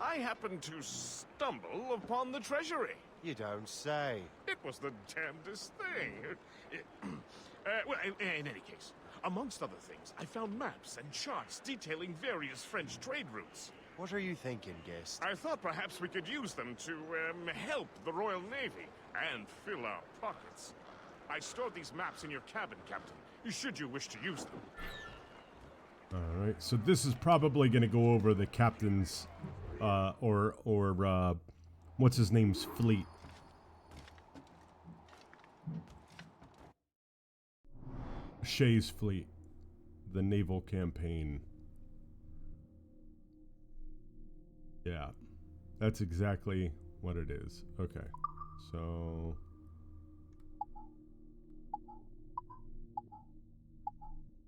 I happened to stumble upon the treasury. You don't say. It was the damnedest thing. Well, in any case, amongst other things, I found maps and charts detailing various French trade routes. What are you thinking, guest? I thought perhaps we could use them to help the Royal Navy and fill our pockets. I stored these maps in your cabin, Captain, should you wish to use them. Alright, so this is probably going to go over the captain's, what's his name's fleet. Shay's fleet. The naval campaign. Yeah, that's exactly what it is. Okay, so...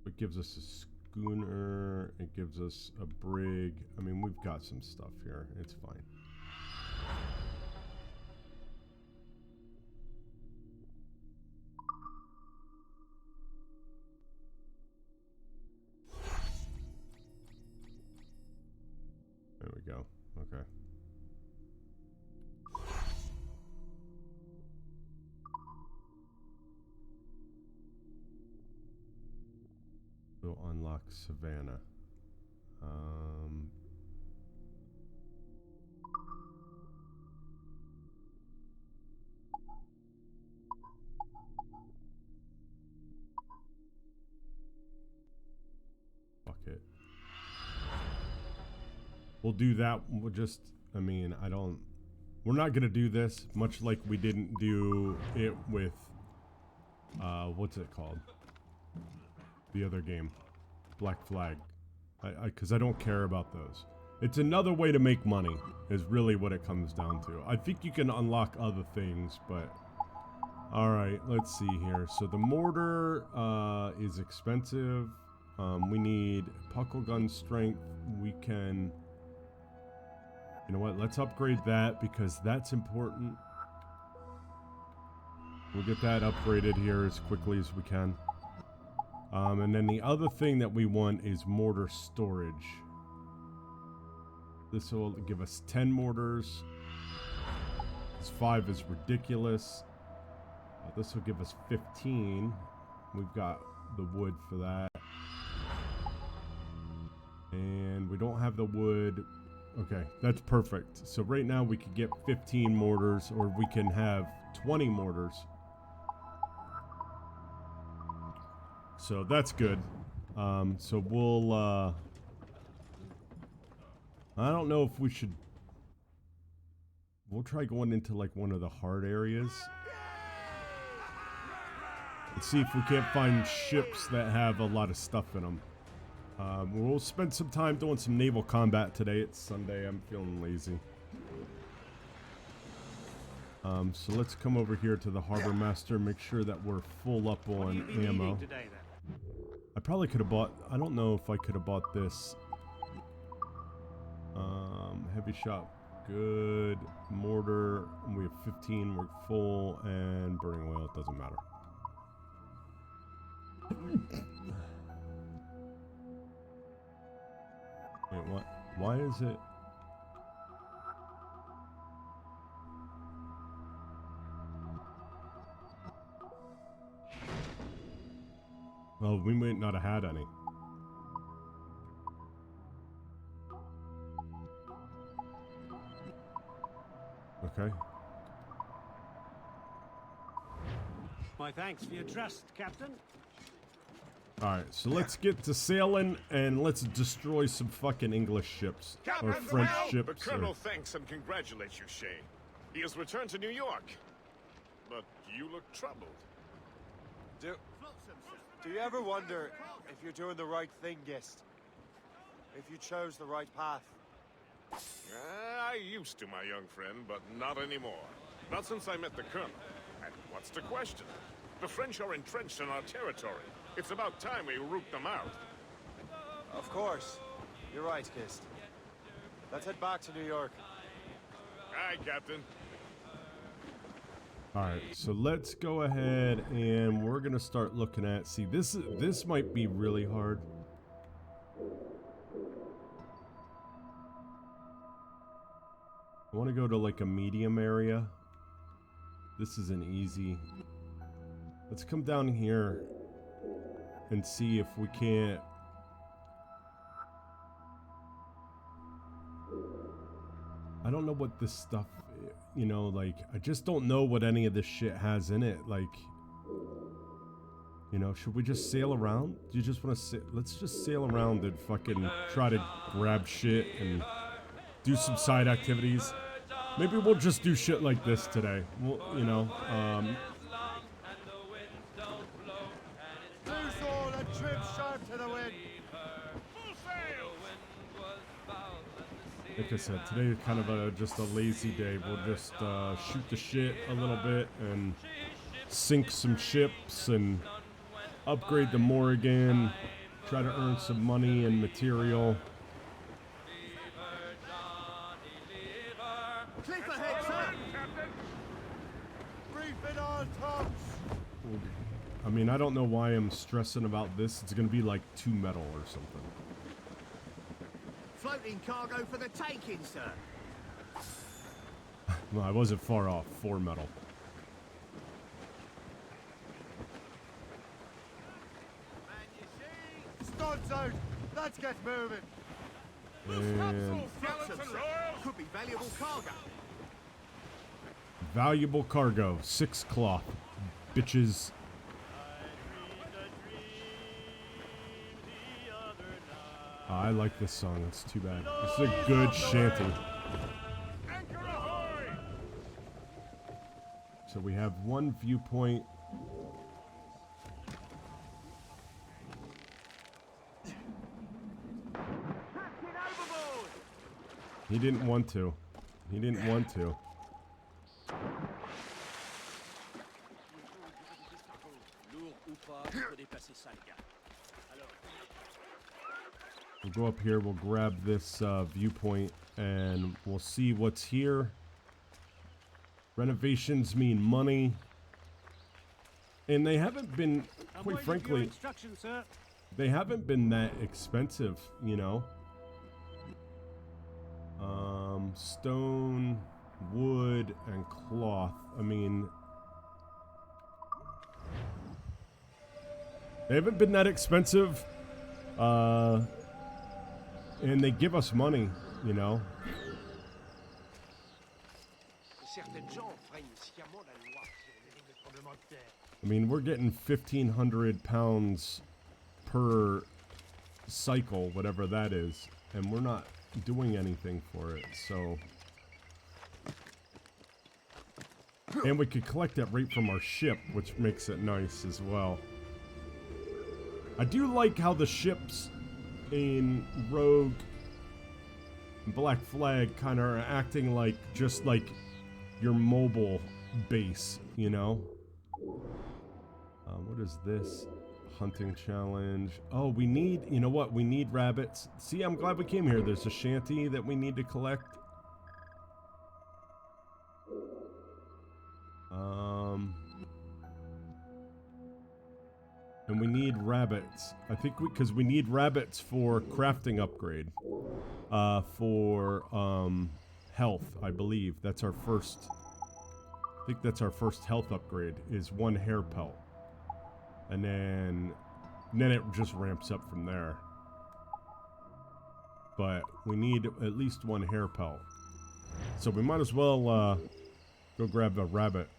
it gives us a schooner, it gives us a brig. I mean, we've got some stuff here. It's fine. There we go. Okay. We'll unlock Savannah. Fuck it. We'll do that. We'll just, I mean, we're not gonna do this, much like we didn't do it with, what's it called? The other game, Black Flag, because I don't care about those. It's another way to make money, is really what it comes down to. I think you can unlock other things, but... Alright, let's see here. So the mortar is expensive. We need puckle gun strength. We can... You know what, let's upgrade that, because that's important. We'll get that upgraded here as quickly as we can. And then the other thing that we want is mortar storage. This will give us 10 mortars. This 5 is ridiculous. This will give us 15. We've got the wood for that. And we don't have the wood. Okay, that's perfect. So right now we could get 15 mortars, or we can have 20 mortars. So that's good. So we'll, I don't know if we should, we'll try going into like one of the hard areas. And see if we can't find ships that have a lot of stuff in them. We'll spend some time doing some naval combat today. It's Sunday, I'm feeling lazy. So let's come over here to the Harbor Master, make sure that we're full up on ammo. I probably could have bought, I don't know if I could have bought this. Heavy shot, good. Mortar, we have 15, we're full, and burning oil, it doesn't matter. Wait, what? Why is it? Well, we might not have had any. Okay. My thanks for your trust, Captain. Alright, so let's get to sailing and let's destroy some fucking English ships. Or French ships. The Colonel thanks and congratulates you, Shay. He has returned to New York. But you look troubled. Do you ever wonder if you're doing the right thing, guest? If you chose the right path? I used to, my young friend, but not anymore. Not since I met the Colonel. And what's the question? The French are entrenched in our territory. It's about time we root them out. Of course. You're right, Gist. Let's head back to New York. Aye, Captain. Alright, so let's go ahead and we're gonna start looking at, see, this might be really hard. I want to go to like a medium area. This is an easy. Let's come down here and see if we can't. I don't know what this stuff, you know, like, I just don't know what any of this shit has in it. Like, you know, should we just sail around? Do you just want to let's just sail around and fucking try to grab shit and do some side activities. Maybe we'll just do shit like this today. We'll, you know, Loose all and trim sharp to the wind. Full sail! like I said, today is kind of just a lazy day. We'll just shoot the shit a little bit and sink some ships and upgrade the Morrigan, try to earn some money and material. Cliff ahead, sir. Brief in all tops. I mean, I don't know why I'm stressing about this. It's gonna be like 2 metal or something. Floating cargo for the taking, sir. No, I wasn't far off. 4 metal. Studs out. Let's get moving. And Skeleton royals! Could be valuable cargo. valuable cargo. 6 cloth. Bitches. Oh, I like this song. It's too bad. It's a good shanty. Anchor ahoy! So we have 1 viewpoint. He didn't want to. He didn't want to. We'll go up here, we'll grab this viewpoint, and we'll see what's here. Renovations mean money. And they haven't been, quite frankly, Instructions, sir. they haven't been that expensive, you know. Stone, wood, and cloth. I mean, they haven't been that expensive. And they give us money, you know. I mean, we're getting 1,500 pounds per cycle, whatever that is, and we're not doing anything for it, so. And we could collect that right from our ship, which makes it nice as well. I do like how the ships in Rogue and Black Flag kind of are acting like just like your mobile base, you know? What is this? Hunting challenge. Oh, we need, you know what? We need rabbits. See, I'm glad we came here. There's a shanty that we need to collect. And we need rabbits. I think because we need rabbits for crafting upgrade. For health, I believe. That's our first. I think that's our first health upgrade. Is 1 hair pelt. And then it just ramps up from there. But we need at least 1 hair pelt. So we might as well go grab a rabbit.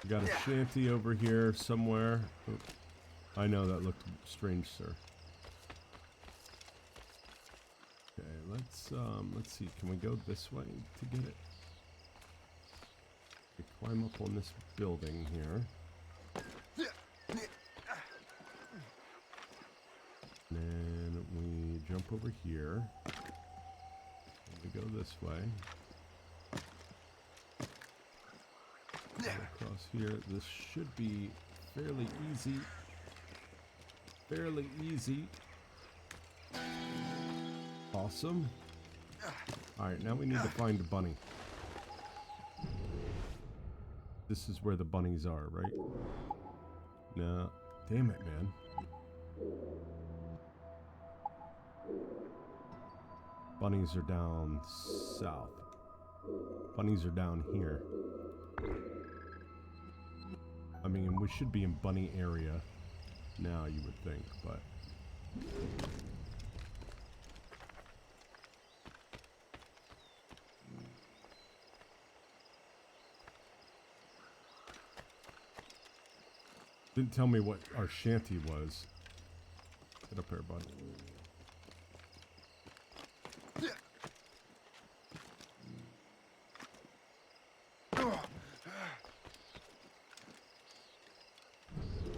We got a shanty over here somewhere. Oh, I know that looked strange, sir. Okay, let's see. Can we go this way to get it? We climb up on this building here. And then we jump over here. And we go this way. Across here. This should be fairly easy. Fairly easy. Awesome. Alright, now we need to find a bunny. This is where the bunnies are, right? No. Damn it, man. Bunnies are down south. Bunnies are down here. I mean, we should be in bunny area now, you would think, but... Didn't tell me what our shanty was. Get up here, bud.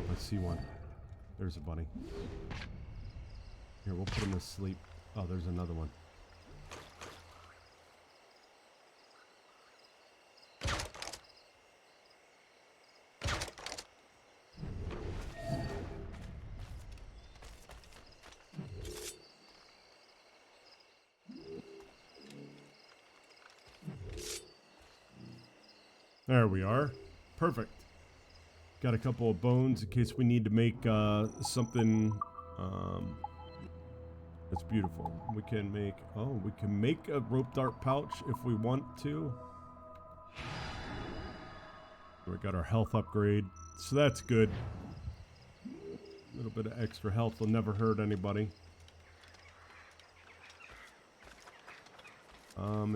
I see one. There's a bunny. Here, we'll put him to sleep. Oh, there's another one. There we are. Perfect. Got a couple of bones in case we need to make something that's beautiful. We can make, oh, we can make a rope dart pouch if we want to. We got our health upgrade, so that's good. A little bit of extra health will never hurt anybody.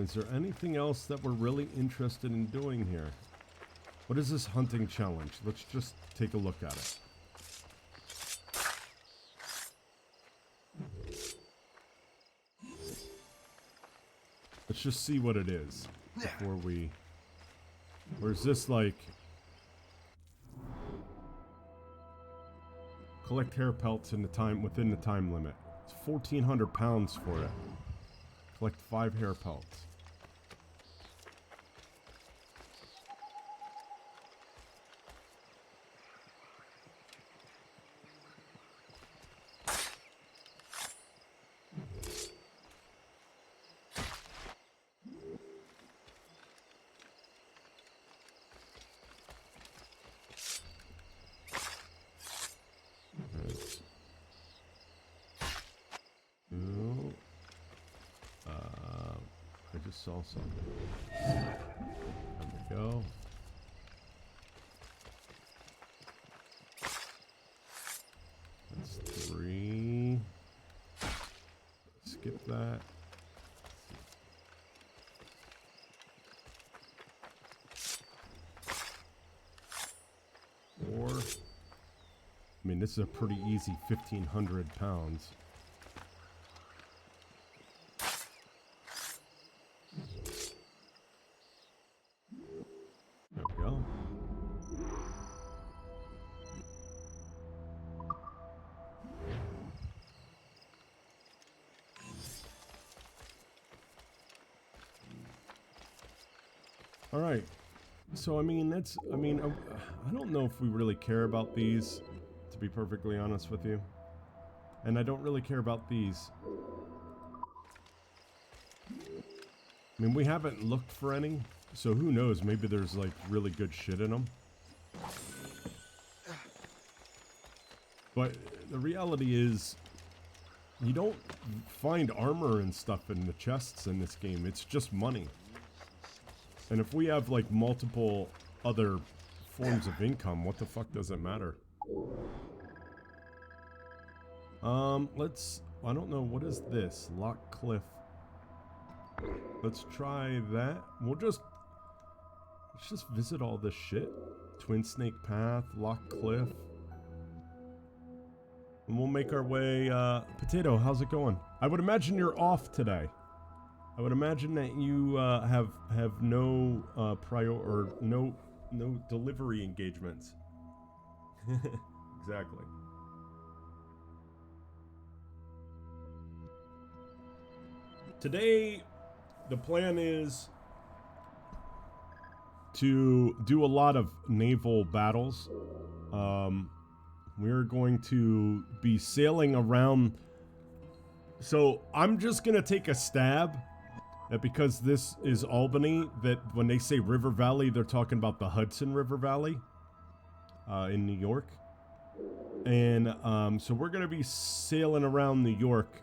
Is there anything else that we're really interested in doing here? What is this hunting challenge? Let's just take a look at it. Let's just see what it is before we... Or is this like... Collect hair pelts in the time within the time limit. It's 1,400 pounds for it. Collect 5 hair pelts. I just saw something. There we go. That's 3. Skip that. 4. I mean, this is a pretty easy 1,500 pounds. There we go. All right. So, I mean, that's, I mean, I don't know if we really care about these, to be perfectly honest with you. And I don't really care about these. I mean, we haven't looked for any, so who knows? Maybe there's, like, really good shit in them. But the reality is, you don't find armor and stuff in the chests in this game. It's just money. And if we have, like, multiple other forms of income, what the fuck does it matter? I don't know, what is this? Lock Cliff. Let's try that. Let's just visit all this shit. Twin Snake Path, Lock Cliff. And we'll make our way, Potato, how's it going? I would imagine you're off today. I would imagine that you have no no delivery engagements. Exactly. Today, the plan is to do a lot of naval battles. We're going to be sailing around. So I'm just gonna take a stab. That because this is Albany, that when they say River Valley, they're talking about the Hudson River Valley in New York. And so we're going to be sailing around New York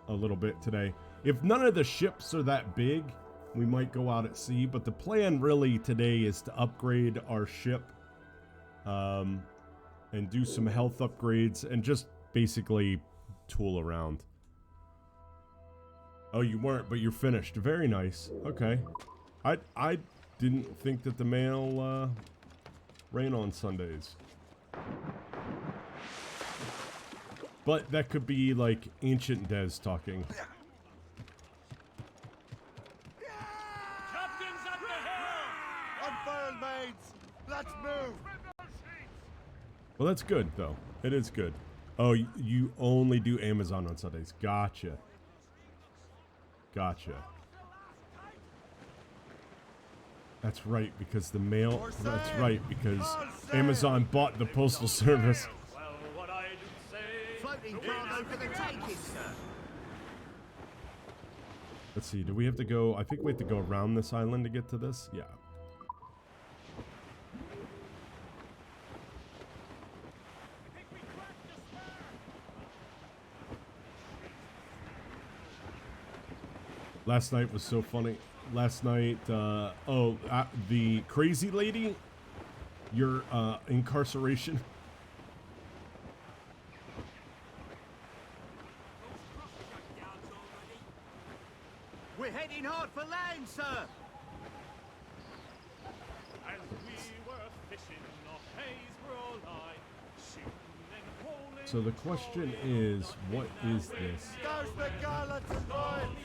a little bit today. If none of the ships are that big, we might go out at sea. But the plan really today is to upgrade our ship, and do some health upgrades and just basically tool around. Oh, you weren't, but you're finished. Very nice. Okay. I didn't think that the mail ran on Sundays. But that could be like ancient Des talking. Captain's at the helm! Unfurled, maids! Let's move! Well, that's good, though. It is good. Oh, you only do Amazon on Sundays. Gotcha. Gotcha. That's right, because the mail... That's right, because Amazon bought the Postal Service. Floating cargo for the taking, sir. Let's see, do we have to go... I think we have to go around this island to get to this? Yeah. Last night was so funny. Last night, the crazy lady, your incarceration. We're heading hard for land, sir. As we were fishing off Haysborough Line, shooting and holding. So the question is, what is this? There's the gallants and boys!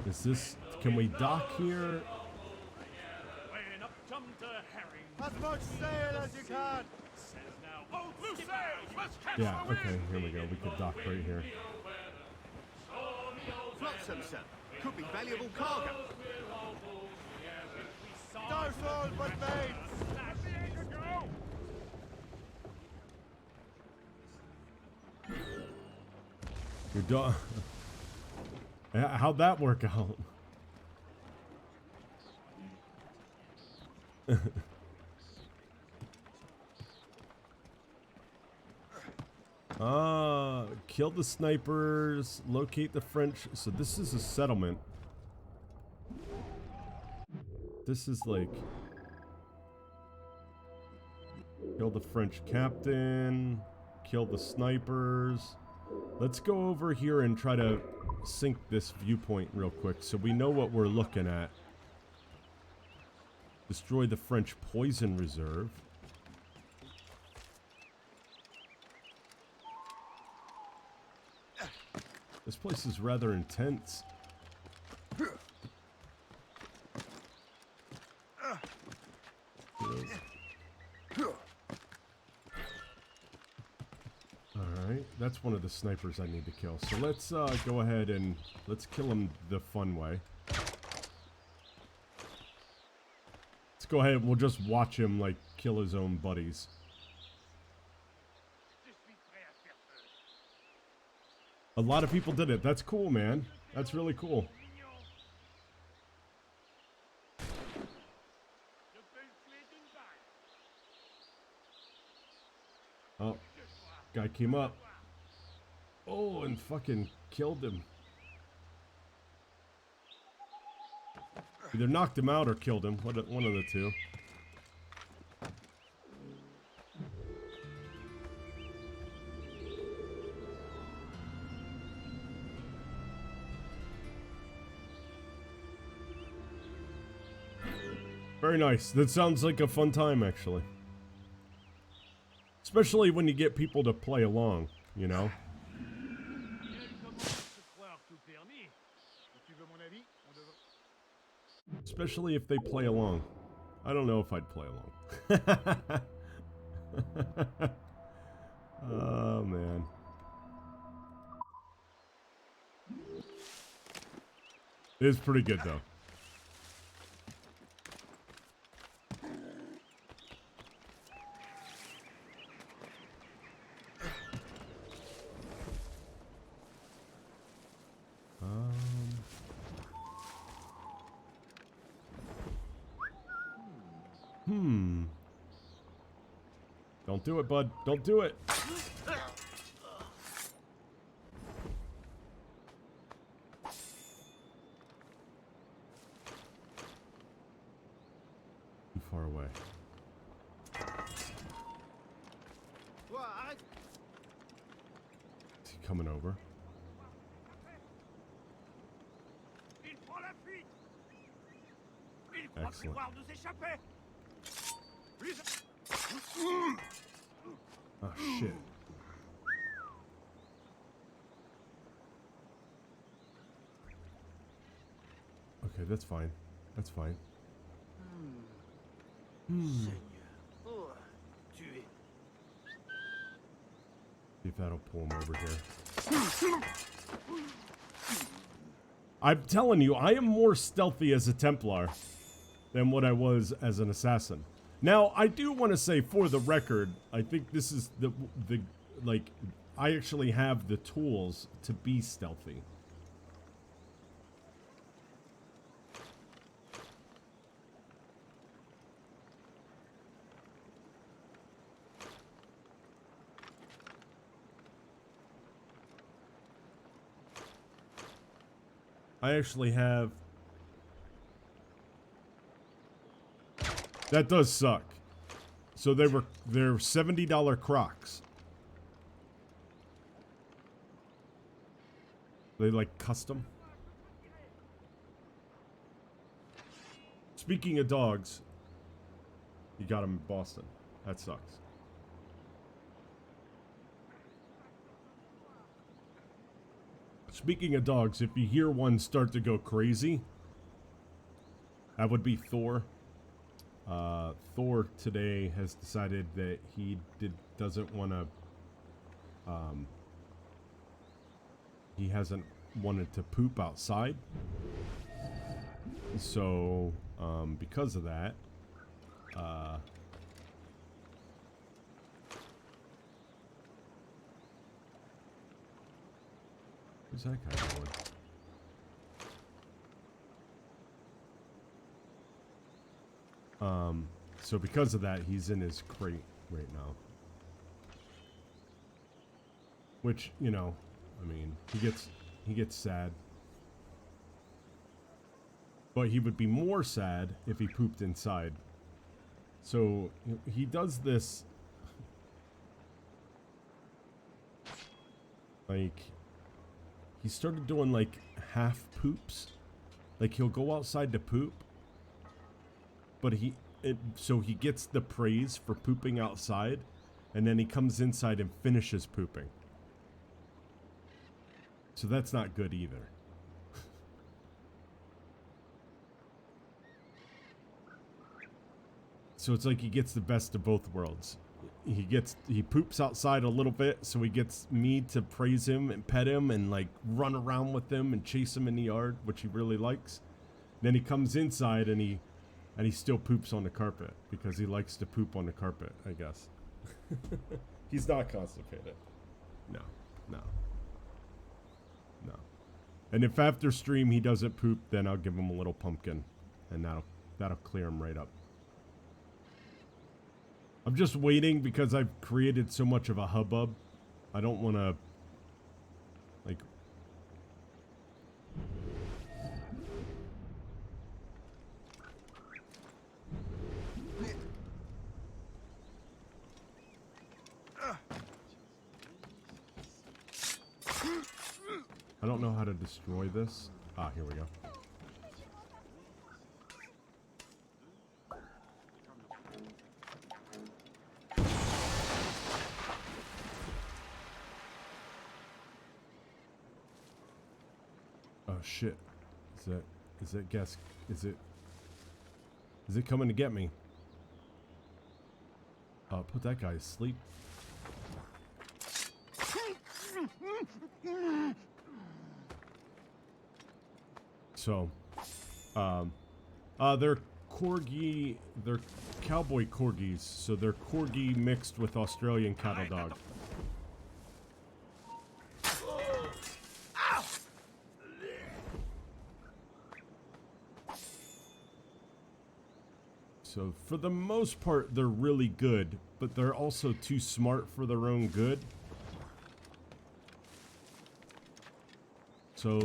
Is this... Can we dock here? When up jumped a herring, As much sail as you can! says now, oh, loose sails, let's catch Yeah, the wind. okay, here we go. We could dock right here. Flotsam, sir. Could be valuable cargo. There's all but maids! Your dog... How'd that work out? Kill the snipers, locate the French. So this is a settlement. This is like... Kill the French captain, kill the snipers. Let's go over here and try to sync this viewpoint real quick so we know what we're looking at. Destroy the French poison reserve. This place is rather intense. Alright, that's one of the snipers I need to kill. So let's go ahead and let's kill him the fun way. Let's go ahead and we'll just watch him like kill his own buddies. A lot of people did it. That's cool, man. That's really cool. Oh, guy came up. Oh, and fucking killed him. Either knocked him out or killed him. One of the two. Very nice. That sounds like a fun time, actually. Especially when you get people to play along, you know? Especially if they play along. I don't know if I'd play along. Oh, man. It is pretty good, though. Don't do it, bud. Don't do it. far away? Is he coming over? Excellent. Oh shit. Okay, that's fine. That's fine. See if that'll pull him over here. I'm telling you, I am more stealthy as a Templar than what I was as an assassin. Now, I do want to say, for the record, I think this is the like, I actually have the tools to be stealthy. I actually have... That does suck. So they're $70 Crocs. They like custom. Speaking of dogs, you got them in Boston. That sucks. Speaking of dogs, if you hear one start to go crazy, that would be Thor. Thor today has decided that he doesn't want to, he hasn't wanted to poop outside. So, because of that, where's that guy going? So because of that, he's in his crate right now. Which, you know, I mean, he gets sad. But he would be more sad if he pooped inside. So he does this, like, he started doing like half poops. Like, he'll go outside to poop, but so he gets the praise for pooping outside, and then he comes inside and finishes pooping. So that's not good either. So it's like he gets the best of both worlds. He poops outside a little bit, so he gets me to praise him and pet him and like run around with him and chase him in the yard, which he really likes. Then he comes inside and he still poops on the carpet because he likes to poop on the carpet, I guess. He's not constipated. No. And if after stream he doesn't poop, then I'll give him a little pumpkin, and that'll clear him right up. I'm just waiting because I've created so much of a hubbub. I don't want to, like... I don't know how to destroy this. Ah, here we go. Oh shit. Is it coming to get me? Oh, put that guy to sleep. So, they're corgi, they're cowboy corgis, so they're corgi mixed with Australian cattle dog. So for the most part, they're really good, but they're also too smart for their own good. So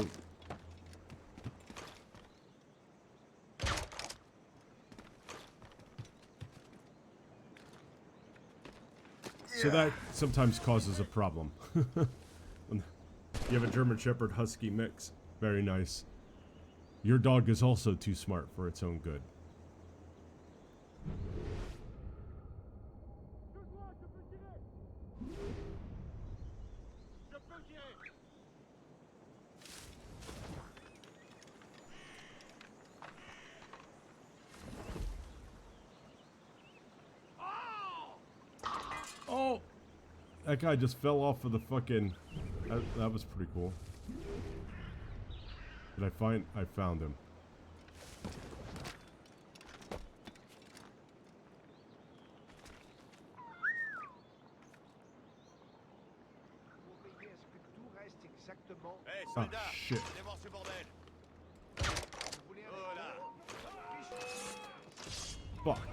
So that sometimes causes a problem. When you have a German Shepherd Husky mix. Very nice. Your dog is also too smart for its own good. Oh! That guy just fell off of the fucking... That was pretty cool. Did I find... I found him. Hey, Oh, soldat, shit. démarre ce bordel. Voilà. Fuck.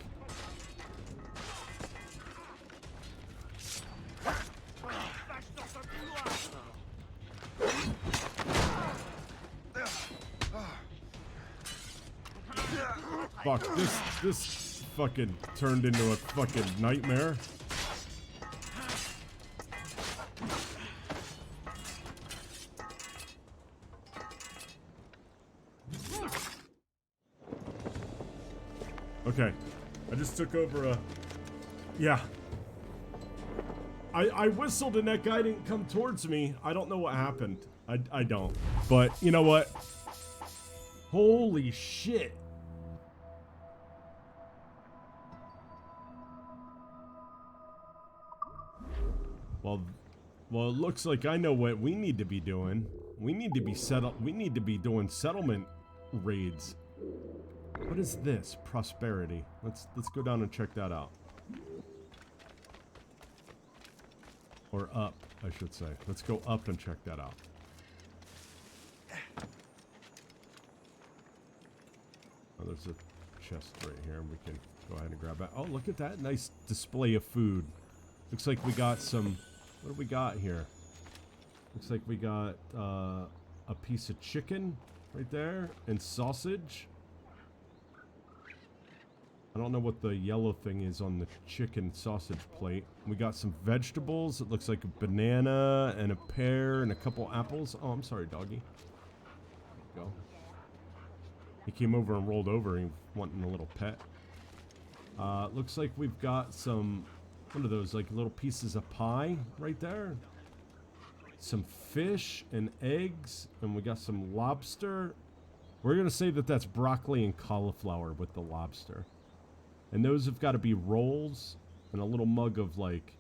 Fuck, this fucking turned into a fucking nightmare. Okay, I just took over a... Yeah. I whistled and that guy didn't come towards me. I don't know what happened. I don't. But, you know what? Holy shit. Well, it looks like I know what we need to be doing. We need to be we need to be doing settlement raids. What is this? Prosperity. Let's go down and check that out. Or up, I should say. Let's go up and check that out. Oh, there's a chest right here, and we can go ahead and grab that. Oh, look at that nice display of food. Looks like we got some... What do we got here? Looks like we got a piece of chicken right there, and sausage. I don't know what the yellow thing is on the chicken sausage plate. We got some vegetables. It looks like a banana and a pear and a couple apples. Oh, I'm sorry, doggy. There you go. He came over and rolled over. He wanting a little pet. Looks like we've got some, what are those, like little pieces of pie right there? Some fish and eggs. And we got some lobster. We're going to say that that's broccoli and cauliflower with the lobster. And those have got to be rolls and a little mug of, like,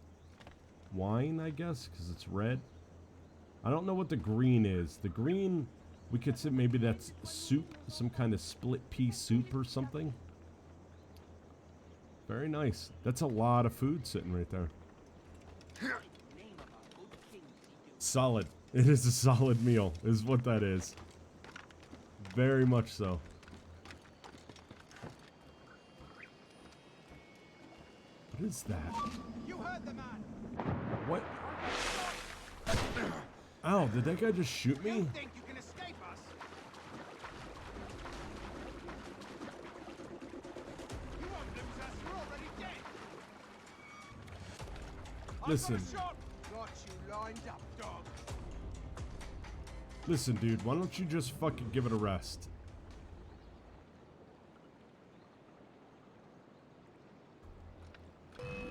wine, I guess, because it's red. I don't know what the green is. The green, we could say maybe that's soup, some kind of split pea soup or something. Very nice. That's a lot of food sitting right there. Solid. It is a solid meal, is what that is. Very much so. What is that? You heard the man. What? Ow, did that guy just shoot me? You think you can escape us? You won't lose us. We're already dead. Listen. I've got a shot. Got you lined up, dog. Listen, dude, why don't you just fucking give it a rest?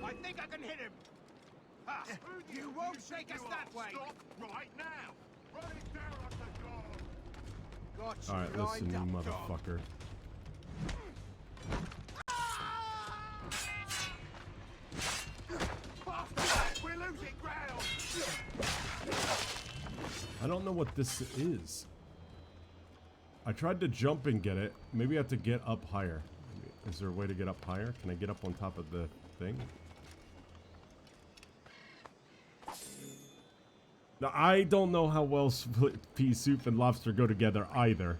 I think I can hit him. Ha! You won't shake us that way. Stop right now. Run it down like a dog. Got you Alright, listen, you lined up, dog. motherfucker. We're losing ground. I don't know what this is. I tried to jump and get it. Maybe I have to get up higher. Is there a way to get up higher? Can I get up on top of the thing? Now, I don't know how well split pea soup and lobster go together either.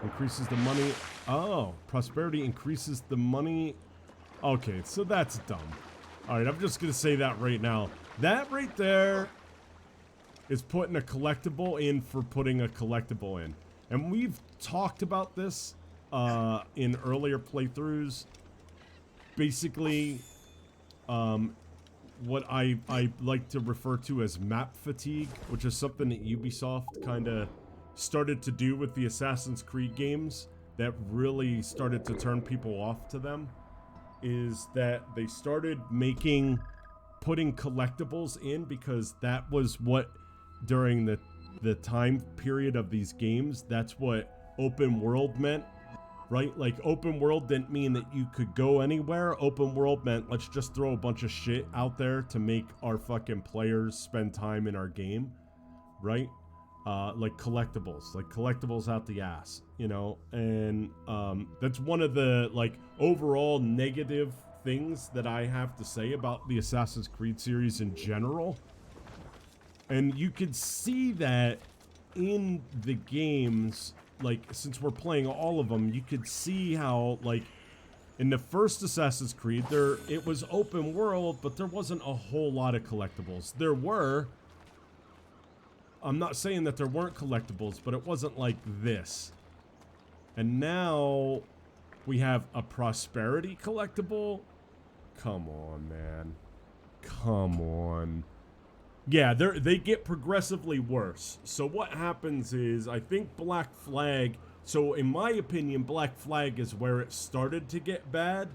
Increases the money. Oh, prosperity increases the money. Okay, so that's dumb. Alright, I'm just going to say that right now. That right there is putting a collectible in for putting a collectible in. And we've talked about this in earlier playthroughs. Basically, what I like to refer to as map fatigue, which is something that Ubisoft kind of started to do with the Assassin's Creed games that really started to turn people off to them, is that they started putting collectibles in, because that was what, during the time period of these games, that's what open world meant, right? Like, open world didn't mean that you could go anywhere. Open world meant, let's just throw a bunch of shit out there to make our fucking players spend time in our game, right? Like collectibles out the ass, you know? And that's one of the, like, overall negative things that I have to say about the Assassin's Creed series in general. And you could see that in the games, like, since we're playing all of them, you could see how, like, in the first Assassin's Creed, it was open world, but there wasn't a whole lot of collectibles. There were. I'm not saying that there weren't collectibles, but it wasn't like this. And now we have a prosperity collectible. Come on, man. Come on. Yeah, they get progressively worse. So what happens is, I think Black Flag... So in my opinion, Black Flag is where it started to get bad.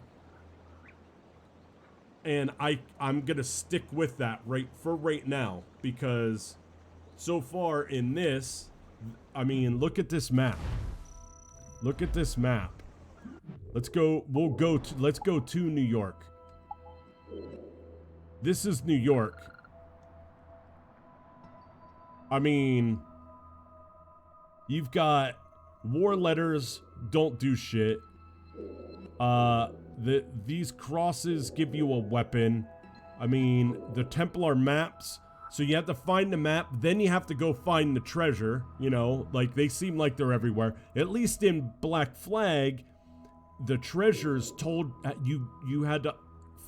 And I'm going to stick with that right now. Because so far in this... I mean, look at this map. Look at this map. Let's go to New York. This is New York. I mean, you've got war letters don't do shit. These crosses give you a weapon. I mean, the Templar maps. So you have to find the map, then you have to go find the treasure. You know, like, they seem like they're everywhere. At least in Black Flag, the treasures told you had to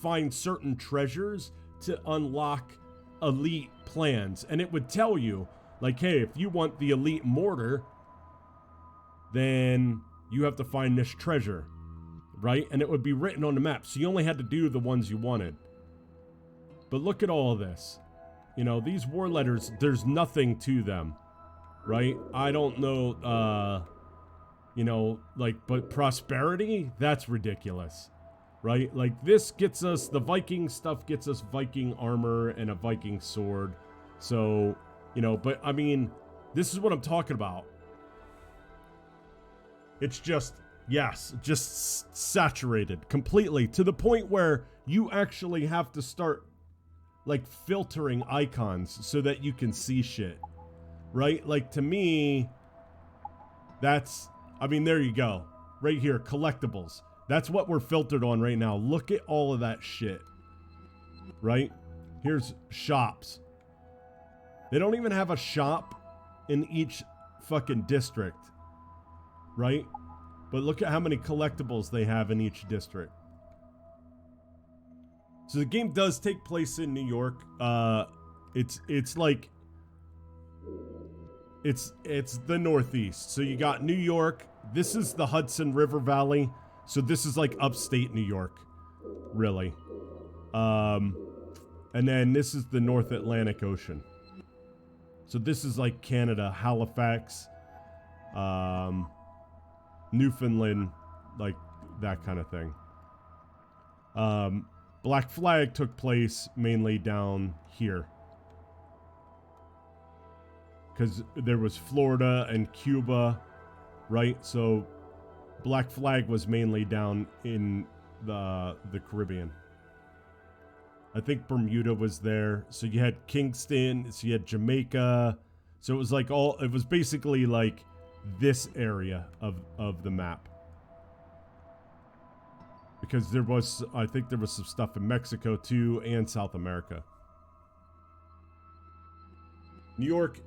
find certain treasures to unlock elite plans, and it would tell you, like, hey, if you want the elite mortar, then you have to find this treasure, right? And it would be written on the map, so you only had to do the ones you wanted. But look at all of this. You know, these war letters, there's nothing to them, right? I don't know, you know, like, but prosperity, that's ridiculous. Right? Like, this gets us, the Viking stuff gets us Viking armor and a Viking sword. So, you know, but I mean, this is what I'm talking about. It's just, yes, just saturated completely to the point where you actually have to start, like, filtering icons so that you can see shit. Right? Like, to me, that's, I mean, there you go. Right here, collectibles. That's what we're filtered on right now. Look at all of that shit. Right? Here's shops. They don't even have a shop in each fucking district. Right? But look at how many collectibles they have in each district. So the game does take place in New York. It's like... It's the Northeast. So you got New York. This is the Hudson River Valley. So this is like upstate New York, really. And then this is the North Atlantic Ocean. So this is like Canada, Halifax, Newfoundland, like that kind of thing. Black Flag took place mainly down here. Because there was Florida and Cuba, right? So Black Flag was mainly down in the Caribbean. I think Bermuda was there. So you had Kingston, so you had Jamaica. So it was like it was basically like this area of the map. Because I think there was some stuff in Mexico too, and South America. New York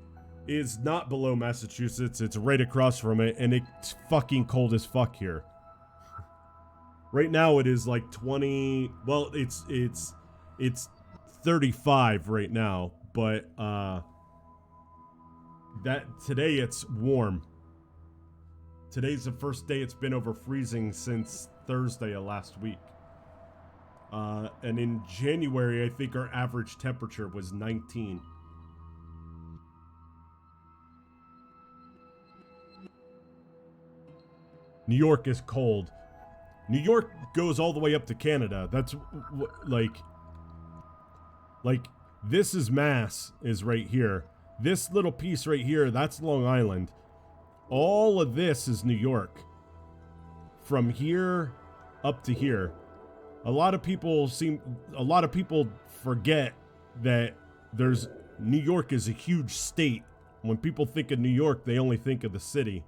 is not below Massachusetts. It's right across from it, and it's fucking cold as fuck here. Right now it is like 20, well, it's 35 right now, but today it's warm. Today's the first day it's been over freezing since Thursday of last week. And in January, I think our average temperature was 19. New York is cold. New York goes all the way up to Canada. That's like this is Mass is right here. This little piece right here, that's Long Island. All of this is New York. From here up to here. A lot of people forget that New York is a huge state. When people think of New York, they only think of the city.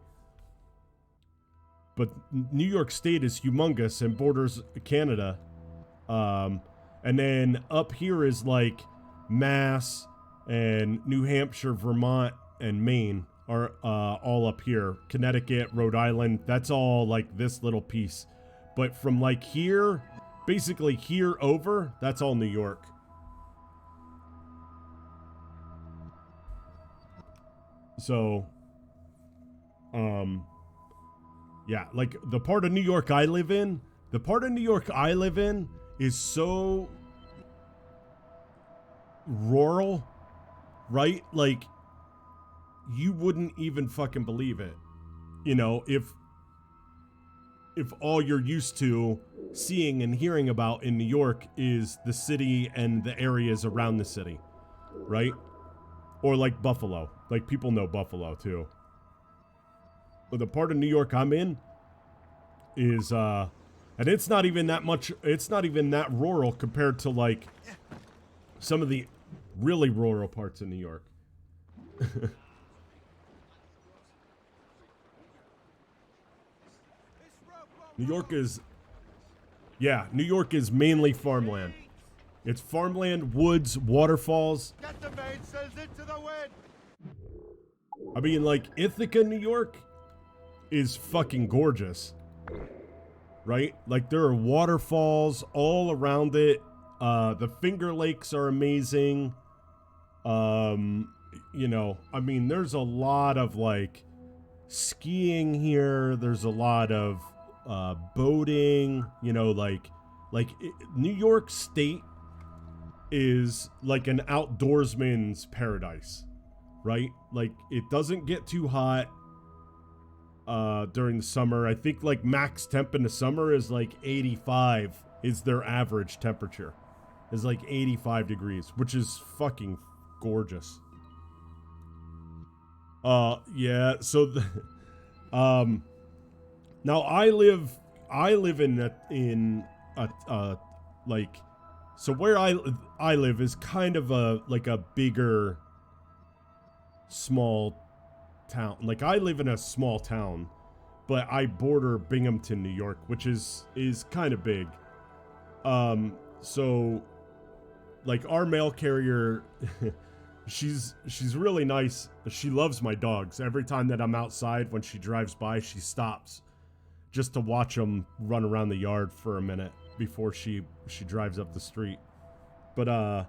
But New York State is humongous and borders Canada. And then up here is like Mass and New Hampshire, Vermont, and Maine are all up here. Connecticut, Rhode Island, that's all like this little piece. But from like here, basically here over, that's all New York. So, yeah, like the part of New York I live in, is so rural, right? Like, you wouldn't even fucking believe it. You know, if all you're used to seeing and hearing about in New York is the city and the areas around the city, right? Or like Buffalo. Like, people know Buffalo too. But the part of New York I'm in is, and it's not even that much, it's not even that rural compared to like some of the really rural parts of New York. New York is mainly farmland. It's farmland, woods, waterfalls. Get the mainsails into the wind! I mean, like, Ithaca, New York is fucking gorgeous. Right? Like, there are waterfalls all around it. The Finger Lakes are amazing. You know, I mean, there's a lot of, like, skiing here. There's a lot of boating. You know, New York State is like an outdoorsman's paradise, right? Like, it doesn't get too hot during the summer. I think like max temp in the summer is like 85 is their average temperature. Is like 85 degrees, which is fucking gorgeous. Yeah, so now I live in like, so where I live is kind of a bigger small town. Like, I live in a small town, but I border Binghamton, New York, which is kind of big. So like, our mail carrier she's really nice. She loves my dogs. Every time that I'm outside, when she drives by, she stops just to watch them run around the yard for a minute before she drives up the street. But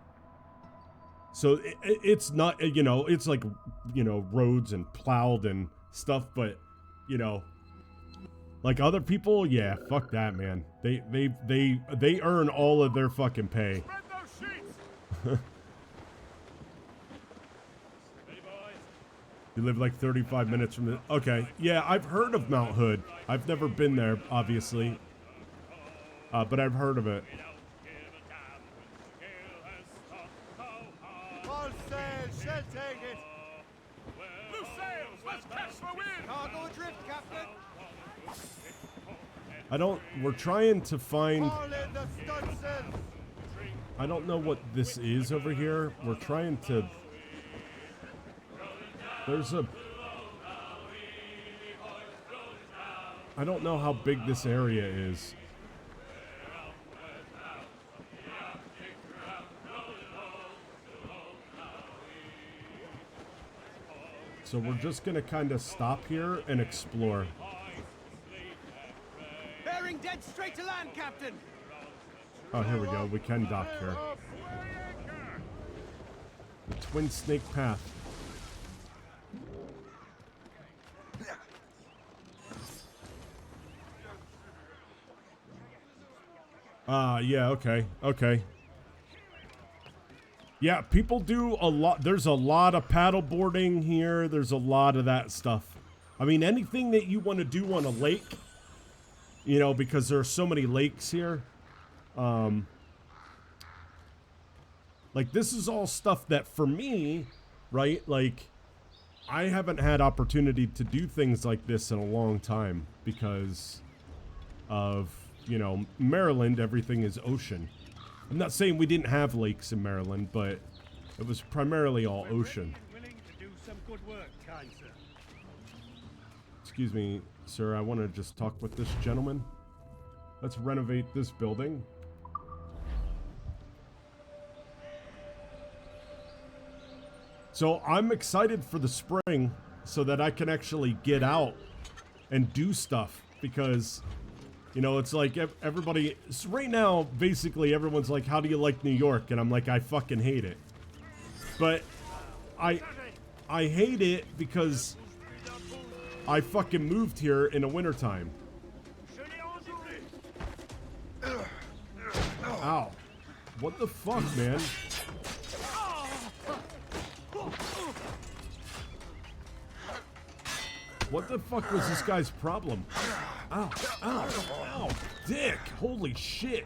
so it's not, you know, it's like, you know, roads and plowed and stuff, but, you know, like other people, yeah, fuck that, man. They earn all of their fucking pay. Spread those sheets! You live like 35 minutes from the... Okay, yeah, I've heard of Mount Hood. I've never been there, obviously. But I've heard of it. All sails, shall take it! Loose sails! Let's catch the wind! Cargo adrift, Captain. We're trying to find... All in the stunsails! I don't know what this is over here. We're trying to... There's a... I don't know how big this area is. So we're just gonna kind of stop here and explore. Bearing dead straight to land, Captain. Oh, here we go. We can dock here. The Twin Snake Path. Yeah, okay, okay. Yeah, people do a lot. There's a lot of paddle boarding here. There's a lot of that stuff. I mean, anything that you want to do on a lake, you know, because there are so many lakes here. Like, this is all stuff that for me, right, like, I haven't had opportunity to do things like this in a long time because of, you know, Maryland, everything is ocean. I'm not saying we didn't have lakes in Maryland, but it was primarily all ocean. Willing to do some good work, kind sir. Excuse me, sir, I want to just talk with this gentleman. Let's renovate this building. So I'm excited for the spring so that I can actually get out and do stuff because, you know, it's like everybody, right now, basically everyone's like, how do you like New York? And I'm like, I fucking hate it. But I hate it because I fucking moved here in the wintertime. Ow. What the fuck, man? What the fuck was this guy's problem? Ow, ow, ow, dick! Holy shit!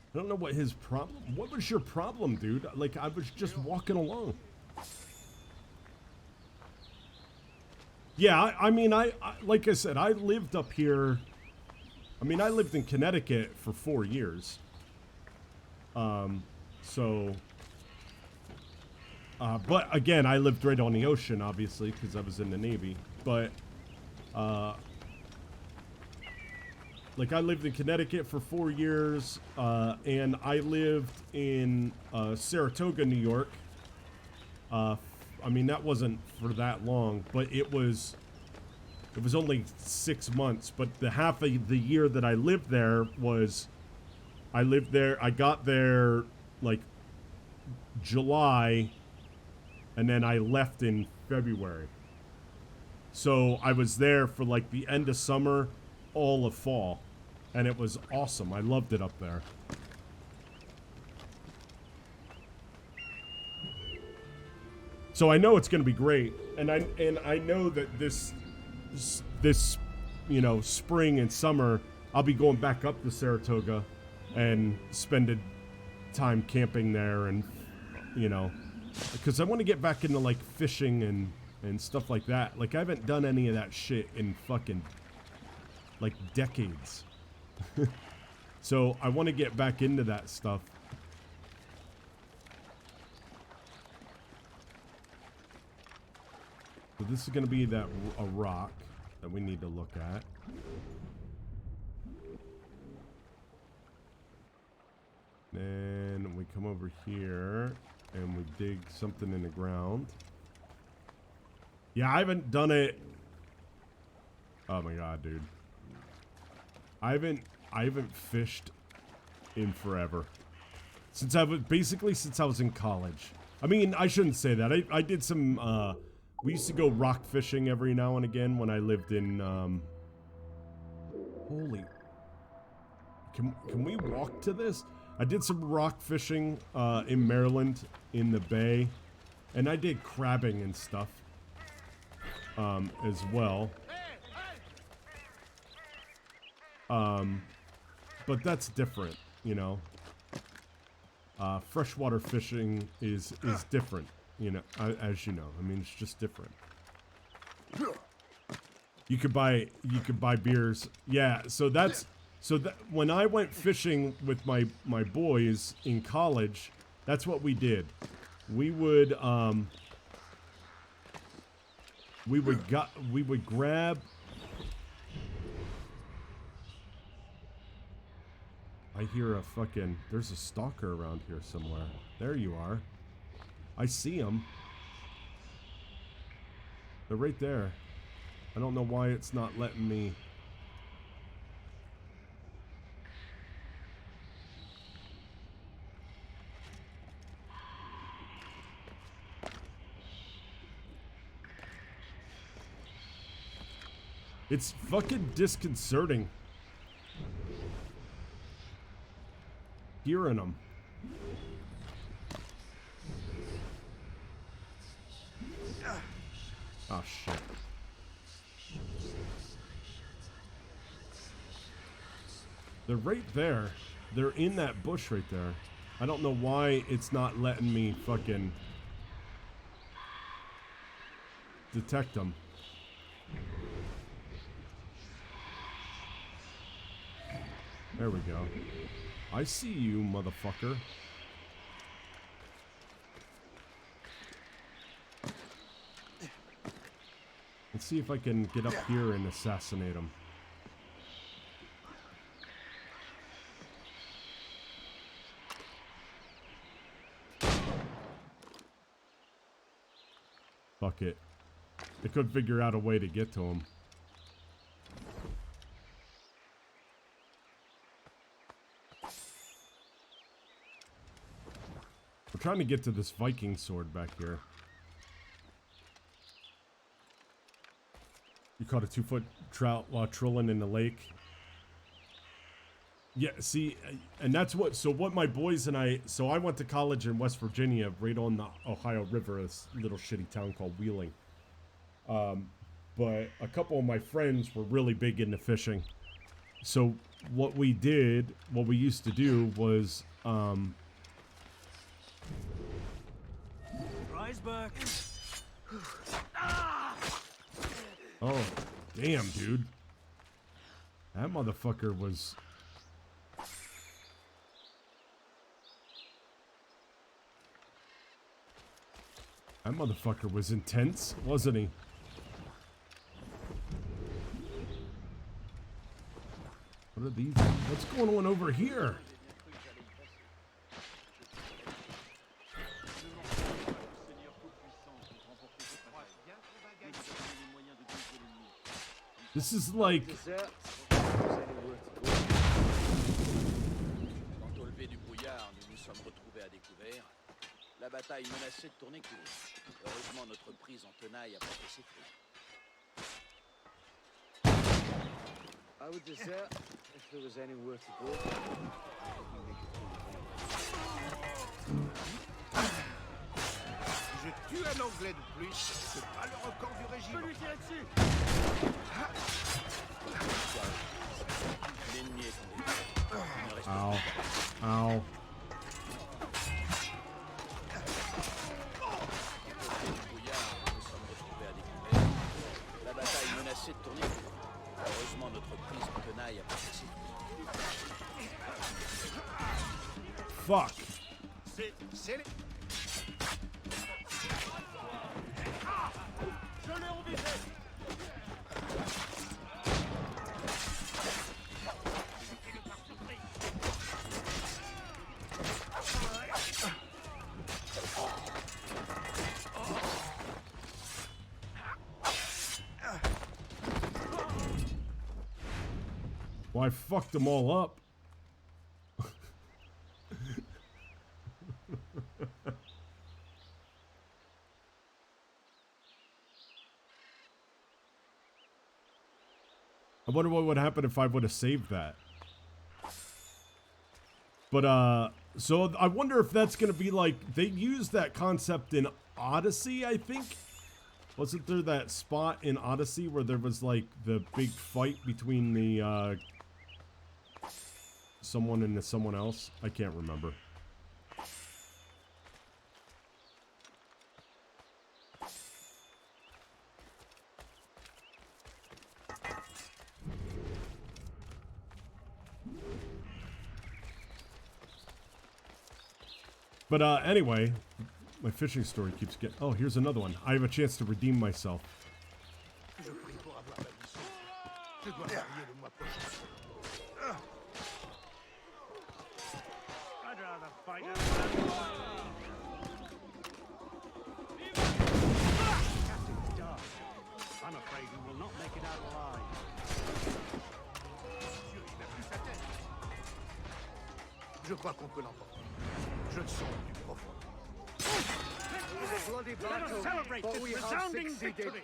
I don't know what his problem. What was your problem, dude? Like, I was just walking along. Yeah, I mean, I like I said, I lived up here. I mean, I lived in Connecticut for 4 years. But again, I lived right on the ocean, obviously, because I was in the Navy. But, like, I lived in Connecticut for 4 years, and I lived in Saratoga, New York. I mean, that wasn't for that long, but it was only 6 months. But the half of the year that I lived there was, I got there like July, and then I left in February. So I was there for like the end of summer, all of fall, and it was awesome. I loved it up there. So I know it's going to be great, and I know that this you know, spring and summer I'll be going back up to Saratoga and spending time camping there, and you know, because I want to get back into like fishing and stuff like that. Like, I haven't done any of that shit in fucking like decades. So I want to get back into that stuff. So this is going to be a rock that we need to look at. Then we come over here and we dig something in the ground. Yeah, I haven't done it. Oh my god, dude. I haven't fished in forever. Since I was in college. I mean, I shouldn't say that. I did some we used to go rock fishing every now and again when I lived in, holy, can we walk to this? I did some rock fishing, in Maryland, in the bay, and I did crabbing and stuff, as well. But that's different, you know. Freshwater fishing is different. You know, as you know, I mean, it's just different. You could buy beers. Yeah, so that when I went fishing with my boys in college, that's what we did. We would grab. I hear a fucking. There's a stalker around here somewhere. There you are. I see them. They're right there. I don't know why it's not letting me. It's fucking disconcerting hearing them. Oh shit. They're right there. They're in that bush right there. I don't know why it's not letting me fucking detect them. There we go. I see you, motherfucker. Let's see if I can get up here and assassinate him. Fuck it. I could figure out a way to get to him. We're trying to get to this Viking sword back here. You caught a 2-foot trout while trolling in the lake. Yeah, see, and that's what, so what my boys and I, so I went to college in West Virginia, right on the Ohio River, this little shitty town called Wheeling. But a couple of my friends were really big into fishing. So what we used to do was, Iceberg. oh, damn, dude. That motherfucker was... That motherfucker was intense, wasn't he? What are these? What's going on over here? This is like... Au lever du brouillard, nous nous sommes retrouvés à découvert. La bataille menaçait de tourner court. Heureusement, notre prise en tenaille a porté ses fruits. I would desert if there was anywhere to go. Je tue un Anglais de plus, c'est pas le record du régiment. Je peux lui tirer dessus. L'ennemi est tombé. Il ne reste Ow. plus qu'à Ow. nous sommes retrouvés à découvert. La bataille menaçait de tourner court. Heureusement, notre prise en tenaille a porté ses fruits. Fuck. C'est les... Je l'ai envisagé. Well, I fucked them all up. I wonder what would happen if I would have saved that. But, so I wonder if that's going to be like, they used that concept in Odyssey, I think. Wasn't there that spot in Odyssey where there was like the big fight between the, someone and someone else? I can't remember. But anyway, my fishing story keeps getting... Oh, here's another one. I have a chance to redeem myself. Je prie pour avoir la mission. Je dois marier le mois prochain. I'd rather fight a Captain's dark. I'm afraid we will not make it out alive. Dieu, il n'a plus sa tête. Je crois qu'on peut l'emporter. Je le sens du profond. Bloody Let us battle, celebrate but this we have resounding succeeded. victory.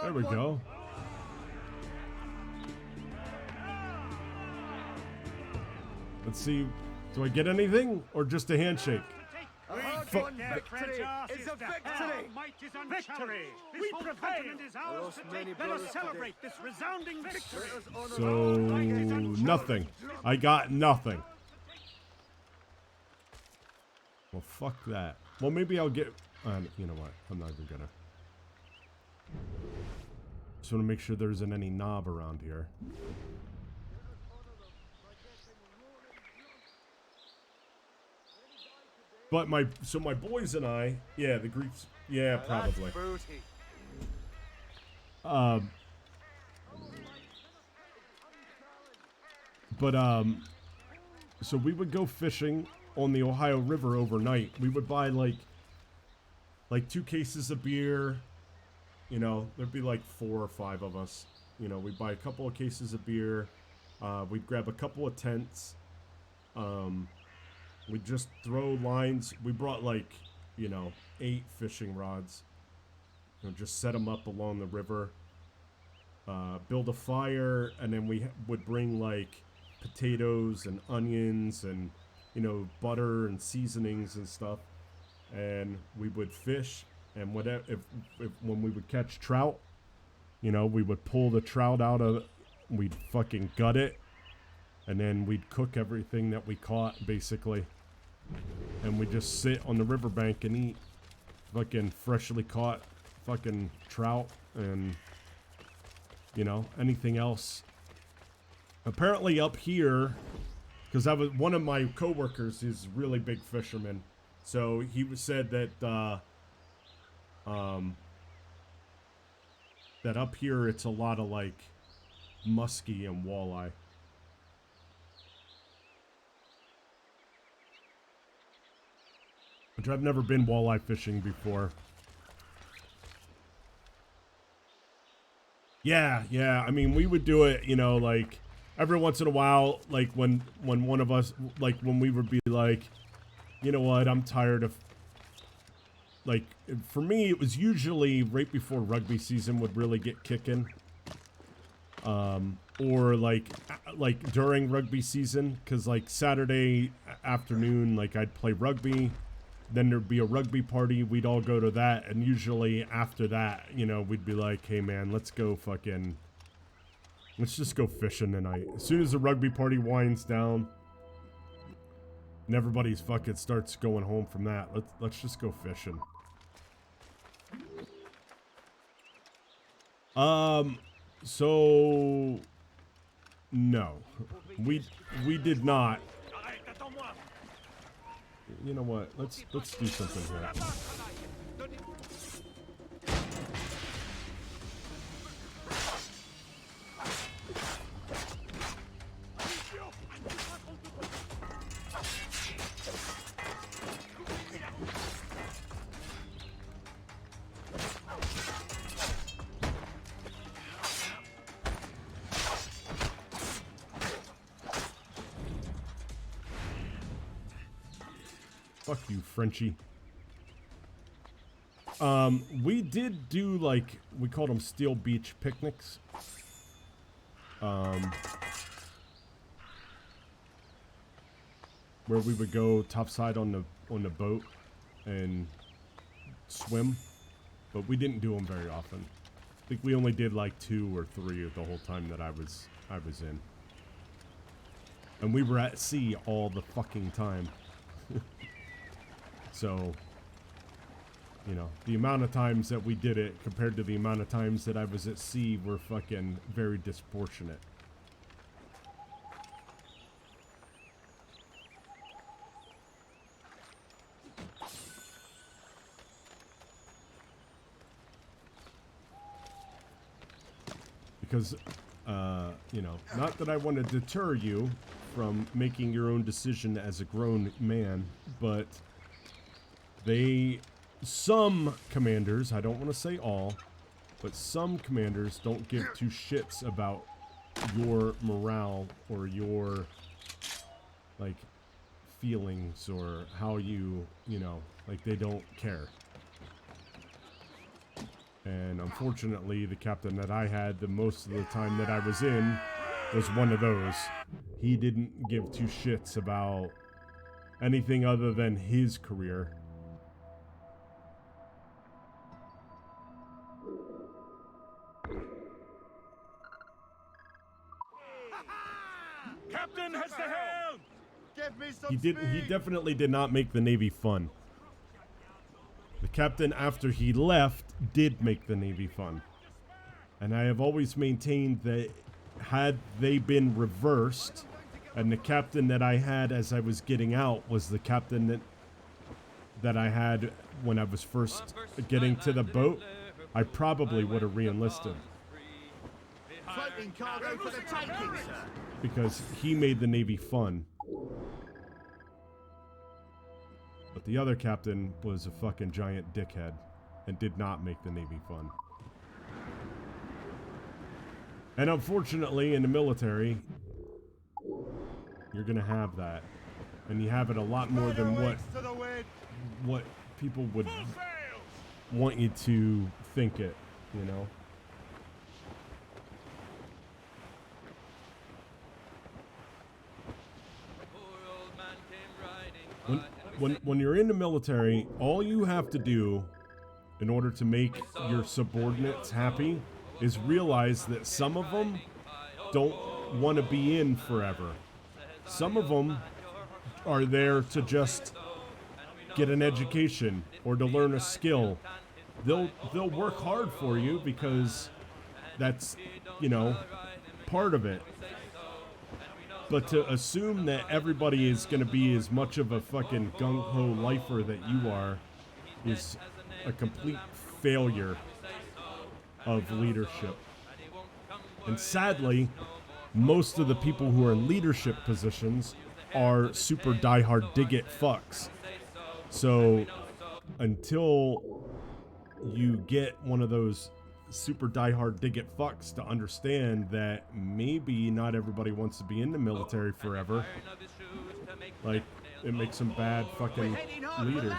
There we go. Let's see. Do I get anything or just a handshake? We Fuck. kick their French asses It's a to hell. victory. Might is victory. We prevail. Is ours lost to many take. Let brothers us celebrate this resounding victory. So nothing. I got nothing. Well, fuck that. Well, maybe I'll get. You know what? I'm not even gonna. Just want to make sure there isn't any knob around here. But my boys and I, yeah, the Greeks, yeah, probably. That's booty. So we would go fishing on the Ohio River overnight. We would buy like 2 cases of beer. You know, there'd be like 4 or 5 of us. You know, we'd buy a couple of cases of beer. We'd grab a couple of tents. We'd just throw lines. We brought like, 8 fishing rods. Just set them up along the river. Build a fire, and then we would bring like potatoes and onions and, butter and seasonings and stuff. And we would fish, and whatever, when we would catch trout, we would pull the trout out of, we'd fucking gut it, and then we'd cook everything that we caught, basically. And we'd just sit on the riverbank and eat fucking freshly caught fucking trout and, anything else. Apparently up here, because I was one of my coworkers is a really big fisherman, so he said that that up here it's a lot of like muskie and walleye. Which I've never been walleye fishing before. Yeah, I mean, we would do it, like every once in a while, like when one of us, like when we would be like, you know what, I'm tired of, like, for me, it was usually right before rugby season would really get kicking. Or like during rugby season, because like Saturday afternoon, like I'd play rugby. Then there'd be a rugby party. We'd all go to that. And usually after that, we'd be like, hey, man, let's just go fishing tonight. As soon as the rugby party winds down and everybody's fucking starts going home from that, let's just go fishing. So no, we did not. You know what? Let's do something here. Fuck you, Frenchie. We did do, like, we called them Steel Beach picnics. Where we would go topside on the boat and swim, but we didn't do them very often. I think we only did like 2 or 3 the whole time that I was in. And we were at sea all the fucking time. So, the amount of times that we did it compared to the amount of times that I was at sea were fucking very disproportionate. Because, not that I want to deter you from making your own decision as a grown man, but some commanders, I don't want to say all, but some commanders don't give 2 shits about your morale or your, like, feelings or how you, like, they don't care. And unfortunately, the captain that I had the most of the time that I was in was one of those. He didn't give two shits about anything other than his career. Captain has the helm! Give me some He speed! definitely did not make the Navy fun. The captain, after he left, did make the Navy fun. And I have always maintained that had they been reversed, and the captain that I had as I was getting out was the captain that I had when I was first getting to the boat, I probably would have re-enlisted. Floating cargo for the taking, sir. Because he made the Navy fun. But the other captain was a fucking giant dickhead and did not make the Navy fun. And unfortunately, in the military, you're gonna have that. And you have it a lot more than what people would want you to think it, you know? When you're in the military, all you have to do in order to make your subordinates happy is realize that some of them don't want to be in forever. Some of them are there to just get an education or to learn a skill. They'll work hard for you because that's, you know, part of it. But to assume that everybody is going to be as much of a fucking gung-ho lifer that you are is a complete failure of leadership. And sadly, most of the people who are in leadership positions are super diehard dig-it fucks. So until you get one of those super diehard dig-it fucks to understand that maybe not everybody wants to be in the military forever, like, it makes them bad fucking leaders.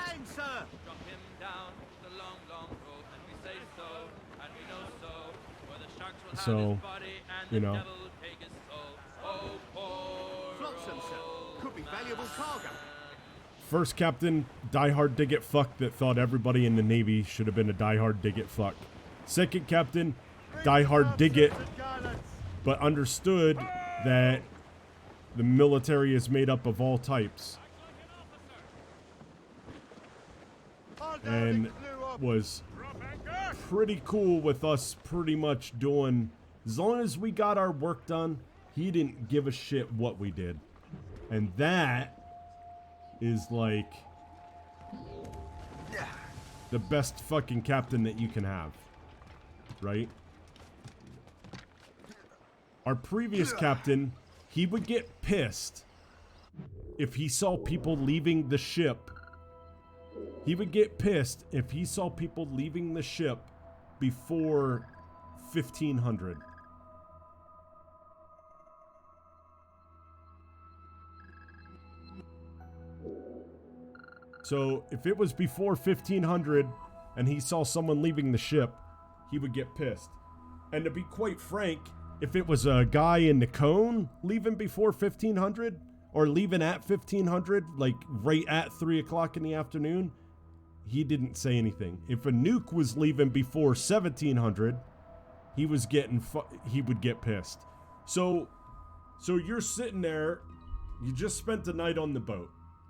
So, you know. Flotsam, sir. Could be valuable cargo. First captain, diehard dig-it fuck that thought everybody in the Navy should have been a diehard dig-it fuck. Second captain, diehard dig-it, but understood that the military is made up of all types. And was pretty cool with us pretty much doing, as long as we got our work done, he didn't give a shit what we did. And that is like the best fucking captain that you can have, right? Our previous captain, he would get pissed if he saw people leaving the ship. He would get pissed if he saw people leaving the ship before 1500. So if it was before 1500 and he saw someone leaving the ship, he would get pissed. And to be quite frank, if it was a guy in the cone leaving before 1500 or leaving at 1500, like right at 3 o'clock in the afternoon, he didn't say anything. If a nuke was leaving before 1700, he would get pissed. So you're sitting there, you just spent the night on the boat,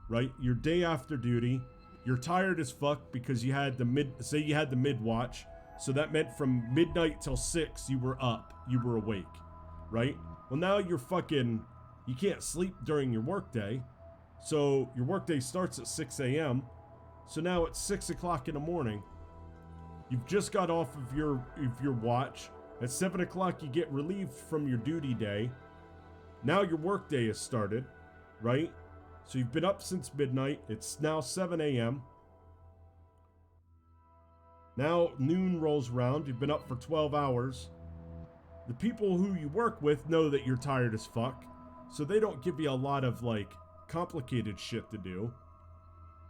right? Your day after duty, you're tired as fuck because you had the mid watch. So that meant from midnight till 6, you were up, you were awake, right? Well, now you can't sleep during your workday. So your workday starts at 6 a.m. So now it's 6 o'clock in the morning. You've just got off of your watch. At 7 o'clock, you get relieved from your duty day. Now your workday has started, right? So you've been up since midnight. It's now 7 a.m. Now noon rolls around. You've been up for 12 hours. The people who you work with know that you're tired as fuck. So they don't give you a lot of, like, complicated shit to do.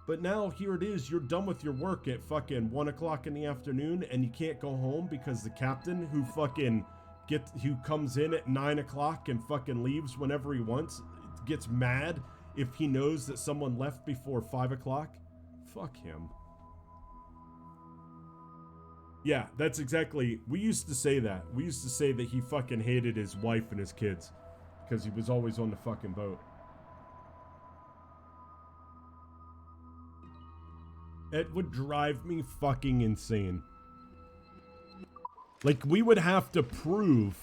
But now here it is. You're done with your work at fucking 1 o'clock in the afternoon and you can't go home because the captain who fucking who comes in at 9 o'clock and fucking leaves whenever he wants, gets mad if he knows that someone left before 5 o'clock? Fuck him. Yeah, that's exactly, we used to say that. We used to say that he fucking hated his wife and his kids because he was always on the fucking boat. It would drive me fucking insane. Like, we would have to prove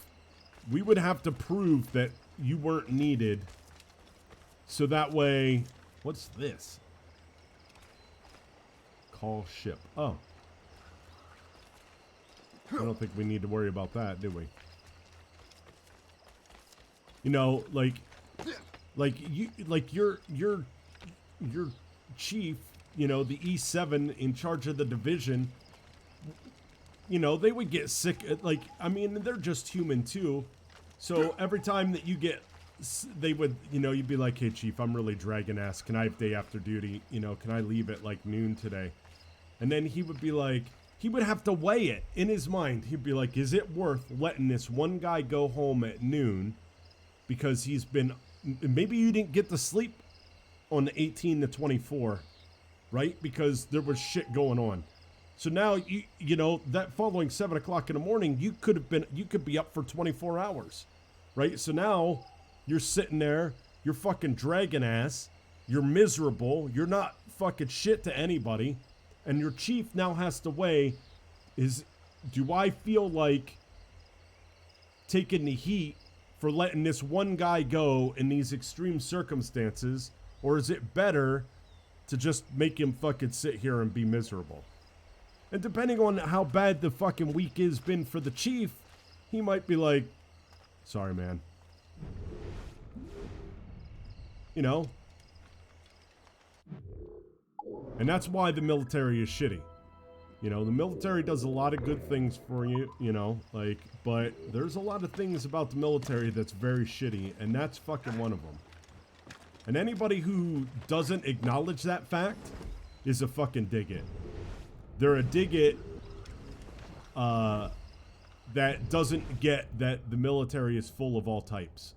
that you weren't needed. So that way, what's this? Call ship. Oh. I don't think we need to worry about that, do we? You know, like your chief, you know, the E7 in charge of the division, you know, they would get sick. Like, I mean, they're just human too. So every time that you get, they would, you know, you'd be like, hey, chief, I'm really dragging ass. Can I have day after duty? You know, can I leave at like noon today? And then he would be like, he would have to weigh it in his mind. He'd be like, is it worth letting this one guy go home at noon because he's been, maybe you didn't get to sleep on the 18 to 24, right? Because there was shit going on. So now, you know, that following 7 o'clock in the morning, you could be up for 24 hours, right? So now you're sitting there, you're fucking dragging ass, you're miserable, you're not fucking shit to anybody. And your chief now has to weigh, do I feel like taking the heat for letting this one guy go in these extreme circumstances? Or is it better to just make him fucking sit here and be miserable? And depending on how bad the fucking week has been for the chief, he might be like, sorry, man. You know? And that's why the military is shitty. You know, the military does a lot of good things for you, you know, like, but there's a lot of things about the military that's very shitty, and that's fucking one of them. And anybody who doesn't acknowledge that fact is a fucking digit. They're a digit that doesn't get that the military is full of all types.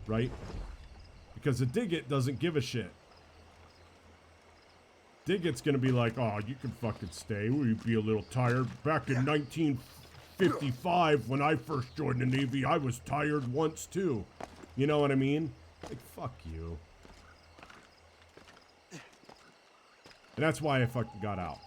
Right? Because a digit doesn't give a shit. Digit's gonna be like, oh, you can fucking stay. Will you be a little tired? Back in 1955, when I first joined the Navy, I was tired once too. You know what I mean? Like, fuck you. And that's why I fucking got out.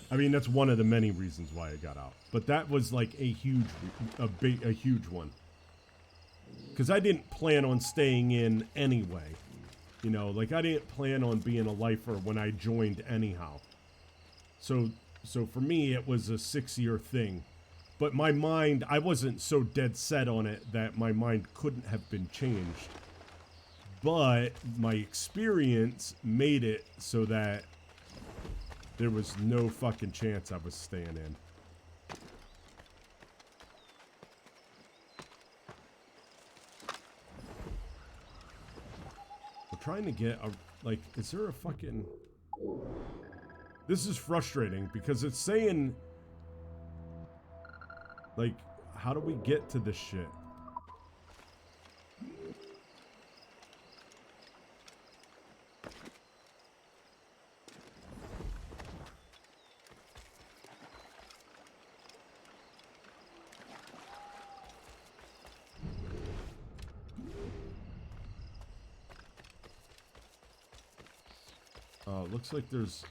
I mean, that's one of the many reasons why I got out. But that was like a huge one. Because I didn't plan on staying in anyway. You know, like I didn't plan on being a lifer when I joined anyhow. So for me, it was a 6-year thing. But my mind, I wasn't so dead set on it that my mind couldn't have been changed. But my experience made it so that there was no fucking chance I was staying in. We're trying to get a, like, is there a fucking... This is frustrating because it's saying, like, how do we get to this shit? Looks like there's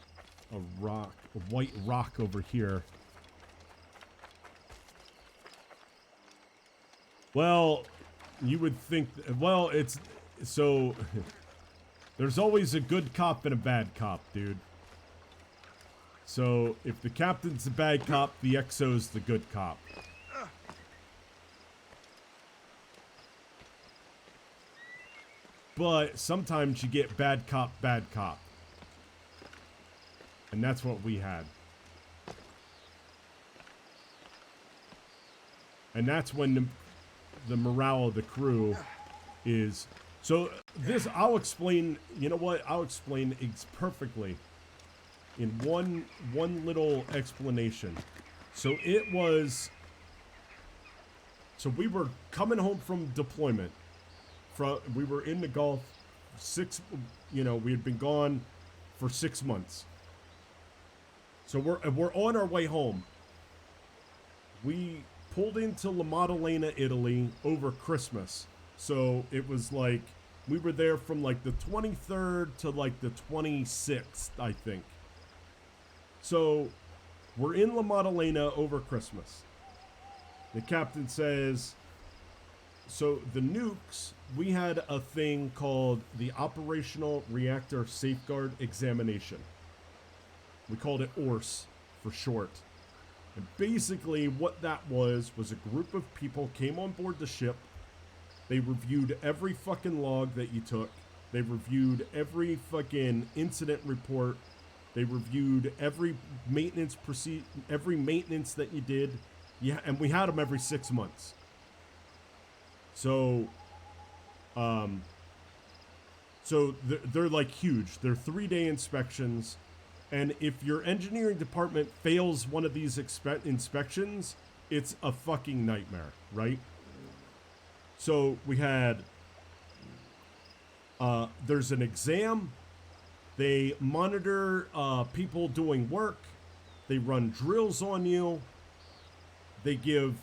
a rock, a white rock over here. Well, you would think, well, it's, so, there's always a good cop and a bad cop, dude. So, if the captain's the bad cop, the XO's the good cop. But sometimes you get bad cop, bad cop. And that's what we had. And that's when the morale of the crew is So this, I'll explain, you know what? I'll explain perfectly in one little explanation. So we were coming home from deployment. We were in the Gulf, we had been gone for 6 months. So we're on our way home. We pulled into La Maddalena, Italy over Christmas. So it was like, we were there from like the 23rd to like the 26th, I think. So we're in La Maddalena over Christmas. The captain says, so the nukes, we had a thing called the Operational Reactor Safeguard Examination. We called it ORS for short. And basically what that was a group of people came on board the ship. They reviewed every fucking log that you took. They reviewed every fucking incident report. They reviewed every maintenance that you did. Yeah, and we had them every 6 months. So, they're like huge. They're 3-day inspections. And if your engineering department fails one of these inspections, it's a fucking nightmare, right? So we had, there's an exam. They monitor people doing work. They run drills on you. They give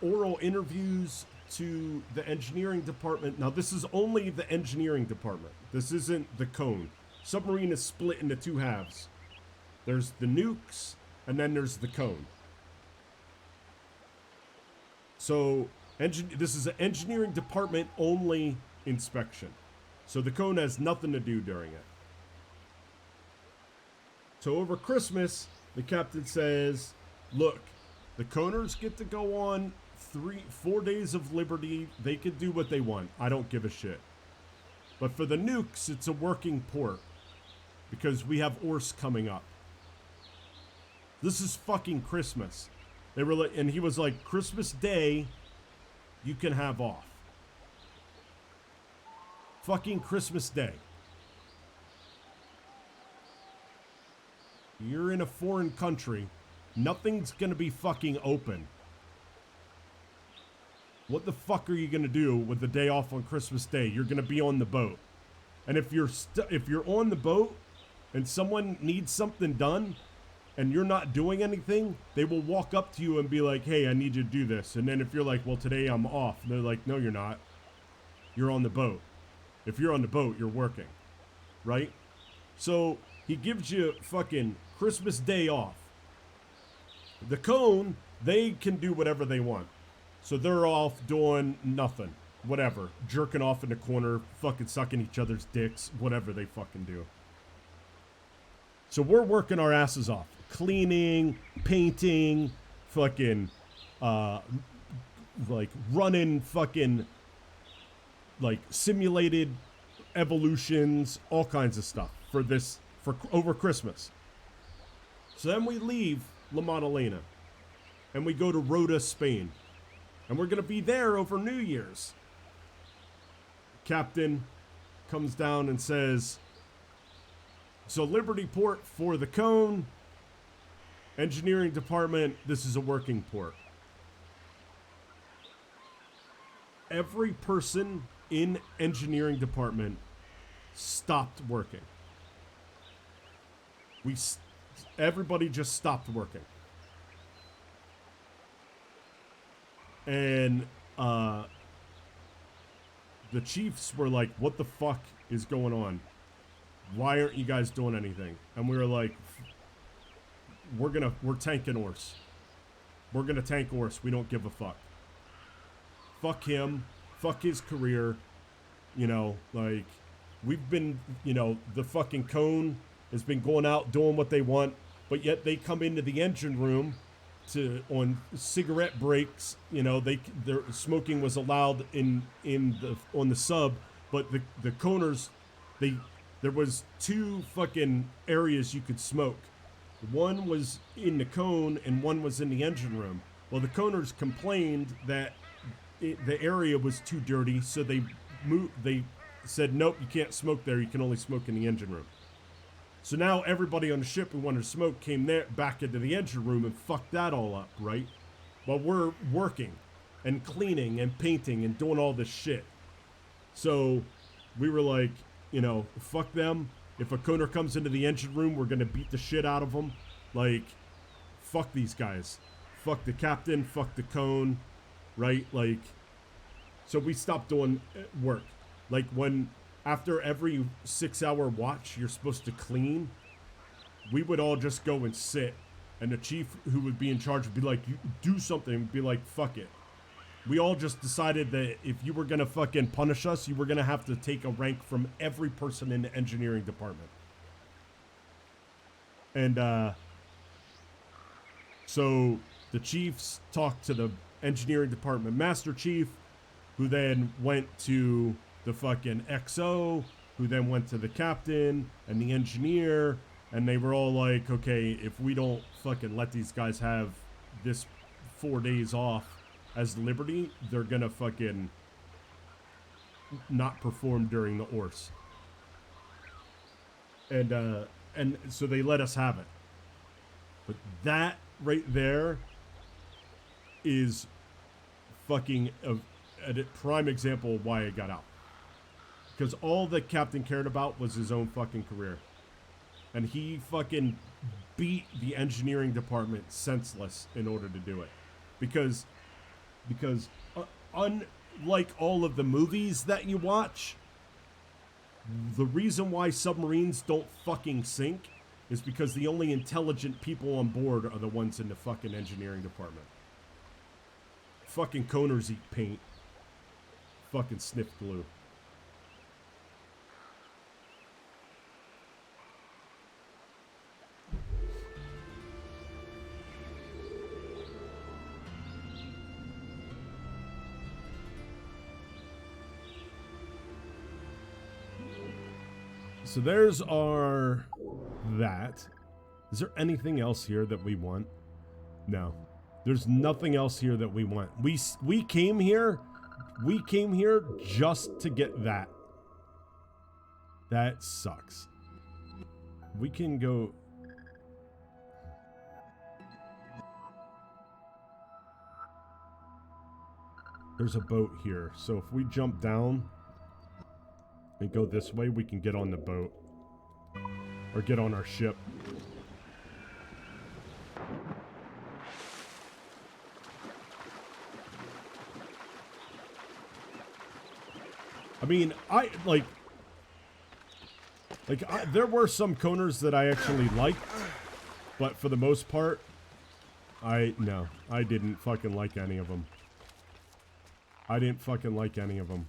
oral interviews to the engineering department. Now, this is only the engineering department. This isn't the cone. Submarine is split into 2 halves. There's the nukes, and then there's the cone. So, this is an engineering department only inspection. So the cone has nothing to do during it. So over Christmas, the captain says, look, the coners get to go on 4 days of liberty. They can do what they want. I don't give a shit. But for the nukes, it's a working port. Because we have ORS coming up. This is fucking Christmas. They were like, and he was like, Christmas Day, you can have off. Fucking Christmas Day. You're in a foreign country. Nothing's gonna be fucking open. What the fuck are you gonna do with the day off on Christmas Day? You're gonna be on the boat. And if you're on the boat and someone needs something done and you're not doing anything, they will walk up to you and be like, hey, I need you to do this. And then if you're like, well, today I'm off, they're like, no, you're not. You're on the boat. If you're on the boat, you're working. Right? So he gives you fucking Christmas Day off. The cone, they can do whatever they want. So they're off doing nothing. Whatever. Jerking off in the corner, fucking sucking each other's dicks, whatever they fucking do. So we're working our asses off. Cleaning, painting, fucking, like running fucking, like simulated evolutions, all kinds of stuff for over Christmas. So then we leave La Maddalena and we go to Rota, Spain. And we're going to be there over New Year's. Captain comes down and says, so Liberty Port for the cone. Engineering department, this is a working port. Every person in engineering department stopped working. Everybody just stopped working. And the chiefs were like, what the fuck is going on? Why aren't you guys doing anything? And we were like, we're tanking ORS. We're gonna tank ORS. We don't give a fuck. Fuck him. Fuck his career. You know, like, we've been, the fucking cone has been going out doing what they want, but yet they come into the engine room on cigarette breaks. Their smoking was allowed on the sub, but the coners, there was 2 fucking areas you could smoke. One was in the cone and one was in the engine room. Well, the coners complained that the area was too dirty, so they they said, nope, you can't smoke there. You can only smoke in the engine room. So now everybody on the ship who wanted to smoke came there back into the engine room and fucked that all up, right? While we're working and cleaning and painting and doing all this shit. So we were like, you know, fuck them. If a coner comes into the engine room, we're gonna beat the shit out of them. Like, fuck these guys. Fuck the captain, fuck the cone, right? Like, so we stopped doing work. Like when, after every 6-hour watch, you're supposed to clean, we would all just go and sit. And the chief who would be in charge would be like, you do something, and be like, fuck it. We all just decided that if you were gonna fucking punish us, you were gonna have to take a rank from every person in the engineering department. And, so the chiefs talked to the engineering department master chief, who then went to the fucking XO, who then went to the captain and the engineer, and they were all like, okay, if we don't fucking let these guys have this 4 days off as liberty, they're gonna fucking not perform during the ORS. And so they let us have it. But that right there is fucking a prime example of why I got out. Because all the captain cared about was his own fucking career. And he fucking beat the engineering department senseless in order to do it. Because unlike all of the movies that you watch, the reason why submarines don't fucking sink is because the only intelligent people on board are the ones in the fucking engineering department. Fucking coners eat paint. Fucking sniff glue. So there's our that. Is there anything else here that we want? No. There's nothing else here that we want. We came here just to get that. That sucks. We can go. There's a boat here. So if we jump down and go this way, we can get on the boat. Or get on our ship. I mean, there were some coners that I actually liked, but for the most part, I didn't fucking like any of them. I didn't fucking like any of them.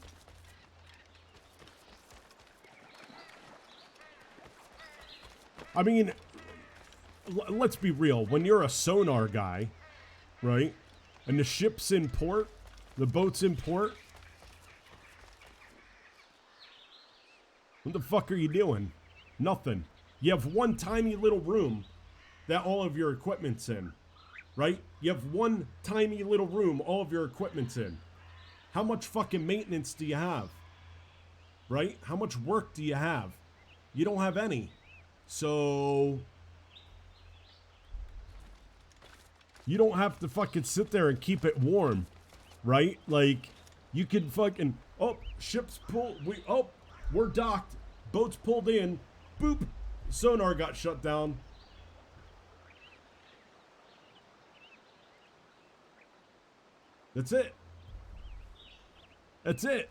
I mean, let's be real. When you're a sonar guy, right, and the ship's in port, the boat's in port, what the fuck are you doing? Nothing. You have one tiny little room that all of your equipment's in, right? You have one tiny little room all of your equipment's in. How much fucking maintenance do you have? Right? How much work do you have? You don't have any. So you don't have to fucking sit there and keep it warm, right? Like, you can fucking, oh, ship's pulled, we're docked, boat's pulled in, boop, sonar got shut down. That's it. That's it.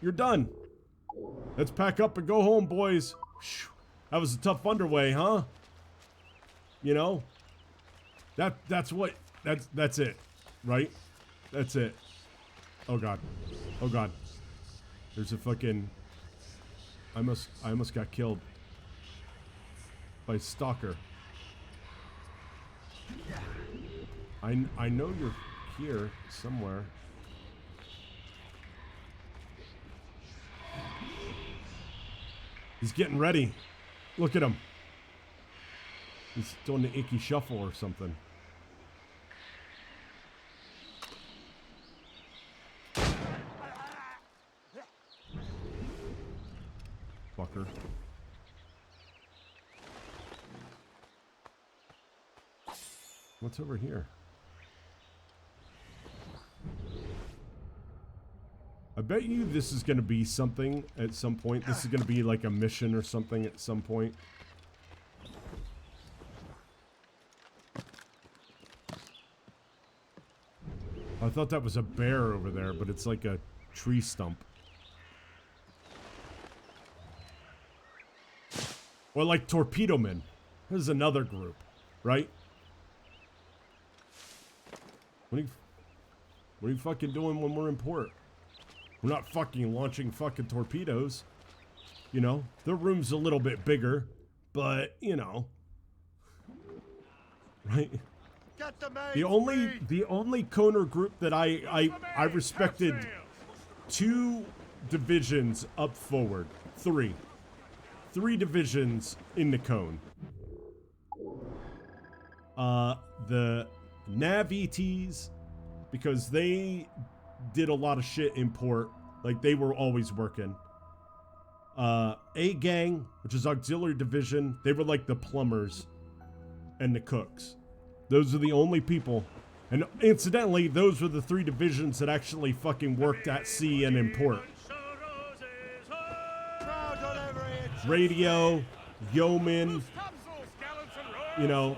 You're done. Let's pack up and go home, boys. That was a tough underway, huh? You know? That's it. Right? That's it. Oh god. Oh god. There's a fucking I almost got killed by a stalker. I know you're here somewhere. He's getting ready. Look at him. He's doing the icky shuffle or something. fucker. What's over here? I bet you this is going to be something at some point. This is going to be like a mission or something at some point. I thought that was a bear over there, but it's like a tree stump. Or like torpedo men. This is another group, right? What are you fucking doing when we're in port? We're not fucking launching fucking torpedoes. You know, their room's a little bit bigger, but you know, right? Get the The only Koner group that I respected 2 divisions up forward. 3 divisions in the cone. The Nav ETs, because they did a lot of shit in port. Like, they were always working. A gang, which is auxiliary division, they were like the plumbers and the cooks. Those are the only people. And incidentally, those were the 3 divisions that actually fucking worked at sea and in port. Radio, yeoman, you know,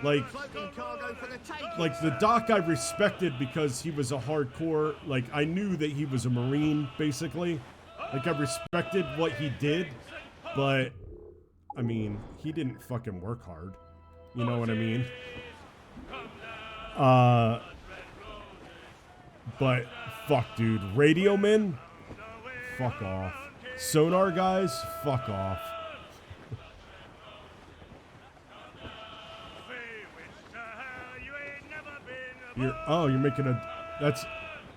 like the doc I respected because he was a hardcore, like I knew that he was a Marine basically. Like I respected what he did, but I mean, he didn't fucking work hard. You know what I mean? But fuck dude, radio men, fuck off. Sonar guys, fuck off. You're making that's,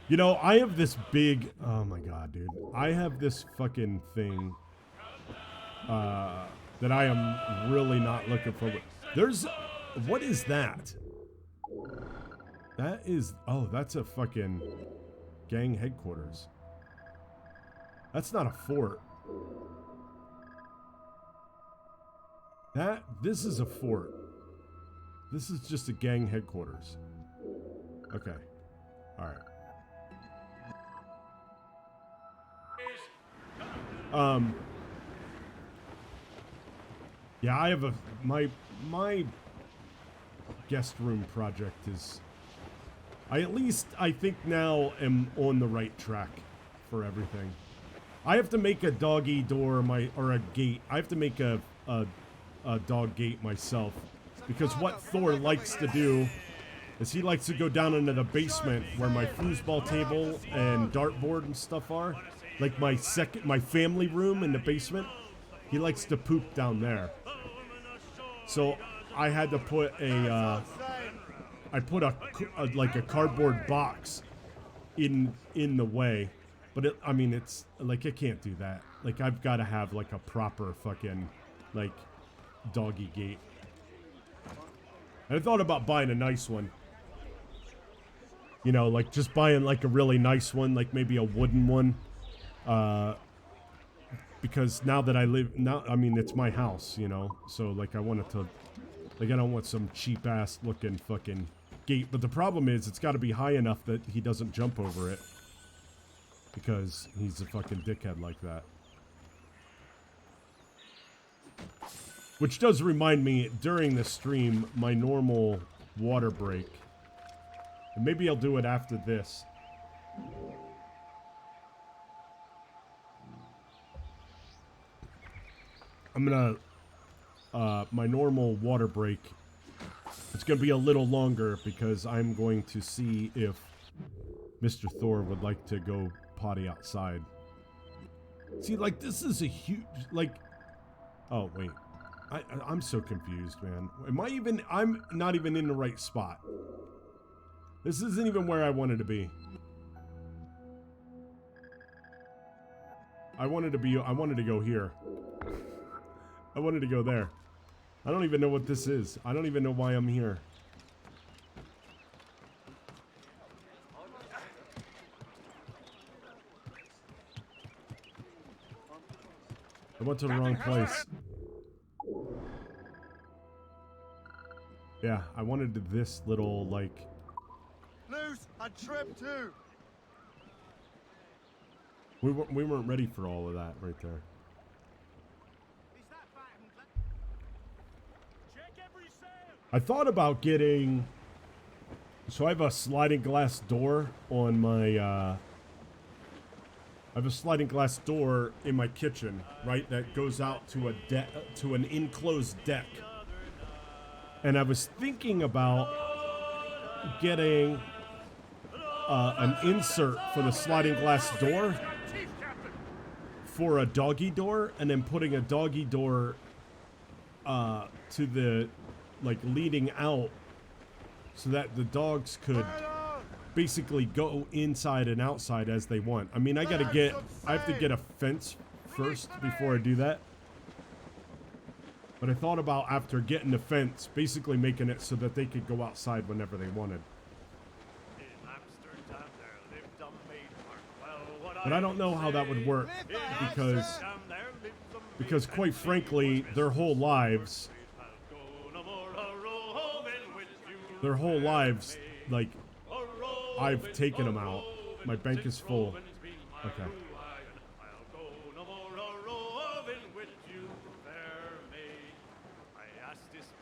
you know, I have this big, oh my god, dude. I have this fucking thing, that I am really not looking forward. There's, what is that? That is, oh, that's a fucking gang headquarters. That's not a fort. This is a fort. This is just a gang headquarters. Okay. Alright. Yeah, I have my guest room project is, I think now am on the right track for everything. I have to make a doggy door, or a gate. I have to make a dog gate myself, because what Thor likes to do is he likes to go down into the basement where my foosball table and dartboard and stuff are. Like my family room in the basement. He likes to poop down there. So I had to put I put like a cardboard box in the way. But I mean, it's like, I can't do that. Like, I've got to have like a proper fucking like doggy gate. And I thought about buying a nice one. You know, like just buying like a really nice one, like maybe a wooden one. Because now that I mean, it's my house, you know? So like I wanted to, like I don't want some cheap ass looking fucking gate. But the problem is it's got to be high enough that he doesn't jump over it. Because he's a fucking dickhead like that. Which does remind me, during the stream, my normal water break. And maybe I'll do it after this. I'm gonna, my normal water break, it's gonna be a little longer because I'm going to see if Mr. Thor would like to go potty outside. See, like, this is a huge, like, oh, wait. I'm so confused, man. I'm not even in the right spot. This isn't even where I wanted to be. I wanted to go here. I wanted to go there. I don't even know what this is. I don't even know why I'm here. went to the wrong place. Yeah, I wanted this little, like... Loose and trim too. We weren't ready for all of that right there. Is that fighting? Check every sail. I thought about getting... So I have a sliding glass door on my, I have a sliding glass door in my kitchen, right? That goes out to a deck, to an enclosed deck. And I was thinking about getting an insert for the sliding glass door for a doggy door, and then putting a doggy door to the, like, leading out, so that the dogs could basically go inside and outside as they want. I mean, I have to get a fence first before I do that. But I thought about, after getting the fence, basically making it so that they could go outside whenever they wanted. But I don't know how that would work, because quite frankly, their whole lives, like, I've taken them out. My bank is full. Okay.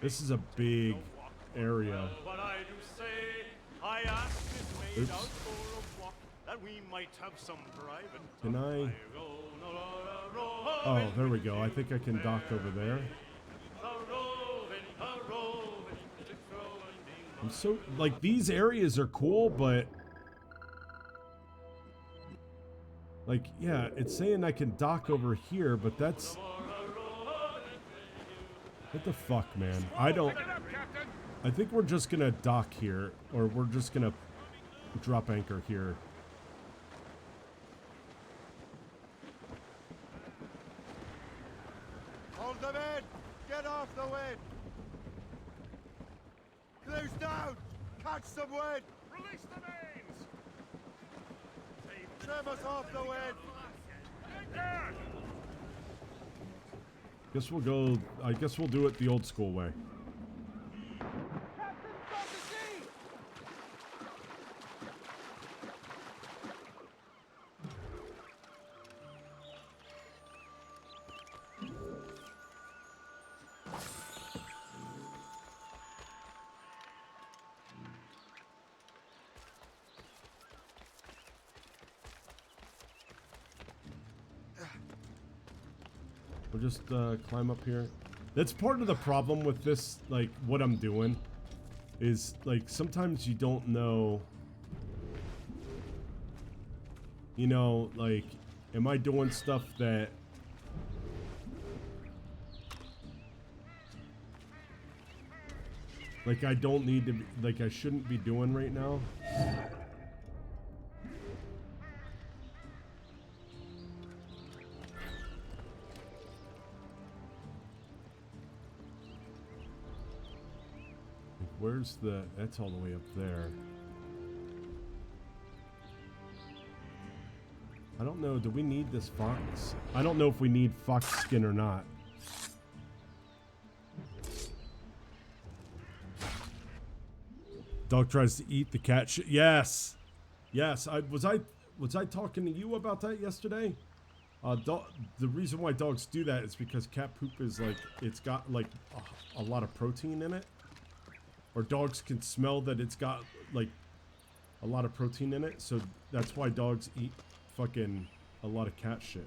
This is a big area. Oops. Can I? Oh, there we go. I think I can dock over there. I'm so, like, these areas are cool, but, like, yeah, it's saying I can dock over here, but that's, what the fuck, man? I think we're just gonna dock here, or we're just gonna drop anchor here. Hold them in. Get off the wind. Close down. Catch some wind. Release the mains! Trim us off the wind. Guess we'll go, I guess we'll do it the old school way. We'll just climb up here. That's part of the problem with this, like, what I'm doing. Is, like, sometimes you don't know... You know, like, am I doing stuff that... Like, I don't need to be, like, I shouldn't be doing right now? Where's the... That's all the way up there. I don't know. Do we need this fox? I don't know if we need fox skin or not. Dog tries to eat the cat shit. Yes! Yes. Was I talking to you about that yesterday? The reason why dogs do that is because cat poop is, like, it's got, like, a lot of protein in it. Or dogs can smell that it's got, like, a lot of protein in it. So that's why dogs eat fucking a lot of cat shit.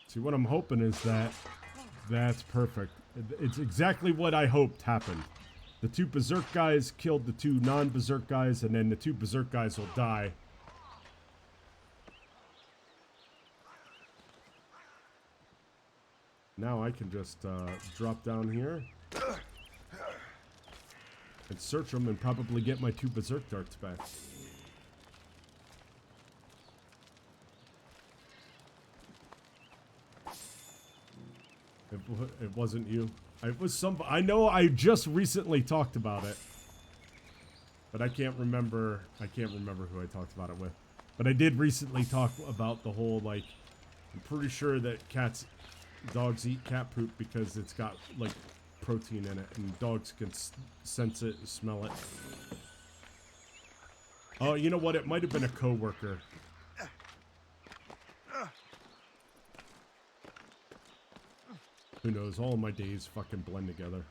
See, what I'm hoping is that That's perfect. It's exactly what I hoped happened. The 2 berserk guys killed the 2 non-berserk guys, and then the 2 berserk guys will die. Now I can just drop down here and search them and probably get my 2 berserk darts back. It wasn't you. It was some. I know I just recently talked about it, but I can't remember. I can't remember who I talked about it with. But I did recently talk about the whole, like, I'm pretty sure that dogs eat cat poop because it's got, like, protein in it, and dogs can sense it, smell it. Oh, you know what? It might have been a coworker. Who knows? All of my days fucking blend together.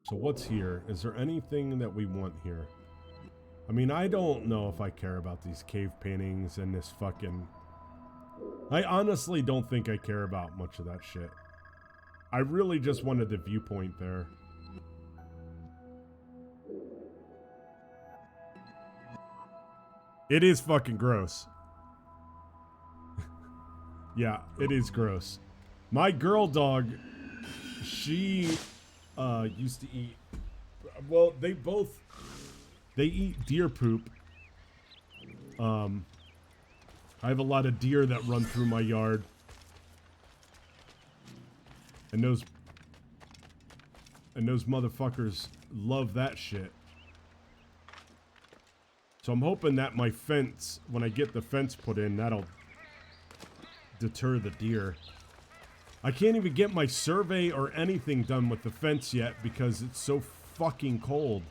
So what's here? Is there anything that we want here? I mean, I don't know if I care about these cave paintings and this fucking... I honestly don't think I care about much of that shit. I really just wanted the viewpoint there. It is fucking gross. Yeah, it is gross. My girl dog, she used to eat... Well, they eat deer poop. I have a lot of deer that run through my yard. And those motherfuckers love that shit. So I'm hoping that my fence, when I get the fence put in, that'll deter the deer. I can't even get my survey or anything done with the fence yet because it's so fucking cold.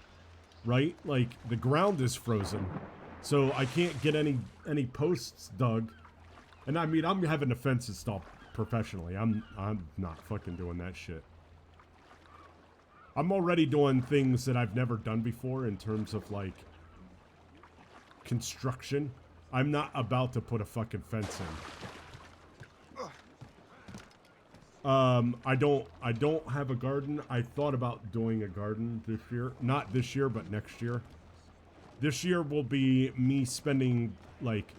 Right? Like, the ground is frozen. So I can't get any posts dug. And I mean, I'm having the fence installed professionally. I'm not fucking doing that shit. I'm already doing things that I've never done before in terms of, like, construction. I'm not about to put a fucking fence in. I don't have a garden. I thought about doing a garden this year. Not this year, but next year. This year will be me spending, like,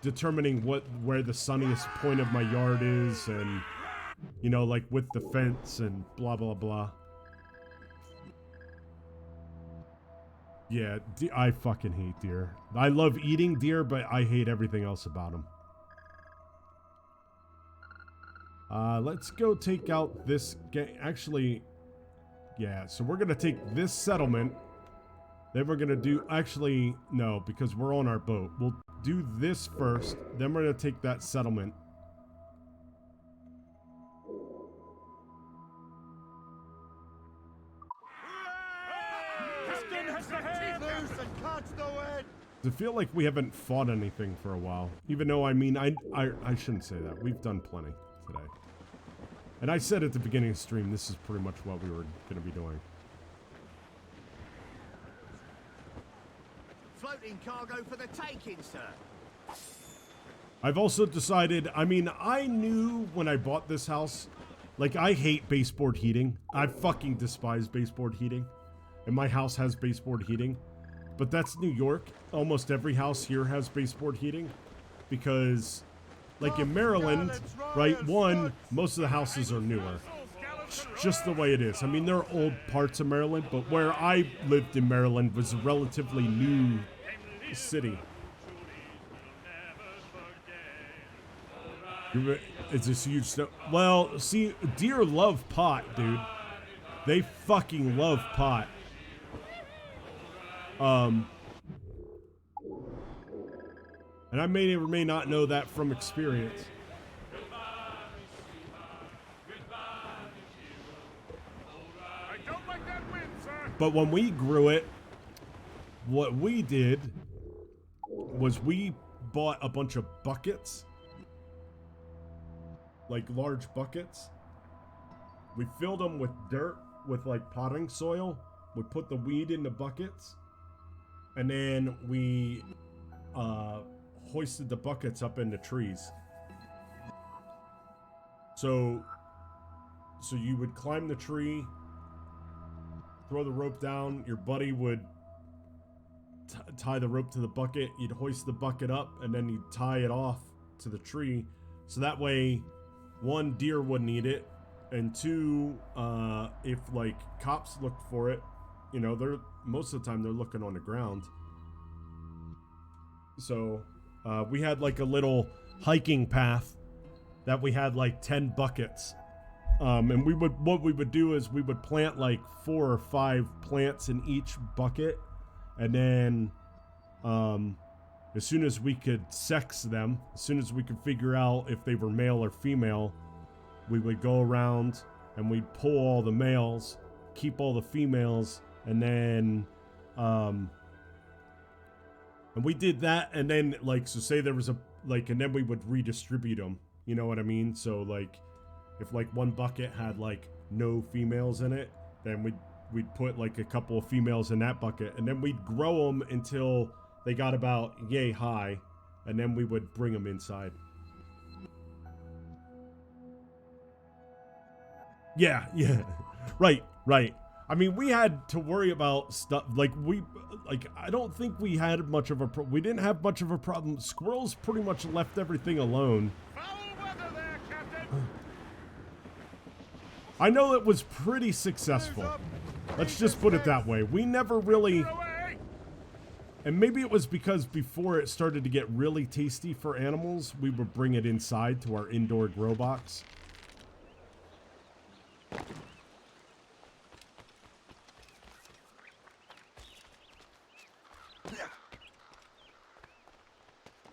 determining where the sunniest point of my yard is, and, you know, like, with the fence and blah, blah, blah. Yeah, I fucking hate deer. I love eating deer, but I hate everything else about them. Let's go take out this actually, yeah, so we're gonna take this settlement. Then we're gonna do, actually, no, because we're on our boat. We'll do this first, then we're gonna take that settlement. I feel like we haven't fought anything for a while. Even though, I mean, I shouldn't say that. We've done plenty today. And I said at the beginning of the stream, this is pretty much what we were gonna be doing. Floating cargo for the taking, sir. I've also decided, I mean, I knew when I bought this house, like, I hate baseboard heating. I fucking despise baseboard heating. And my house has baseboard heating. But that's New York. Almost every house here has baseboard heating. Because, like in Maryland, right, most of the houses are newer. Just the way it is. I mean, there are old parts of Maryland, but where I lived in Maryland was a relatively new city. It's this huge snow. Well, see, deer love pot, dude. They fucking love pot. And I may or may not know that from experience. But when we grew it, what we did was we bought a bunch of buckets like large buckets. We filled them with dirt, with like potting soil. We put the weed in the buckets, and then we hoisted the buckets up into trees. So you would climb the tree, throw the rope down. Your buddy would tie the rope to the bucket. You'd hoist the bucket up, and then you'd tie it off to the tree. So that way, one, deer wouldn't eat it, and two, if like cops looked for it, you know, they're most of the time they're looking on the ground. So we had like a little hiking path that we had like 10 buckets. And what we would do is we would plant like 4 or 5 plants in each bucket, and then as soon as we could sex them, as soon as we could figure out if they were male or female, we would go around and we'd pull all the males, keep all the females, and then and we did that, and then like, so say there was a like, and then we would redistribute them, you know what I mean? So like, if like one bucket had like no females in it, then we'd put like a couple of females in that bucket, and then we'd grow them until they got about yay high, and then we would bring them inside. Yeah, right. I mean, we had to worry about stuff like I don't think we had much of a we didn't have much of a problem. Squirrels pretty much left everything alone. Foul weather there, Captain! I know it was pretty successful. Let's just put it that way. We never really... And maybe it was because before it started to get really tasty for animals, we would bring it inside to our indoor grow box.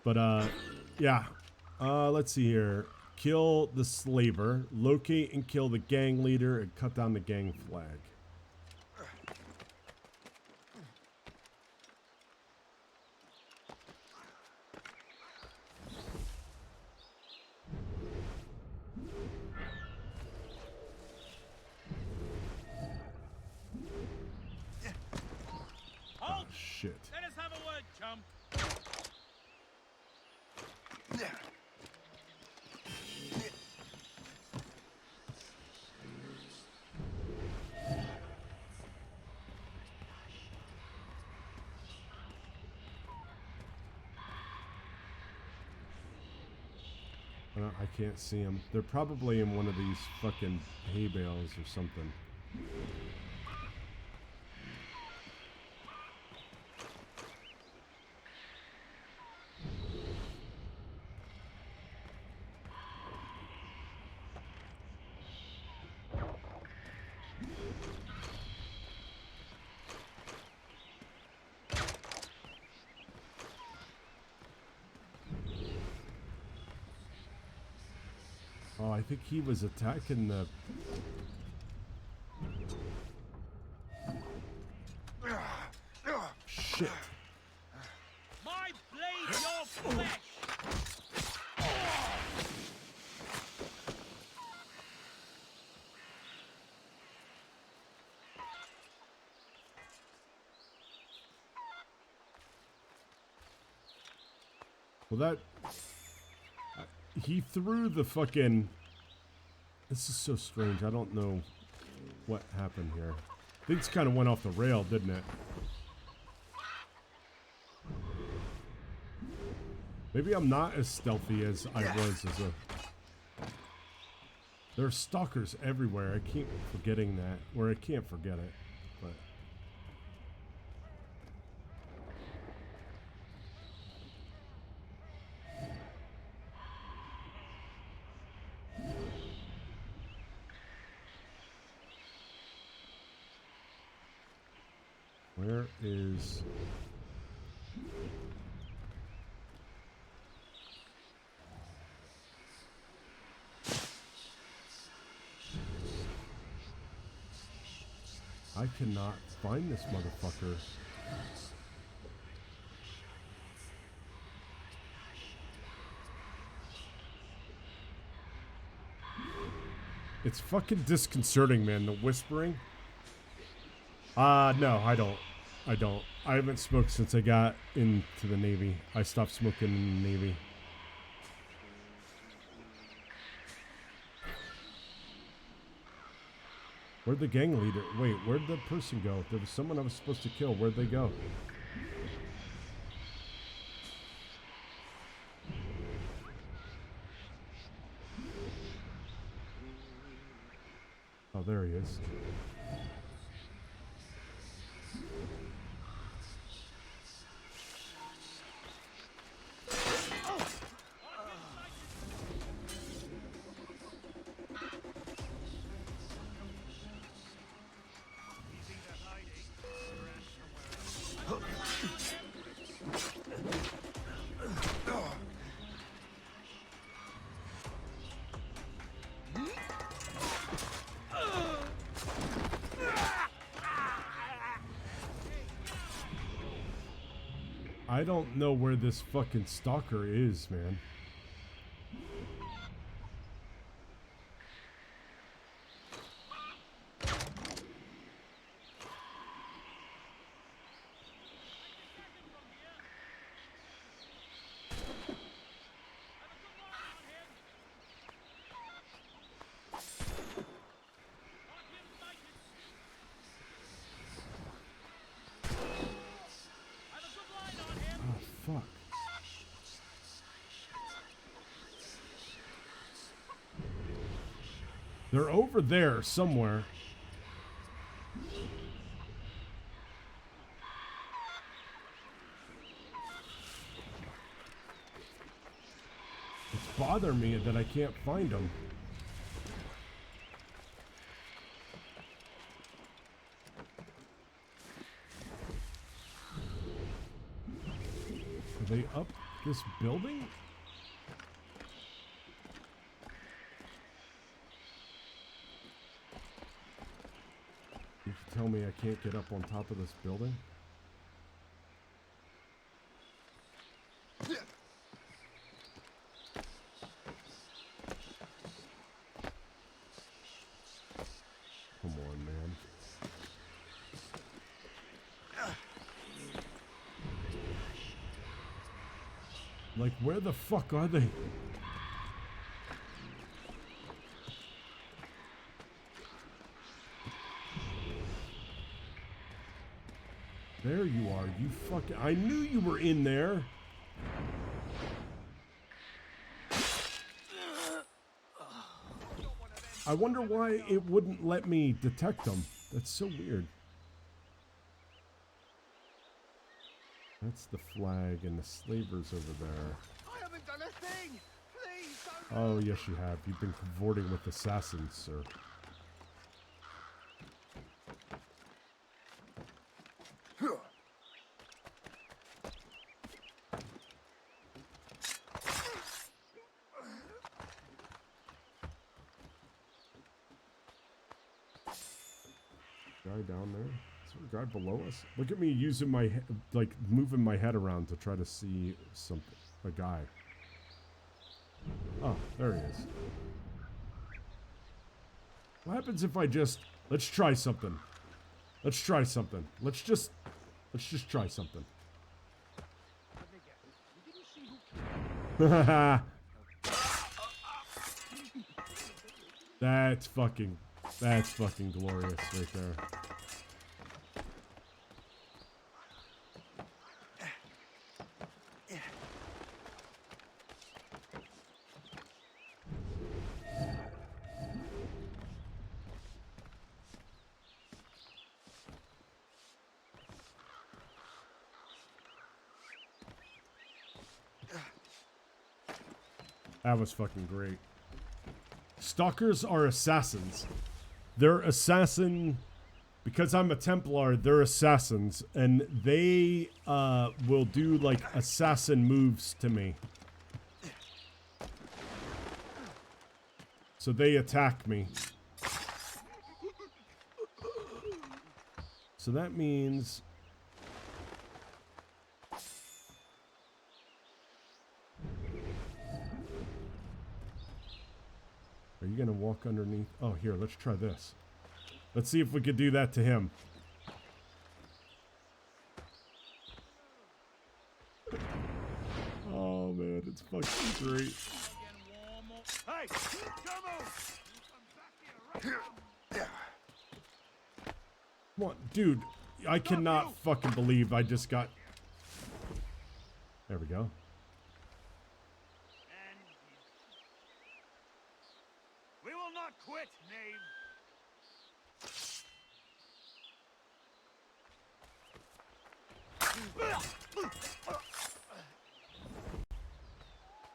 But, yeah. Let's see here. Kill the slaver, locate and kill the gang leader, and cut down the gang flag. Oh, shit. Let us have a word, chum. I can't see them. They're probably in one of these fucking hay bales or something. Oh, I think he was attacking the... Shit. My blade, your flesh! Well, that... he threw the fucking... This is so strange. I don't know what happened here. Things kind of went off the rail, didn't it? Maybe I'm not as stealthy as I was as a... There are stalkers everywhere. I keep forgetting that. Or I can't forget it. But... Where is... I cannot find this motherfucker. It's fucking disconcerting, man, the whispering. No, I don't. I haven't smoked since I got into the Navy. I stopped smoking in the Navy. Where'd the gang leader? Wait, where'd the person go? There was someone I was supposed to kill. Where'd they go? Oh, there he is. I don't know where this fucking stalker is, man. Fuck. They're over there somewhere. It's bothering me that I can't find them. Are they up this building? You tell me I can't get up on top of this building? Come on, man. Like, where the fuck are they? There you are, you fucking... I knew you were in there! I wonder why it wouldn't let me detect them. That's so weird. That's the flag, and the slaver's over there. I haven't done a thing! Please don't... Oh, yes you have. You've been cavorting with assassins, sir. Guy down there? Is there a guy below us? Look at me using my like moving my head around to try to see something. A guy. Oh, there he is. What happens if I just... Let's try something. Let's try something. Let's just try something. That's fucking glorious right there. That was fucking great. Stalkers are assassins. They're assassin... Because I'm a Templar, they're assassins. And they will do, like, assassin moves to me. So they attack me. So that means... Are you gonna walk underneath? Oh, here, let's try this. Let's see if we could do that to him. Oh man, it's fucking great. Hey, come on! Come on, dude. I cannot fucking believe I just got... There we go. And we will not quit, knave.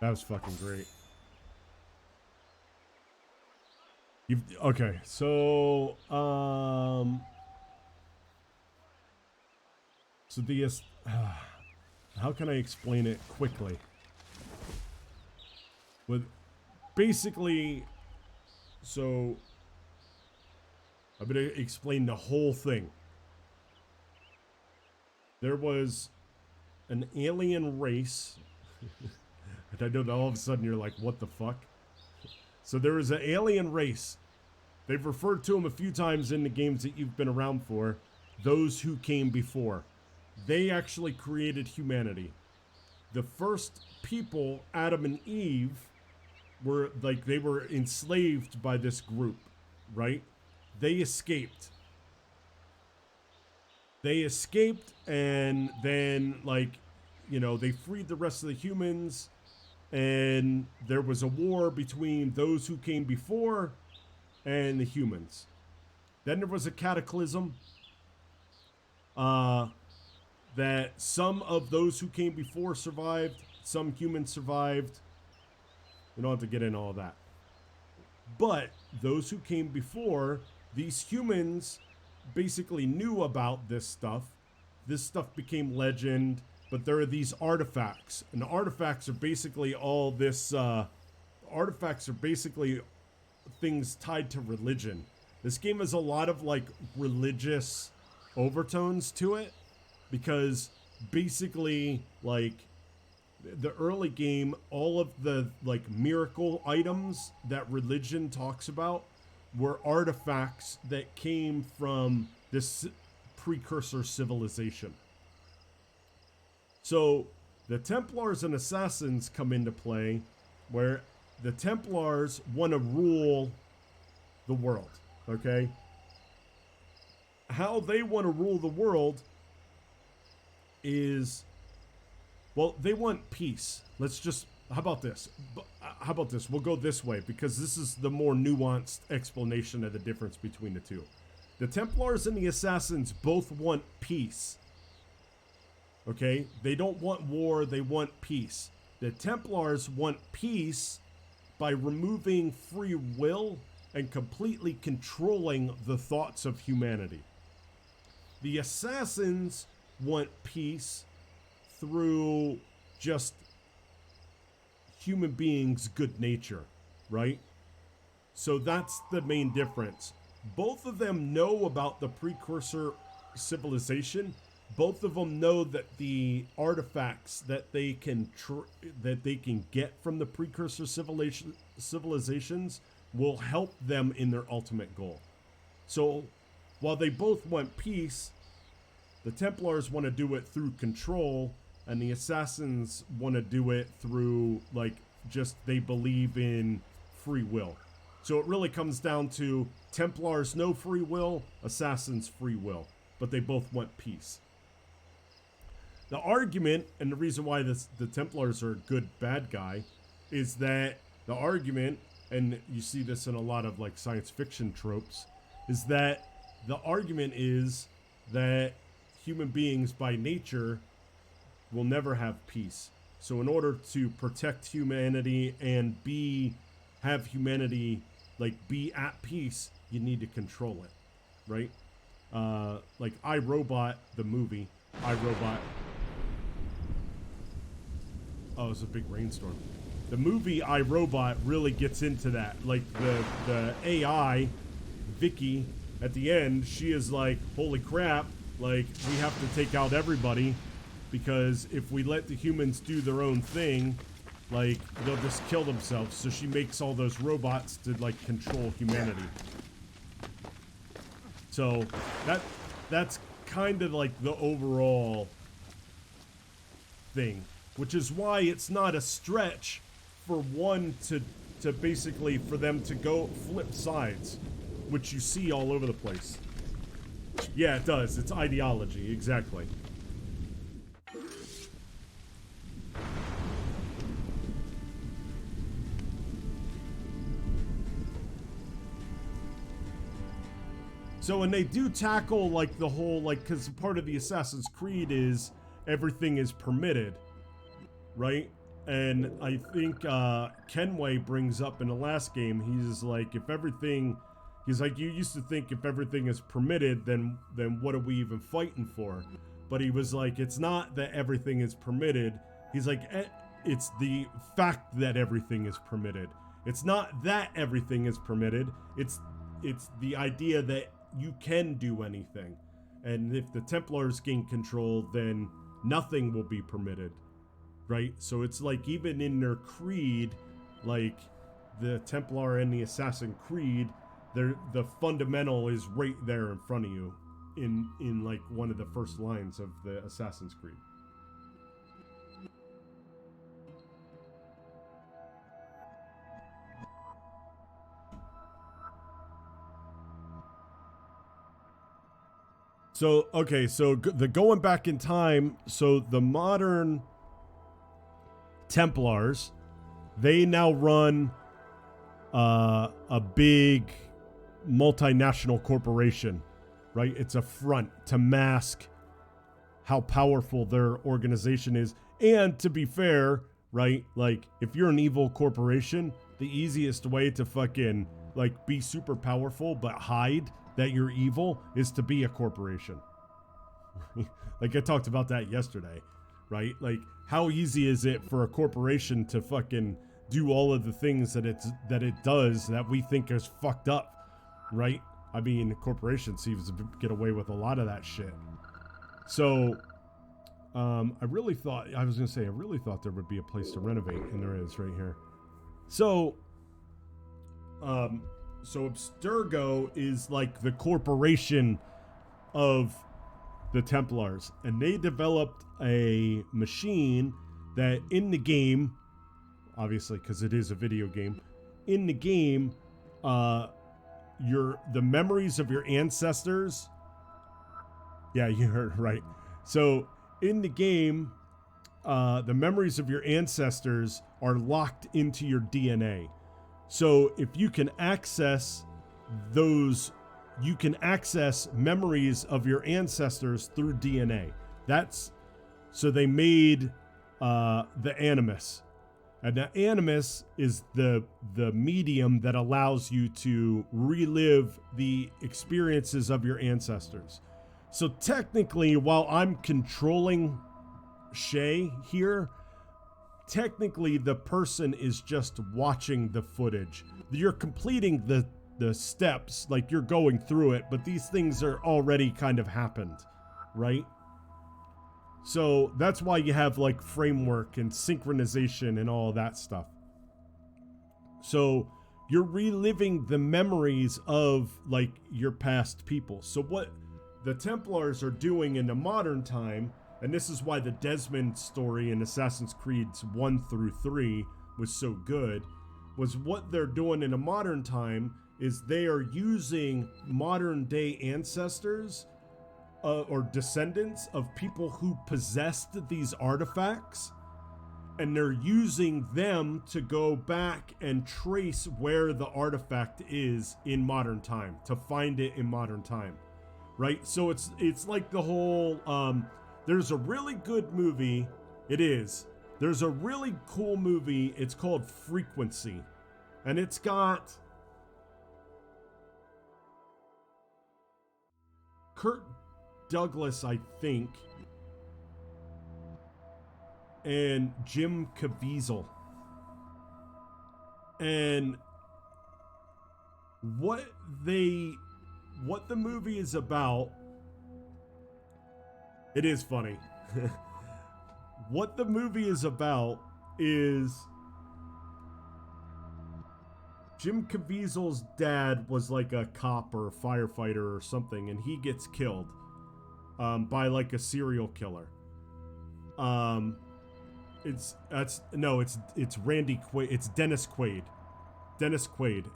That was fucking great. Okay, so so the how can I explain it quickly? With basically, so I'm gonna explain the whole thing. There was an alien race. And I know that all of a sudden you're like, what the fuck? So there was an alien race. They've referred to them a few times in the games that you've been around for. Those who came before. They actually created humanity. The first people, Adam and Eve, were like, they were enslaved by this group, right? They escaped. They escaped and then, like, you know, they freed the rest of the humans. And there was a war between those who came before and the humans. Then there was a cataclysm that some of those who came before survived, some humans survived. We don't have to get into all that. But those who came before, these humans basically knew about this stuff. This stuff became legend. But there are these artifacts, and the artifacts are basically all this, artifacts are basically things tied to religion. This game has a lot of, like, religious overtones to it, because basically, like, the early game, all of the, like, miracle items that religion talks about were artifacts that came from this precursor civilization. So the Templars and Assassins come into play, where the Templars want to rule the world, okay? How they want to rule the world is, well, they want peace. Let's just, how about this? How about this? We'll go this way, because this is the more nuanced explanation of the difference between the two. The Templars and the Assassins both want peace. Okay, they don't want war, they want peace. The Templars want peace by removing free will and completely controlling the thoughts of humanity. The Assassins want peace through just human beings' good nature, right? So that's the main difference. Both of them know about the precursor civilization. Both of them know that the artifacts that they can get from the precursor civilizations will help them in their ultimate goal. So while they both want peace, the Templars want to do it through control, and the Assassins want to do it through, like, just they believe in free will. So it really comes down to Templars no free will, Assassins free will, but they both want peace. The argument, and the reason why the Templars are a good bad guy, is that the argument, and you see this in a lot of, like, science fiction tropes, is that the argument is that human beings by nature will never have peace. So in order to protect humanity and have humanity, like, be at peace, you need to control it, right? Like iRobot, the movie, iRobot. Oh, it's a big rainstorm. The movie iRobot really gets into that. Like, the AI, Vicky, at the end, she is like, holy crap, like, we have to take out everybody, because if we let the humans do their own thing, like they'll just kill themselves. So she makes all those robots to like control humanity. So that's kind of like the overall thing, which is why it's not a stretch for one to basically for them to go flip sides, which you see all over the place. Yeah, it does. It's ideology, exactly. So, and they do tackle, like, the whole, like, because part of the Assassin's Creed is everything is permitted, right? And I think Kenway brings up in the last game, he's like, if everything, he's like, you used to think if everything is permitted, then what are we even fighting for? But he was like, it's not that everything is permitted. He's like, it's the fact that everything is permitted. It's not that everything is permitted. It's the idea that you can do anything. And if the Templars gain control, then nothing will be permitted. Right? So it's like even in their creed, like the Templar and the Assassin Creed, the fundamental is right there in front of you in like one of the first lines of the Assassin's Creed. So, okay, so the going back in time, so the modern Templars, they now run a big multinational corporation, right? It's a front to mask how powerful their organization is. And to be fair, right, like if you're an evil corporation, the easiest way to fucking like be super powerful but hide that you're evil is to be a corporation. Like I talked about that yesterday, right? Like how easy is it for a corporation to fucking do all of the things that it does that we think is fucked up, right? I mean, corporation seems to get away with a lot of that shit. So I really thought there would be a place to renovate, and there is right here. So so Abstergo is like the corporation of the Templars, and they developed a machine that in the game, obviously because it is a video game, in the game, the memories of your ancestors. Yeah, you heard right. So in the game, the memories of your ancestors are locked into your DNA. So if you can access those, you can access memories of your ancestors through DNA. So they made the Animus. And the Animus is the medium that allows you to relive the experiences of your ancestors. So technically, while I'm controlling Shay here, technically the person is just watching the footage. You're completing the steps, like you're going through it, but these things are already kind of happened, right? So that's why you have like framework and synchronization and all that stuff. So you're reliving the memories of like your past people. So what the Templars are doing in the modern time, and this is why the Desmond story in Assassin's Creed 1 through 3 was so good, was what they're doing in a modern time is they are using modern day ancestors or descendants of people who possessed these artifacts, and they're using them to go back and trace where the artifact is in modern time, to find it in modern time, right? So it's like the whole, there's a really good movie, there's a really cool movie, it's called Frequency, and it's got Kurt Douglas, I think, and Jim Caviezel. And what the movie is about, it is funny. What the movie is about is Jim Caviezel's dad was like a cop or a firefighter or something, and he gets killed by like a serial killer. It's Randy Quaid. It's Dennis Quaid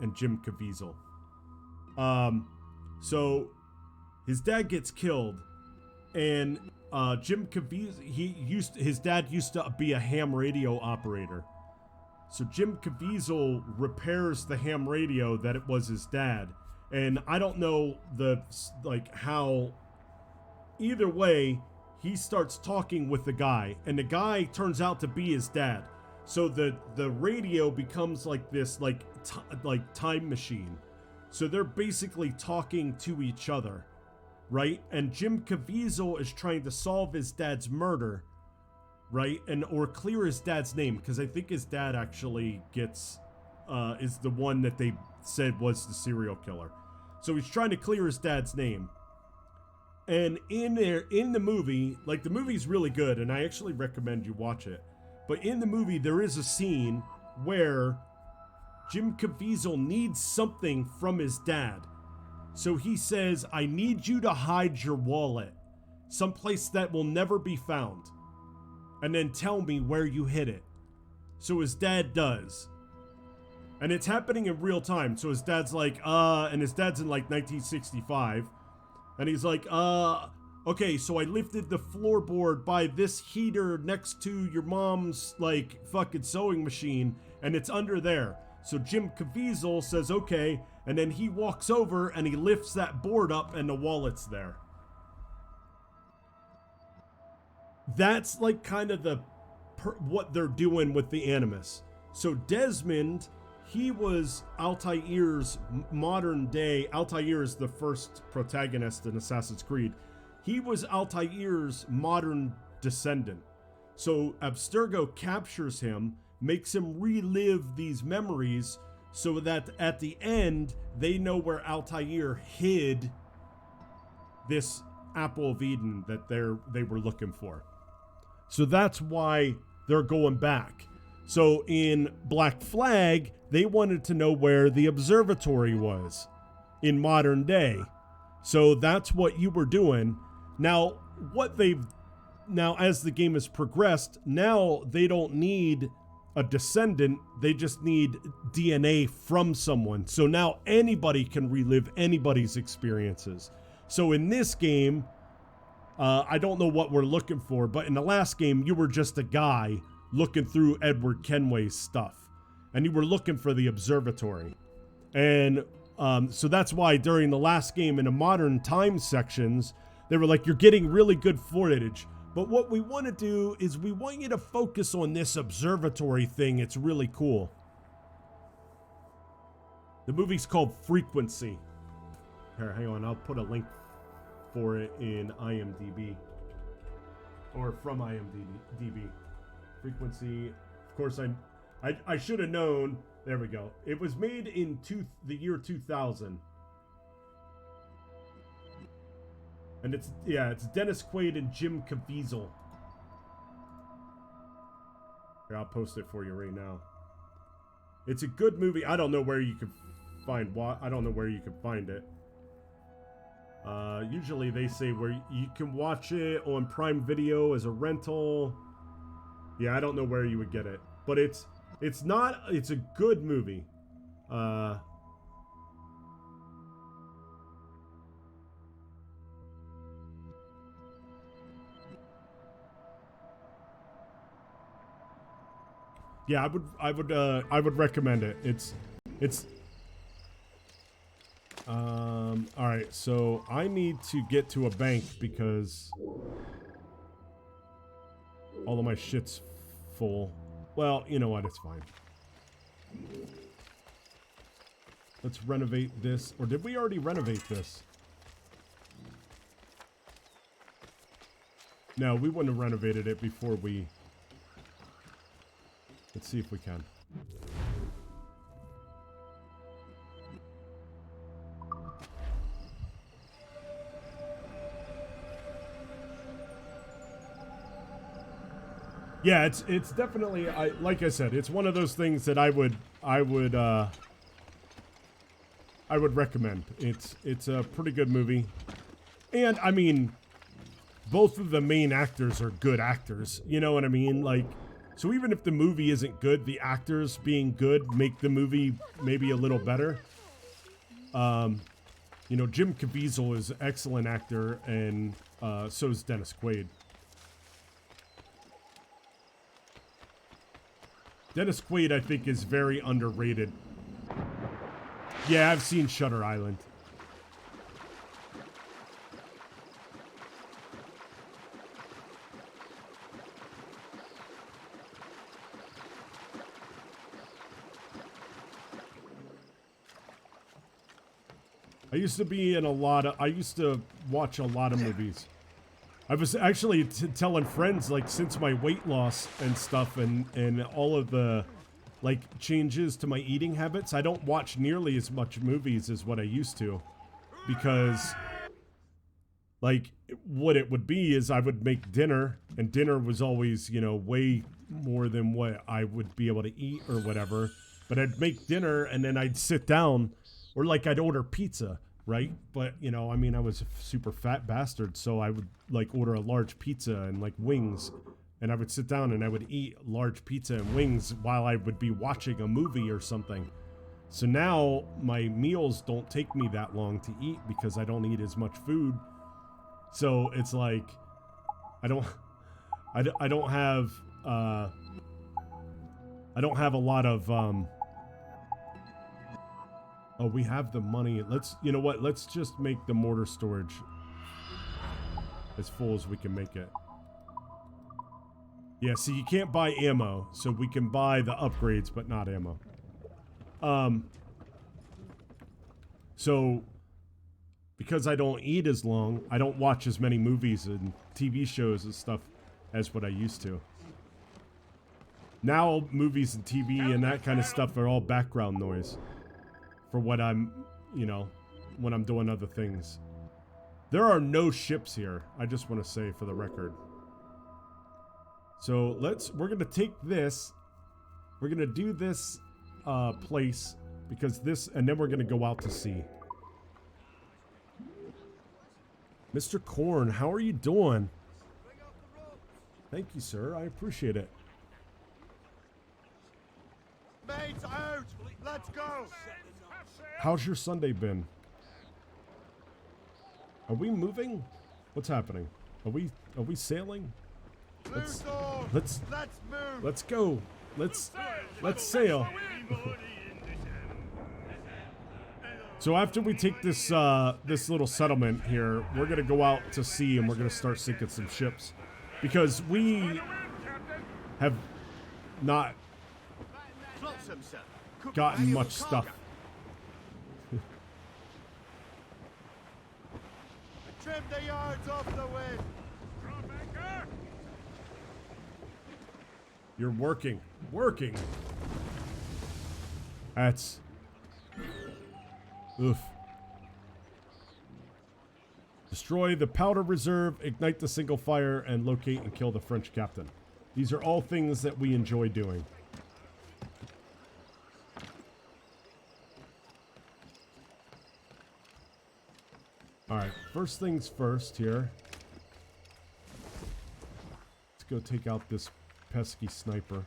and Jim Caviezel. So his dad gets killed, and Jim Caviezel, his dad used to be a ham radio operator. So Jim Caviezel repairs the ham radio that it was his dad. And I don't know how, either way, he starts talking with the guy, and the guy turns out to be his dad. So the radio becomes like this time machine. So they're basically talking to each other, right? And Jim Caviezel is trying to solve his dad's murder, right? Or clear his dad's name, because I think his dad actually is the one that they said was the serial killer. So he's trying to clear his dad's name. And in the movie, like, the movie's really good, and I actually recommend you watch it. But in the movie, there is a scene where Jim Caviezel needs something from his dad. So he says, I need you to hide your wallet someplace that will never be found, and then tell me where you hid it. So his dad does. And it's happening in real time. So his dad's like, and his dad's in like 1965. And he's like, okay, so I lifted the floorboard by this heater next to your mom's, like, fucking sewing machine, and it's under there. So Jim Caviezel says, okay, and then he walks over and he lifts that board up and the wallet's there. That's like kind of what they're doing with the Animus. So Desmond, he was Altair's modern day. Altair is the first protagonist in Assassin's Creed. He was Altair's modern descendant. So Abstergo captures him, makes him relive these memories so that at the end, they know where Altair hid this Apple of Eden that they were looking for. So that's why they're going back. So in Black Flag, they wanted to know where the observatory was in modern day. So that's what you were doing. Now, as the game has progressed, now they don't need a descendant, they just need DNA from someone. So now anybody can relive anybody's experiences. So in this game, I don't know what we're looking for, but in the last game, you were just a guy looking through Edward Kenway's stuff, and you were looking for the observatory. And so that's why during the last game in the modern time sections, they were like, you're getting really good footage, but what we want to do is we want you to focus on this observatory thing. It's really cool. The movie's called Frequency. Here, hang on, I'll put a link for it in IMDb, or from IMDb. Frequency. Of course, I should have known. There we go. It was made in the year 2000, and it's Dennis Quaid and Jim Caviezel. Here, I'll post it for you right now. It's a good movie. I don't know where you can find it. Usually they say where you can watch it on Prime Video as a rental. Yeah, I don't know where you would get it, but it's a good movie. Yeah, I would recommend it. It's all right, so I need to get to a bank because all of my shit's full. Well, you know what? It's fine. Let's renovate this. Or did we already renovate this? No, we wouldn't have renovated it before we... Let's see if we can. Yeah, it's definitely, like I said, it's one of those things that I would I would recommend. It's a pretty good movie. And, I mean, both of the main actors are good actors. You know what I mean? Like, so even if the movie isn't good, the actors being good make the movie maybe a little better. You know, Jim Caviezel is an excellent actor, and so is Dennis Quaid. Dennis Quaid, I think, is very underrated. Yeah, I've seen Shutter Island. I used to be in a lot of... I used to watch a lot of movies. I was actually telling friends, like, since my weight loss and stuff and all of the, like, changes to my eating habits, I don't watch nearly as much movies as what I used to. Because, like, what it would be is I would make dinner, and dinner was always, you know, way more than what I would be able to eat or whatever. But I'd make dinner, and then I'd sit down, or, like, I'd order pizza. Right? But, you know, I mean, I was a super fat bastard, so I would, like, order a large pizza and, like, wings, and I would sit down and I would eat large pizza and wings while I would be watching a movie or something. So now my meals don't take me that long to eat because I don't eat as much food. So it's like, I don't have a lot of, oh, we have the money. You know what? Let's just make the mortar storage as full as we can make it. Yeah, see, you can't buy ammo, so we can buy the upgrades, but not ammo. So, because I don't eat as long, I don't watch as many movies and TV shows and stuff as what I used to. Now, movies and TV and that kind of stuff are all background noise. For what I'm, you know, when I'm doing other things. There are no ships here, I just want to say for the record. So we're going to take this, we're going to do this place, because this, and then we're going to go out to sea. Mr. Korn, how are you doing? Thank you, sir, I appreciate it. Mates out! Let's go! How's your Sunday been? Are we moving? What's happening? Are we sailing? Let's move! Let's go. Let's sail. So after we take this this little settlement here, we're gonna go out to sea and we're gonna start sinking some ships, because we have not gotten much stuff. Trim the yards off the wind. You're working. That's... Oof. Destroy the powder reserve, ignite the single fire, and locate and kill the French captain. These are all things that we enjoy doing. Alright, first things first here. Let's go take out this pesky sniper.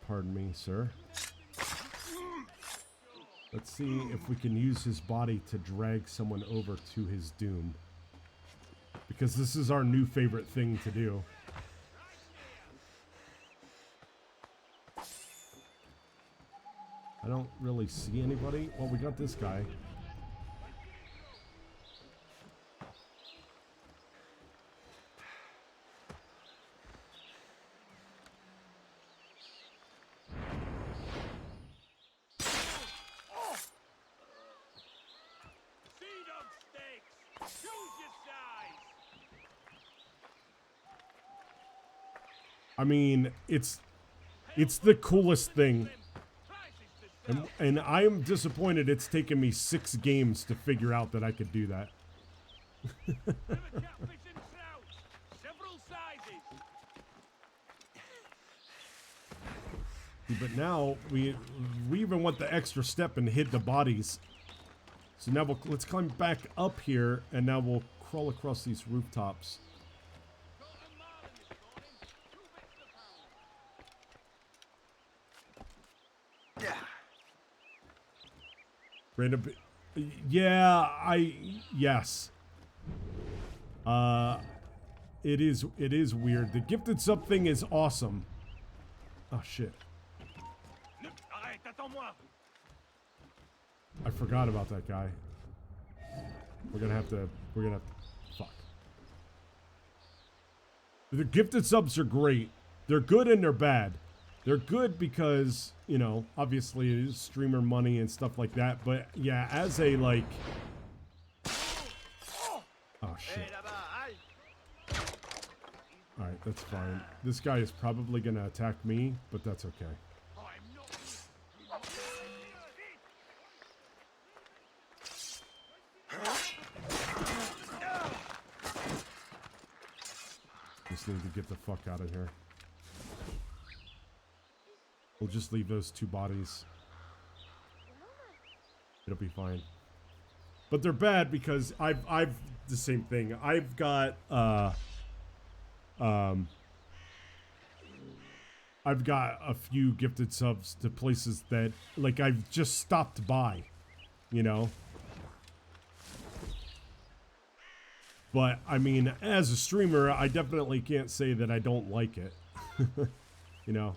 Pardon me, sir. Let's see if we can use his body to drag someone over to his doom. Because this is our new favorite thing to do. I don't really see anybody. Well, we got this guy. I mean, it's the coolest thing. And I am disappointed it's taken me 6 games to figure out that I could do that. But now we even went the extra step and hid the bodies. So now let's climb back up here, and now we'll crawl across these rooftops. Random. Yeah, yes. It is weird. The gifted sub thing is awesome. Oh shit. I forgot about that guy. We're gonna have to fuck. The gifted subs are great. They're good and they're bad. They're good because, you know, obviously it is streamer money and stuff like that, but yeah, as a like... Oh shit. Alright, that's fine. This guy is probably gonna attack me, but that's okay. Just need to get the fuck out of here. We'll just leave those two bodies. It'll be fine. But they're bad because I've the same thing. I've got I've got a few gifted subs to places that like I've just stopped by, you know. But I mean, as a streamer, I definitely can't say that I don't like it. You know.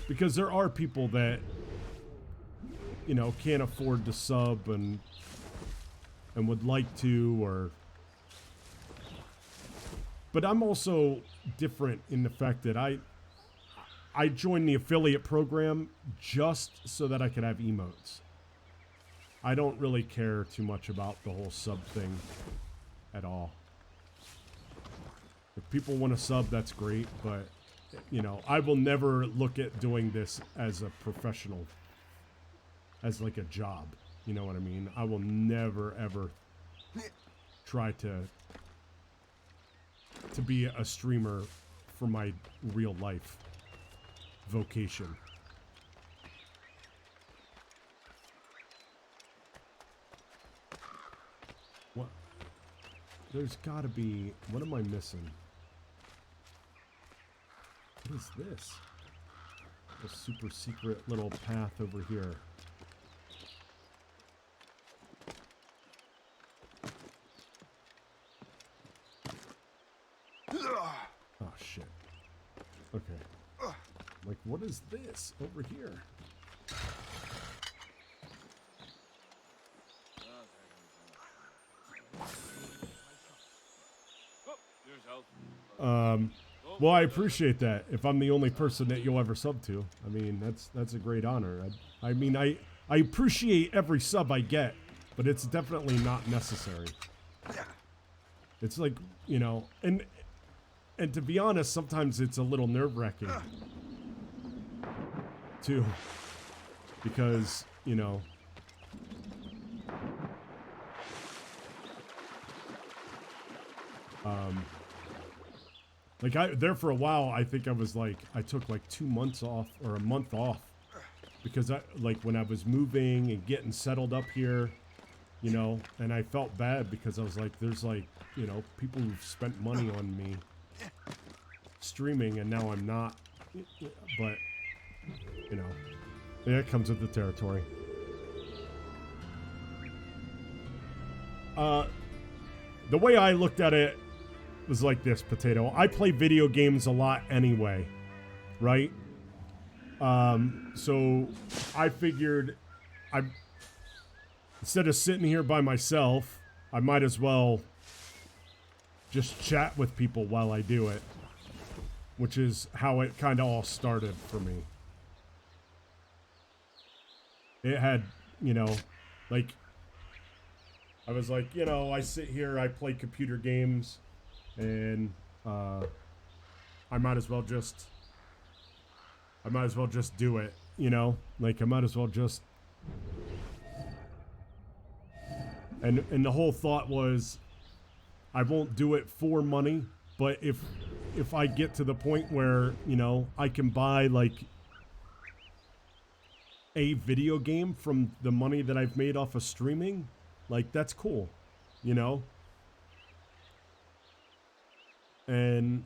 Because there are people that, you know, can't afford to sub and would like to, or... But I'm also different in the fact that I joined the affiliate program just so that I could have emotes. I don't really care too much about the whole sub thing at all. If people want to sub, that's great, but, you know, I will never look at doing this as a professional, as like a job. You know what I mean? I will never, ever try to be a streamer for my real life vocation. What? There's gotta be... What am I missing? What is this? A super secret little path over here. Oh shit. Okay. Like, what is this over here? Well, I appreciate that. If I'm the only person that you'll ever sub to, I mean, that's a great honor. I mean, I appreciate every sub I get, but it's definitely not necessary. It's like, you know, and to be honest, sometimes it's a little nerve-wracking too, because, you know, like there for a while, I think I was like, I took like 2 months off or a month off because like when I was moving and getting settled up here, you know, and I felt bad because I was like, there's like, you know, people who've spent money on me streaming and now I'm not, but, you know, yeah, it comes with the territory. The way I looked at it was like this, Potato. I play video games a lot anyway, right? So I figured instead of sitting here by myself, I might as well just chat with people while I do it, which is how it kind of all started for me. It had, you know, like, I was like, you know, I sit here, I play computer games, and I might as well just do it, you know, like I might as well just, and the whole thought was I won't do it for money, but if if I get to the point where, you know, I can buy like a video game from the money that I've made off of streaming, like that's cool, you know? And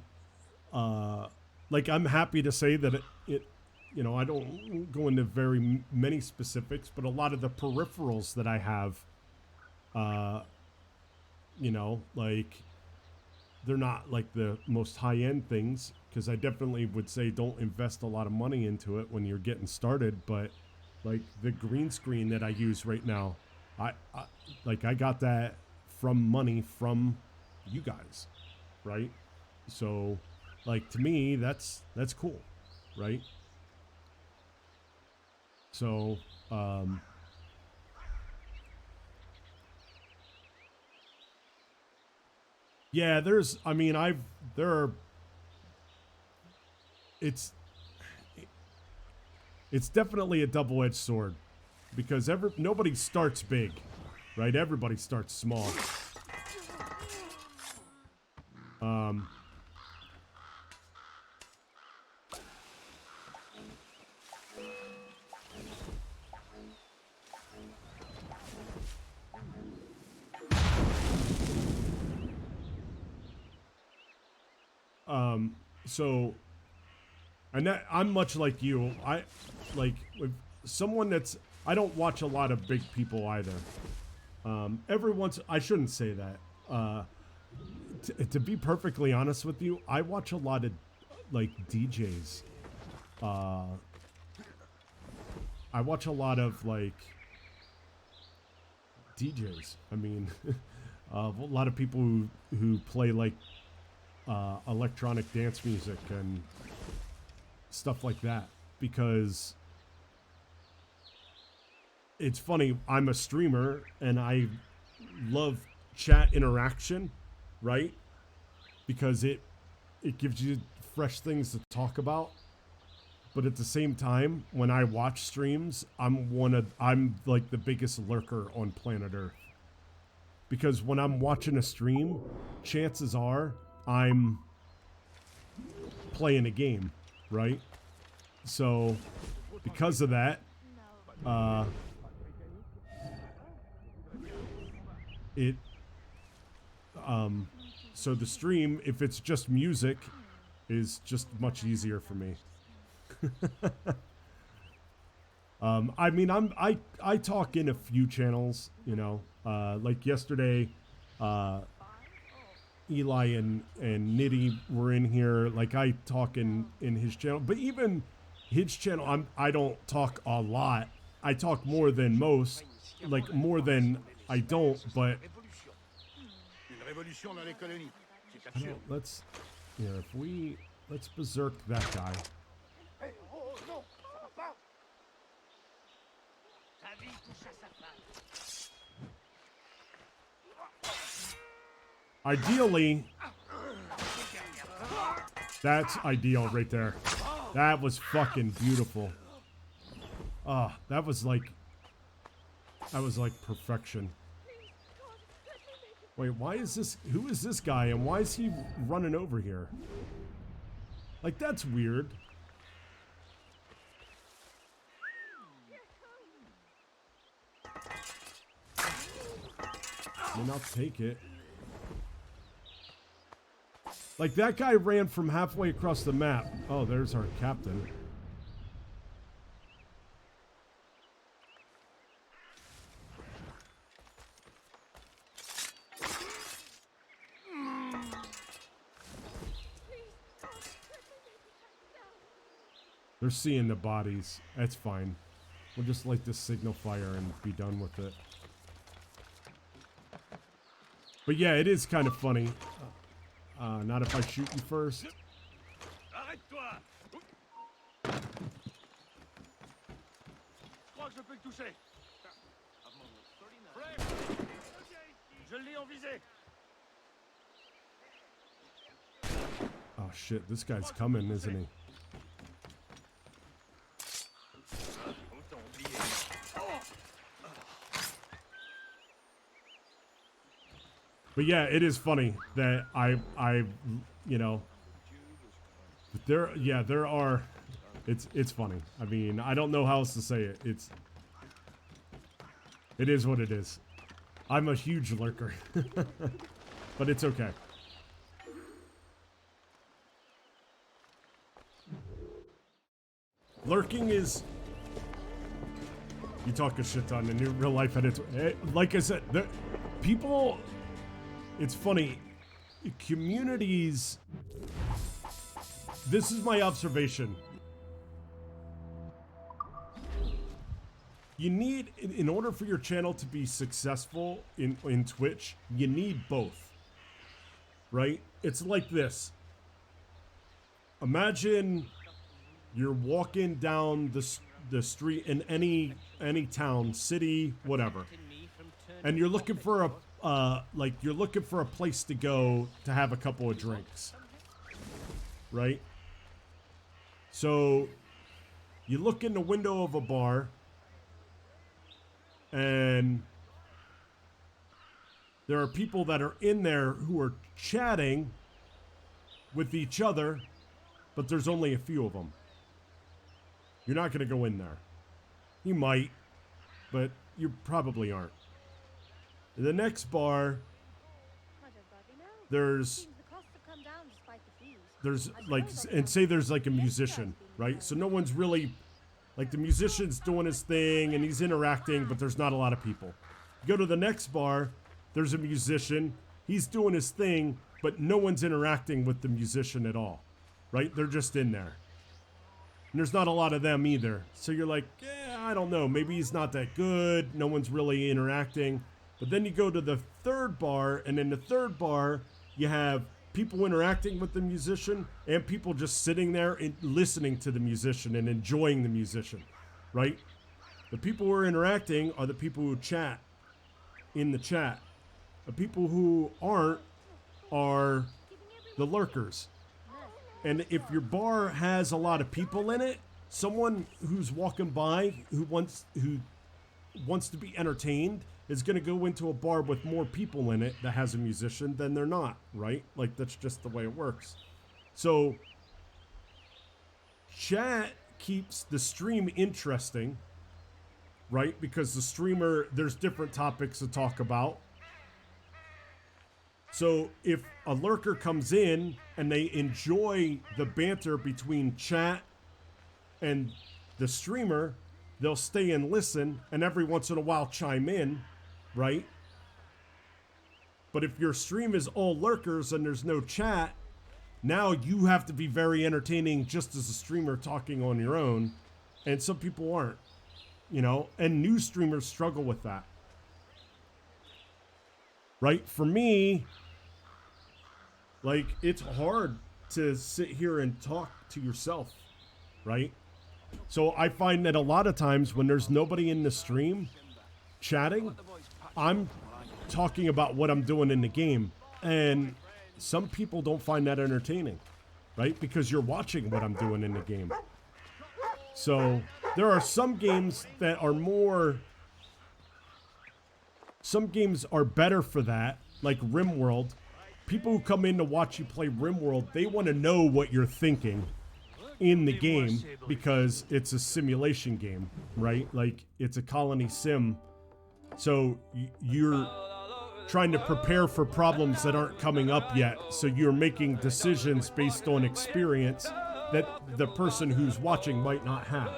like I'm happy to say that it you know, I don't go into very many specifics, but a lot of the peripherals that I have, you know, like they're not like the most high-end things, because I definitely would say don't invest a lot of money into it when you're getting started. But like the green screen that I use right now, I got that from money from you guys, right? So like to me that's cool, right? So yeah, there's, I mean, it's definitely a double-edged sword, because nobody starts big, right? Everybody starts small. So, and that, I'm much like you. I like with someone that's, I don't watch a lot of big people either. Every once, I shouldn't say that. To be perfectly honest with you, I watch a lot of like DJs. I watch a lot of like DJs. I mean, a lot of people who play like electronic dance music and stuff like that, because it's funny, I'm a streamer and I love chat interaction, right? Because it gives you fresh things to talk about. But at the same time, when I watch streams, I'm like the biggest lurker on planet Earth. Because when I'm watching a stream, chances are I'm playing a game, right? So because of that, so the stream, if it's just music, is just much easier for me. I mean, I talk in a few channels, you know, like yesterday, Eli and Nitty were in here. Like I talk in his channel, but even his channel, I don't talk a lot. I talk more than most, like more than I don't, but let's, yeah, let's berserk that guy. Ideally, that's ideal right there. That was fucking beautiful. That was like perfection. Wait, why is this, who is this guy and why is he running over here? Like, that's weird. I mean, I'll take it. Like, that guy ran from halfway across the map. Oh, there's our captain. They're seeing the bodies. That's fine. We'll just light this signal fire and be done with it. But yeah, it is kind of funny. Not if I shoot you first. Oh shit, this guy's coming, isn't he? But yeah, it is funny that I you know, There are. It's funny. I mean, I don't know how else to say it. It is what it is. I'm a huge lurker, but it's okay. Lurking is. You talk a shit ton in real life, and it's like I said, people. It's funny. Communities. This is my observation. You need, in order for your channel to be successful in Twitch, you need both. Right? It's like this. Imagine you're walking down the street in any town, city, whatever, and you're looking for a place to go to have a couple of drinks. Right? So you look in the window of a bar, and there are people that are in there who are chatting with each other, but there's only a few of them. You're not going to go in there. You might, but you probably aren't. In the next bar, there's like, and say there's like a musician, right? So no one's really, like, the musician's doing his thing and he's interacting, but there's not a lot of people. You go to the next bar, there's a musician, he's doing his thing, but no one's interacting with the musician at all, right? They're just in there. And there's not a lot of them either. So you're like, yeah, I don't know, maybe he's not that good, no one's really interacting. But then you go to the third bar, and in the third bar, you have people interacting with the musician and people just sitting there and listening to the musician and enjoying the musician, right? The people who are interacting are the people who chat in the chat. The people who aren't are the lurkers. And if your bar has a lot of people in it, someone who's walking by who wants to be entertained is going to go into a bar with more people in it that has a musician than they're not, right? Like, that's just the way it works. So chat keeps the stream interesting, right? Because the streamer, there's different topics to talk about. So if a lurker comes in and they enjoy the banter between chat and the streamer, they'll stay and listen, and every once in a while chime in, right? But if your stream is all lurkers and there's no chat, now you have to be very entertaining just as a streamer talking on your own, and some people aren't, you know, and new streamers struggle with that. Right? For me, like, it's hard to sit here and talk to yourself, right? So I find that a lot of times when there's nobody in the stream chatting, I'm talking about what I'm doing in the game. And some people don't find that entertaining, right? Because you're watching what I'm doing in the game. So there are some games that are more... Some games are better for that, like RimWorld. People who come in to watch you play RimWorld, they want to know what you're thinking in the game because it's a simulation game, right? Like, it's a colony sim. So you're trying to prepare for problems that aren't coming up yet. So you're making decisions based on experience that the person who's watching might not have.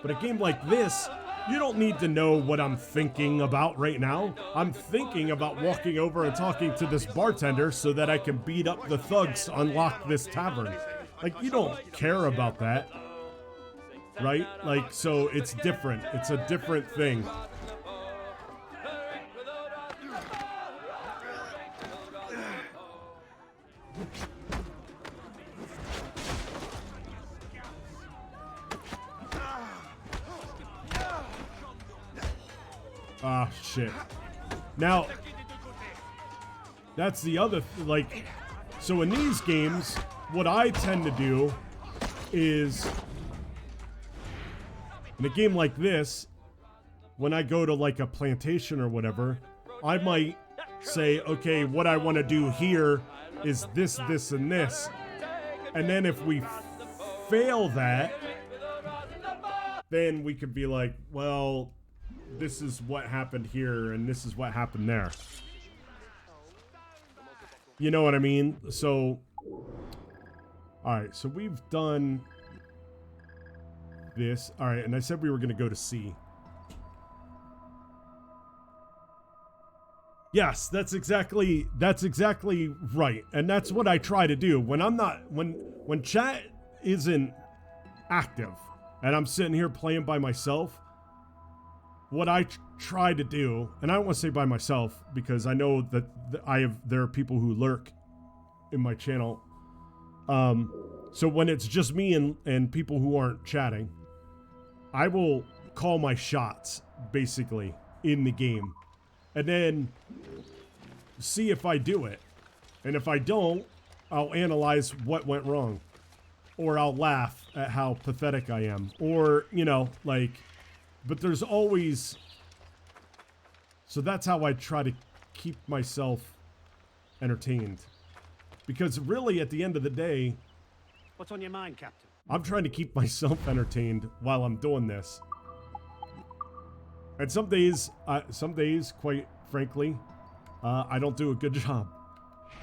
But a game like this, you don't need to know what I'm thinking about right now. I'm thinking about walking over and talking to this bartender so that I can beat up the thugs to unlock this tavern. Like, you don't care about that, right? Like, so it's different. It's a different thing. Ah, shit. Now, that's the other, like, so in these games, what I tend to do is, in a game like this, when I go to like a plantation or whatever, I might say, okay, what I want to do here is this, this, and this. And then if we fail that, then we could be like, well, this is what happened here and this is what happened there. You know what I mean? So, alright, so we've done this. Alright, and I said we were going to go to C. Yes, that's exactly right. And that's what I try to do. When I'm not, when chat isn't active and I'm sitting here playing by myself, what I try to do, and I don't want to say by myself because I know that there are people who lurk in my channel. So when it's just me and people who aren't chatting, I will call my shots basically in the game and then see if I do it. And if I don't, I'll analyze what went wrong, or I'll laugh at how pathetic I am, or, you know, like, but there's always, so that's how I try to keep myself entertained. Because really, at the end of the day, What's on your mind, Captain? I'm trying to keep myself entertained while I'm doing this. And some days, quite frankly, I don't do a good job.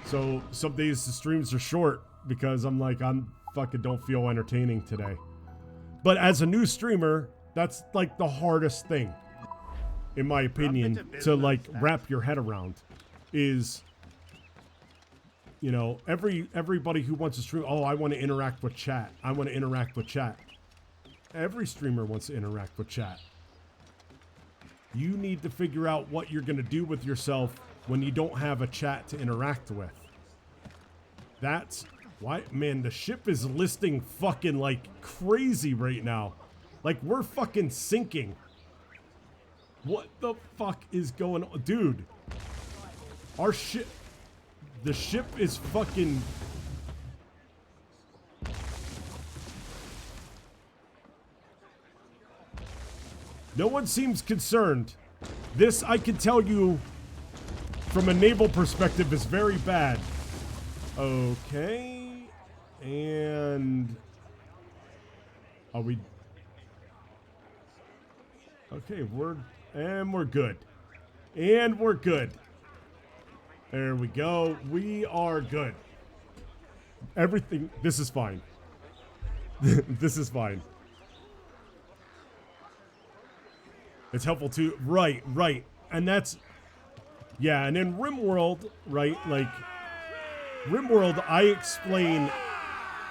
So some days the streams are short because I'm like, I'm fucking don't feel entertaining today. But as a new streamer, that's like the hardest thing, in my opinion, to like wrap your head around. Is, you know, everybody who wants to stream, oh, I want to interact with chat. I want to interact with chat. Every streamer wants to interact with chat. You need to figure out what you're going to do with yourself when you don't have a chat to interact with. That's why, man, the ship is listing fucking like crazy right now. Like, we're fucking sinking. What the fuck is going on? Dude, our ship, the ship is fucking... No one seems concerned. This, I can tell you, from a naval perspective, is very bad. Okay. And... Are we... Okay, we're good. And we're good. There we go. We are good. Everything... This is fine. This is fine. It's helpful too. Right. And that's... Yeah, and in RimWorld, right, like... RimWorld, I explain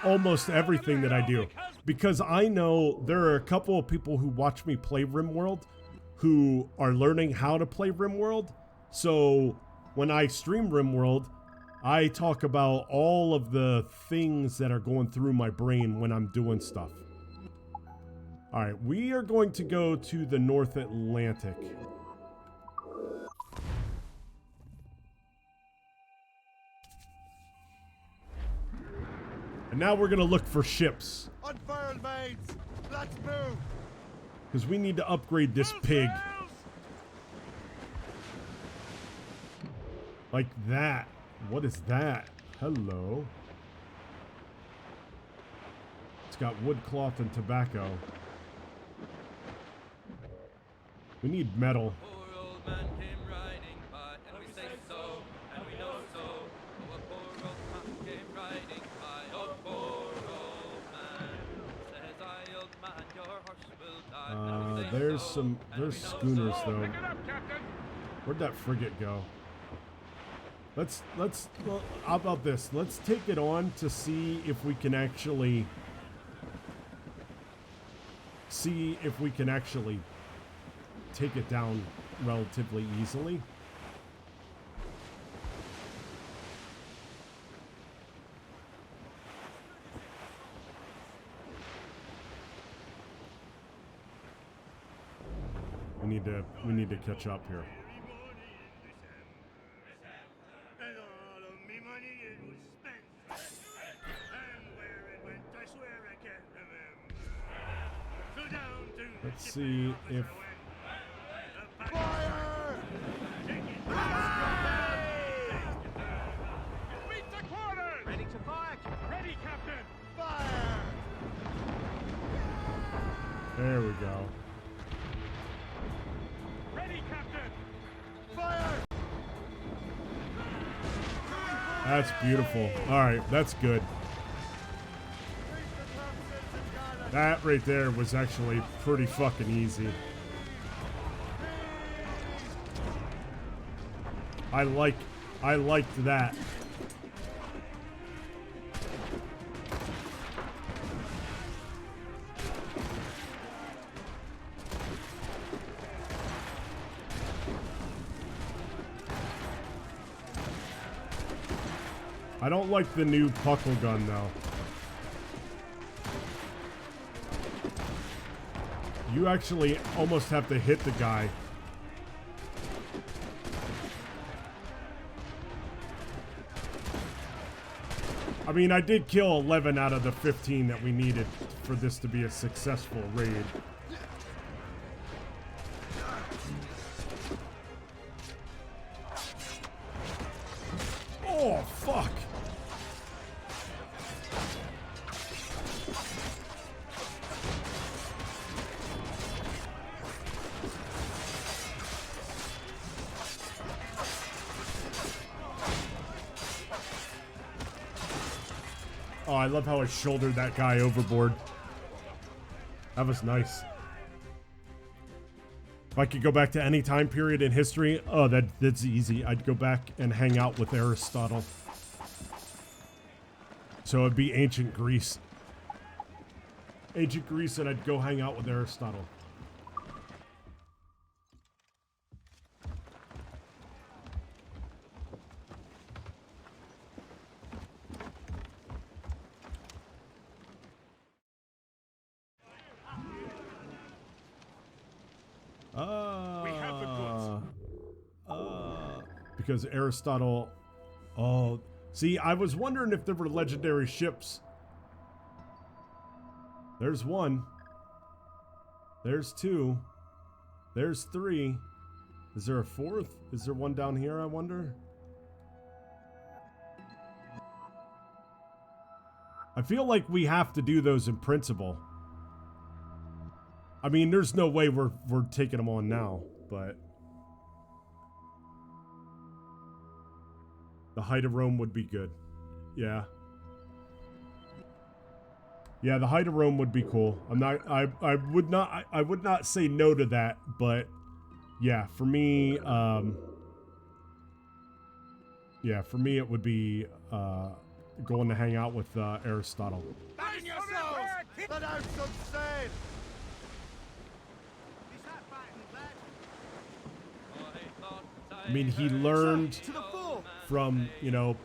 almost everything that I do. Because I know there are a couple of people who watch me play RimWorld who are learning how to play RimWorld. So when I stream RimWorld, I talk about all of the things that are going through my brain when I'm doing stuff. All right, we are going to go to the North Atlantic. And now we're going to look for ships. Unfurled mains! Let's move! Because we need to upgrade this pig. Like that. What is that? Hello. It's got wood, cloth, and tobacco. We need metal. Poor old man came riding by, and we say so, and we know so. Oh, a poor old man came riding by, oh, poor old man. Says I, old man, your horse will die. And we say There's so, some, and there's we know schooners so. though. Where'd that frigate go? Let's, well, how about this? Let's take it on to see if we can actually, take it down relatively easily. We need to catch up here. And all of me money it was spent. And where it went, I swear I can't remember. So down to the Let's ship see officer if... went. Fire! Take it. Beat the quarters! Ready to fire, Captain. Ready, Captain! Fire! There we go. Ready, Captain! Fire! That's beautiful. All right, that's good. That right there was actually pretty fucking easy. I liked that. I don't like the new puckle gun though. You actually almost have to hit the guy. I mean, I did kill 11 out of the 15 that we needed for this to be a successful raid. Oh, fuck. Oh, I love how I shouldered that guy overboard. That was nice. If I could go back to any time period in history, oh, that's easy. I'd go back and hang out with Aristotle. So it'd be ancient Greece. Ancient Greece, and I'd go hang out with Aristotle. Because Aristotle... Oh, see, I was wondering if there were legendary ships. There's one. There's two. There's three. Is there a fourth? Is there one down here, I wonder? I feel like we have to do those in principle. I mean, there's no way we're taking them on now, but... The height of Rome would be good. Yeah. Yeah, the height of Rome would be cool. I would not say no to that, but yeah, for me, it would be going to hang out with Aristotle. Back yourselves! Let out some sail! I mean, he learned from, you know,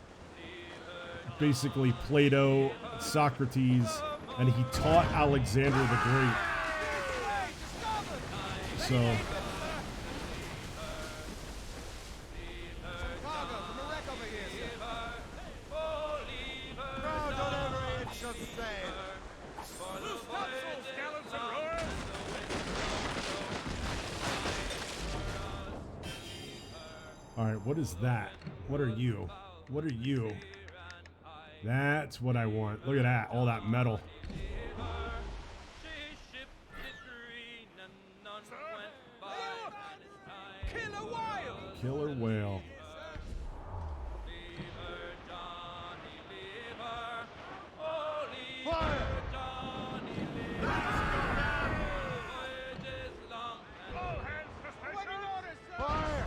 basically Plato, Socrates, and he taught Alexander the Great. So... Alright, what is that? What are you? What are you? That's what I want. Look at that. All that metal. Killer whale. Fire! Fire!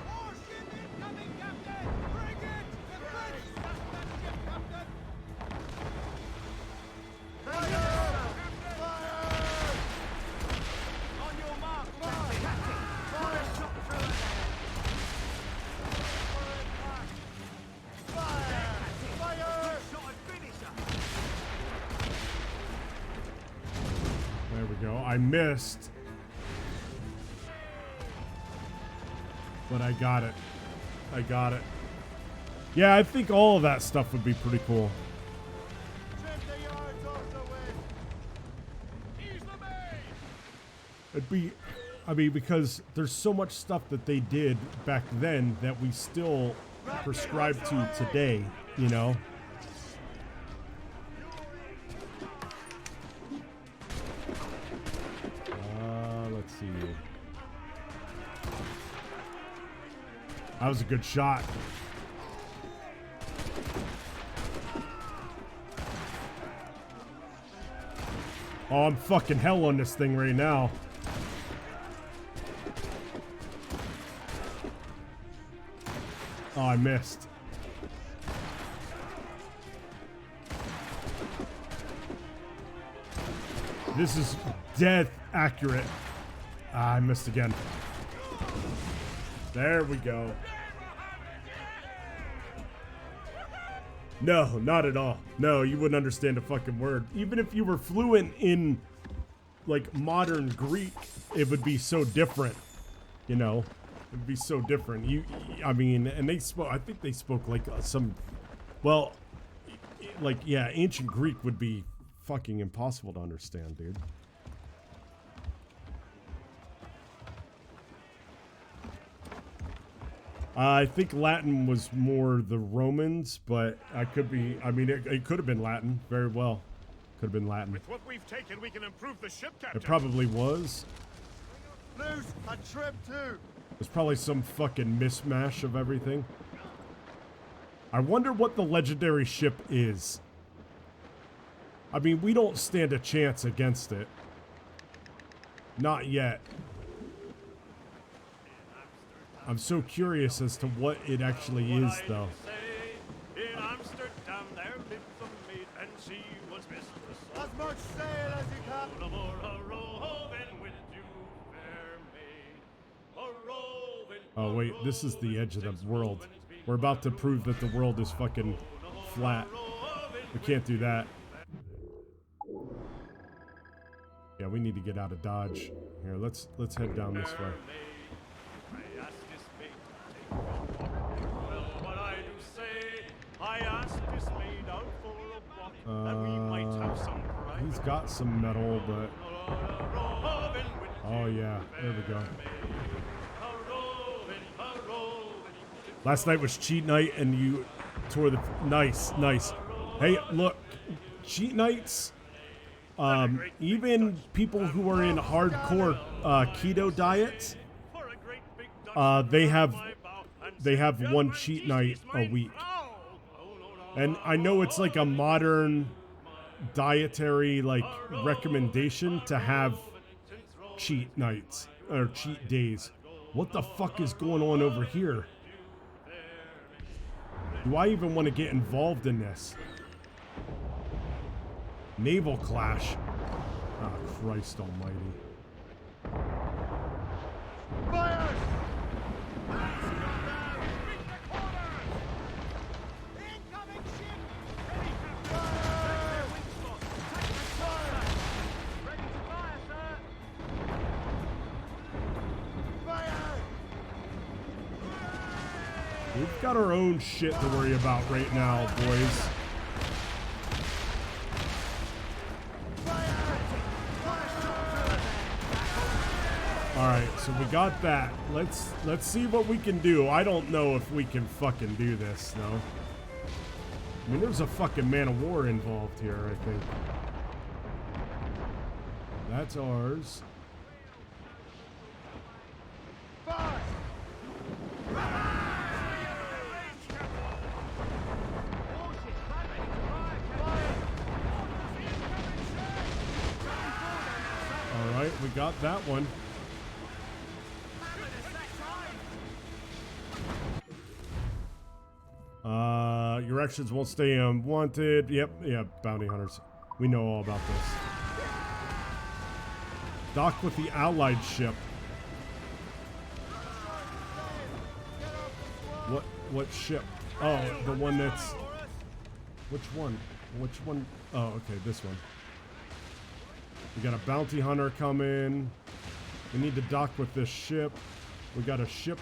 There we go. I missed. But I got it. I got it. Yeah, I think all of that stuff would be pretty cool. It'd be, I mean, because there's so much stuff that they did back then that we still prescribe to today, you know? That was a good shot. Oh, I'm fucking hell on this thing right now. Oh, I missed. This is dead accurate. Ah, I missed again. There we go. No, not at all. No, you wouldn't understand a fucking word. Even if you were fluent in, like, modern Greek, it would be so different. You know? It'd be so different. I mean, and they spoke, I think they spoke, like, some, well, like, yeah, ancient Greek would be fucking impossible to understand, dude. I think Latin was more the Romans, but I could be, I mean, it could have been Latin, very well. Could have been Latin. With what we've taken, we can improve the ship, Captain. It probably was. Loose and trim too. There's probably some fucking mismatch of everything. I wonder what the legendary ship is. I mean, we don't stand a chance against it. Not yet. I'm so curious as to what it actually is, though. In Amsterdam there lived a maid, and she was mistress of As much sail as you can. a roving with you, fair maid. A roving. Oh, wait, this is the edge of the world. We're about to prove that the world is fucking flat. We can't do that. Yeah, we need to get out of Dodge. Here, let's head down this way. I asked this maid to take a walk. Well, what I do say, I asked this maid out for a walk, that we might have some private. He's got some metal, but... Oh, yeah, there we go. Last night was cheat night, and you tore the... Nice, nice. Hey, look, cheat nights... even people who are in hardcore keto diets, they have one cheat night a week. And I know it's like a modern dietary like recommendation to have cheat nights or cheat days. What the fuck is going on over here? Do I even want to get involved in this? Naval clash. Oh, Christ almighty. Fire! We've got our own shit to worry about right now, boys. Alright, so we got that. Let's see what we can do. I don't know if we can fucking do this, though. I mean, there's a fucking man of war involved here, I think. That's ours. Alright, we got that one. Your actions won't stay unwanted. Yep, yeah, bounty hunters. We know all about this. Dock with the allied ship. What ship? Oh, the one that's... Which one? Which one? Oh, okay, this one. We got a bounty hunter coming. We need to dock with this ship. We got a ship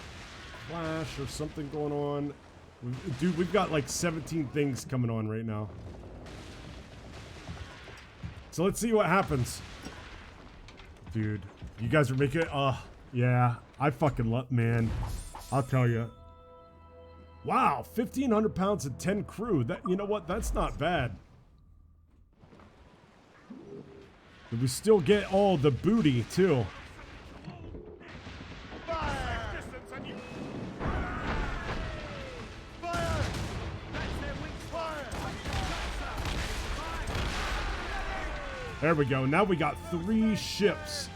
clash or something going on. Dude, we've got like 17 things coming on right now. So let's see what happens. Dude, you guys are making it. Yeah, I fucking love, man. I'll tell you. Wow, 1,500 pounds and 10 crew. That, you know what? That's not bad. But we still get all the booty too. There we go. Now we got 3 ships.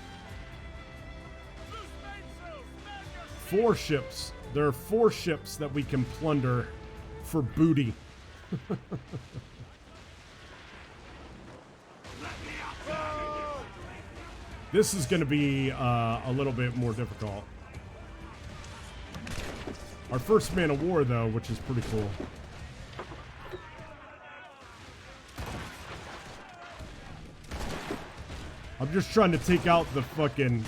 4 ships. There are 4 ships that we can plunder for booty. This is going to be a little bit more difficult. Our first man of war, though, which is pretty cool. I'm just trying to take out the fucking...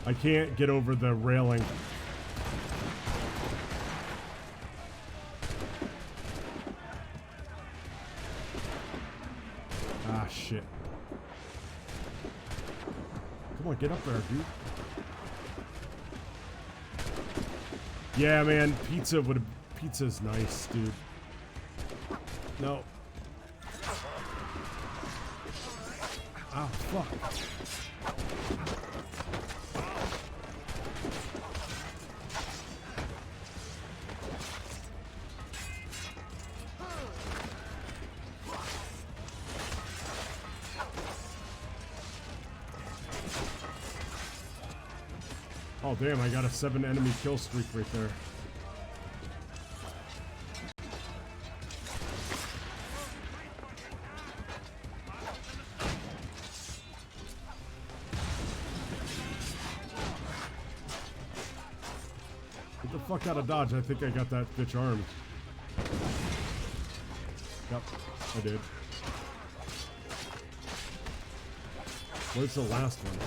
I can't get over the railing. Ah, shit. Come on, get up there, dude. Yeah, man, pizza's nice, dude. No. Oh, fuck. Oh, damn, I got a 7 enemy kill streak right there. Get the fuck out of Dodge. I think I got that bitch armed. Yep, I did. Where's the last one?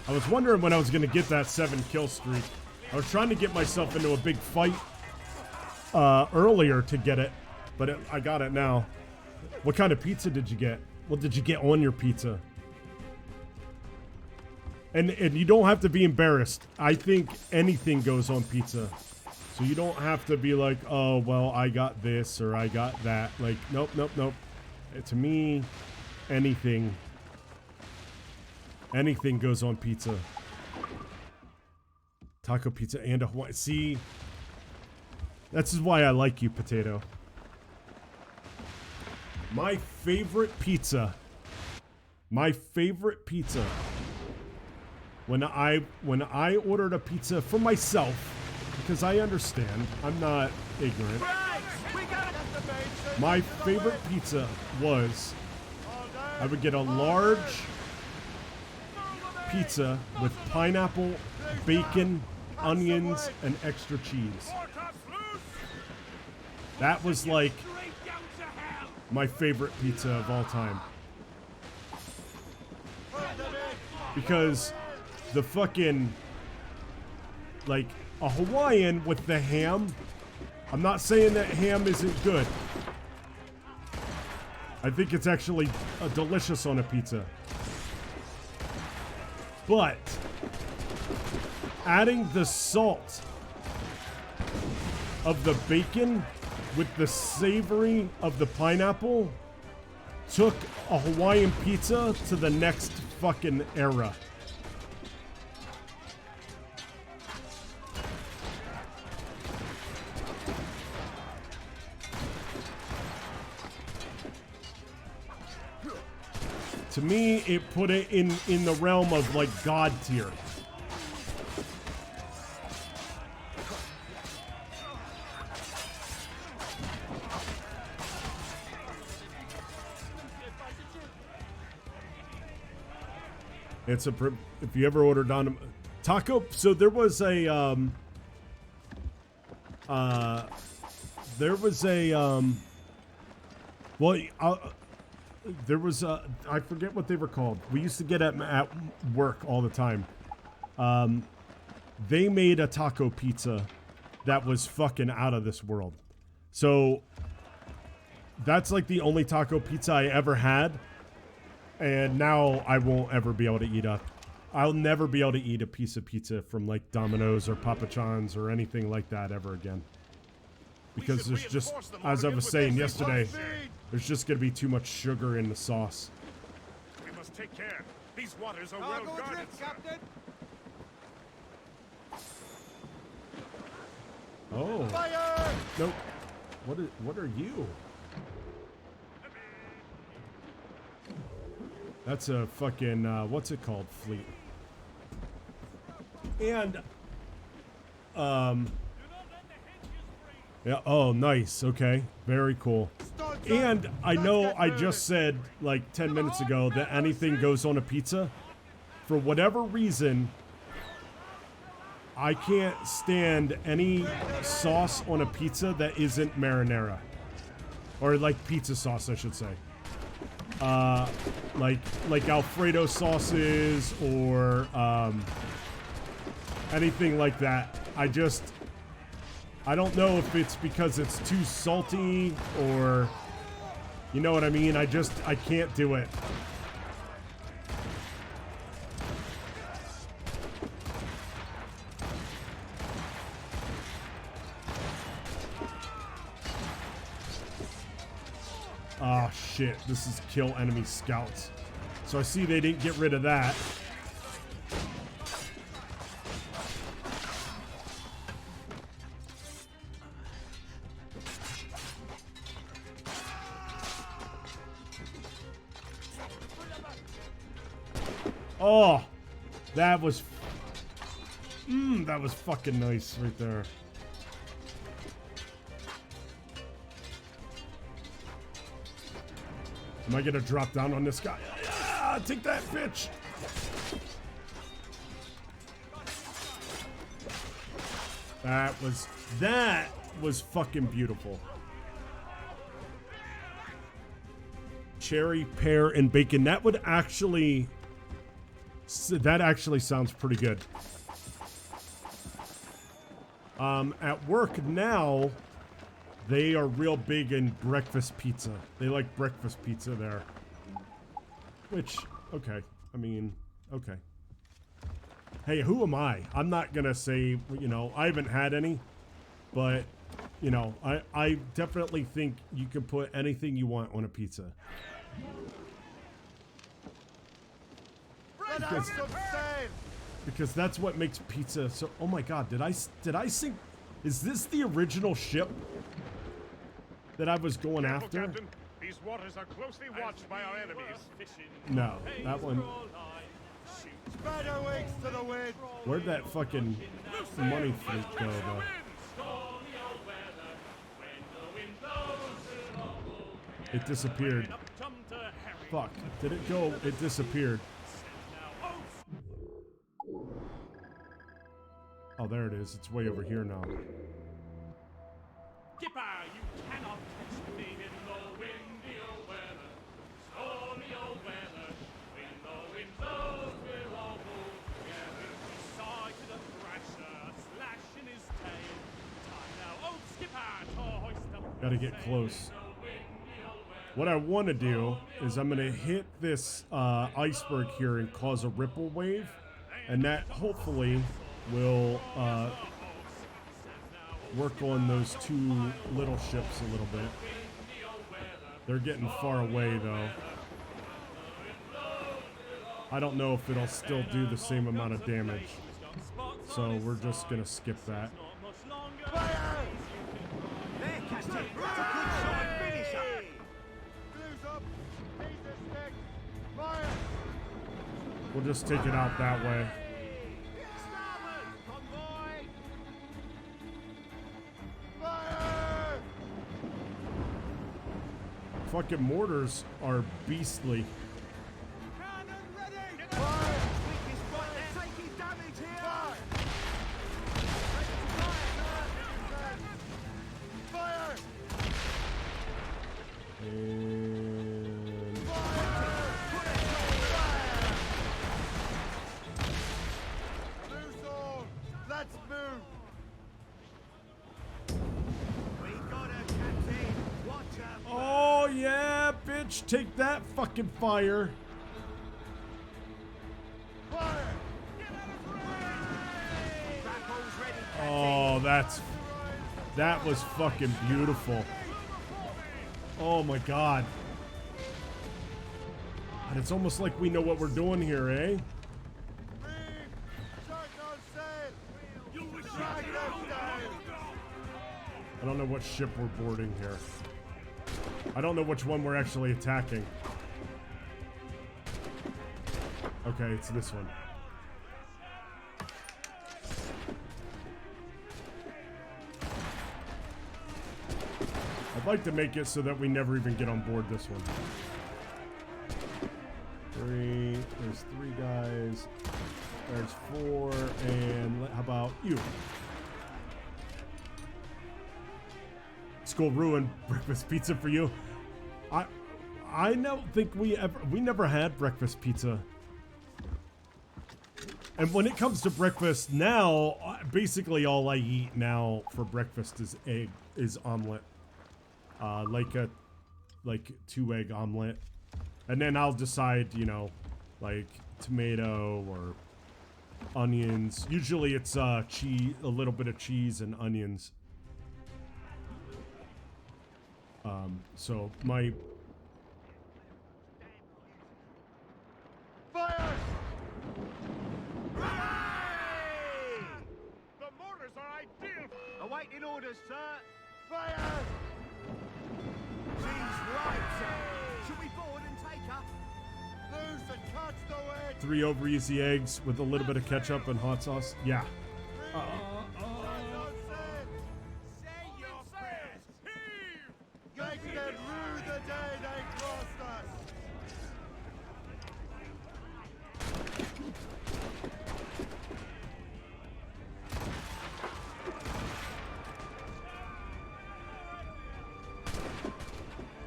I was wondering when I was going to get that 7 kill streak. I was trying to get myself into a big fight earlier to get it, but I got it now. What kind of pizza did you get? What did you get on your pizza? And you don't have to be embarrassed. I think anything goes on pizza. So you don't have to be like, oh, well, I got this or I got that. Like, nope, nope, nope. To me, anything goes on pizza. Taco pizza and a Hawaiian. See, this is why I like you, Potato. My favorite pizza. When I ordered a pizza for myself, because I understand, I'm not ignorant. My favorite pizza was I would get a large pizza with pineapple, bacon, onions, and extra cheese. That was like my favorite pizza of all time. Because the fucking, like, a Hawaiian with the ham, I'm not saying that ham isn't good. I think it's actually delicious on a pizza. But adding the salt of the bacon with the savory of the pineapple took a Hawaiian pizza to the next fucking era. To me, it put it in the realm of, like, God tier. It's if you ever ordered on taco, so there was a I forget what they were called. We used to get at work all the time. They made a taco pizza that was fucking out of this world. So that's like the only taco pizza I ever had. And now I won't ever be able to eat I'll never be able to eat a piece of pizza from like Domino's or Papa John's or anything like that ever again. Because there's just, as I was saying yesterday, there's just going to be too much sugar in the sauce. We must take care. These waters are well guarded, sir. Captain. Oh. Fire! Nope. What are you? That's a fucking, what's it called? Fleet. And, yeah, oh, nice. Okay. Very cool. And I know I just said like 10 minutes ago that anything goes on a pizza. For whatever reason, I can't stand any sauce on a pizza that isn't marinara. Or like pizza sauce, I should say. Like Alfredo sauces or anything like that. I don't know if it's because it's too salty or, you know what I mean? I can't do it. Oh shit, this is kill enemy scouts. So I see they didn't get rid of that. Oh, that was fucking nice right there. Am I gonna drop down on this guy? Ah, take that, bitch! That was fucking beautiful. Cherry, pear, and bacon. That actually sounds pretty good. At work now, they are real big in breakfast pizza. They like breakfast pizza there. Which, okay. I mean, okay. Hey, who am I? I'm not gonna say, you know, I haven't had any. But, you know, I definitely think you can put anything you want on a pizza. Because that's what makes pizza so... Oh my god, did I sink... Is this the original ship that I was going after? Captain, these waters are closely watched by our enemies. No, that one... Spider wings to the wind. Where'd that fucking money fleet go, though? It disappeared. Fuck. Did it go? It disappeared. Oh, there it is. It's way over here now. Skipper, you cannot catch me in the windy weather. Stormy old weather. When the wind blows, we'll all move together. Side to the thrasher, slash in his tail. Time now, old skipper, to hoist up. Gotta get close. What I want to do is I'm going to hit this iceberg here and cause a ripple wave. And that hopefully will work on those two little ships a little bit. They're getting far away though. I don't know if it'll still do the same amount of damage. So we're just going to skip that. We'll just take it out that way. Fucking mortars are beastly. bitch. Take that fucking fire. Oh, that was fucking beautiful. Oh my god. And it's almost like we know what we're doing here, eh? I don't know what ship we're boarding here. I don't know which one we're actually attacking. Okay, it's this one. I'd like to make it so that we never even get on board this one. There's 3 guys. There's 4, and how about you? School ruined breakfast pizza for you. I don't think we never had breakfast pizza. And when it comes to breakfast now, basically all I eat now for breakfast is omelet. Like 2-egg omelet. And then I'll decide, you know, like tomato or onions. Usually it's cheese, a little bit of cheese and onions. So my Fire! The mortars are ideal. Awaiting orders, sir. Fire! She's right, sir. Should we board and take her? Loose and catch the wind. 3 over easy eggs with a little bit of ketchup and hot sauce. Yeah. They get rue the day they crossed us.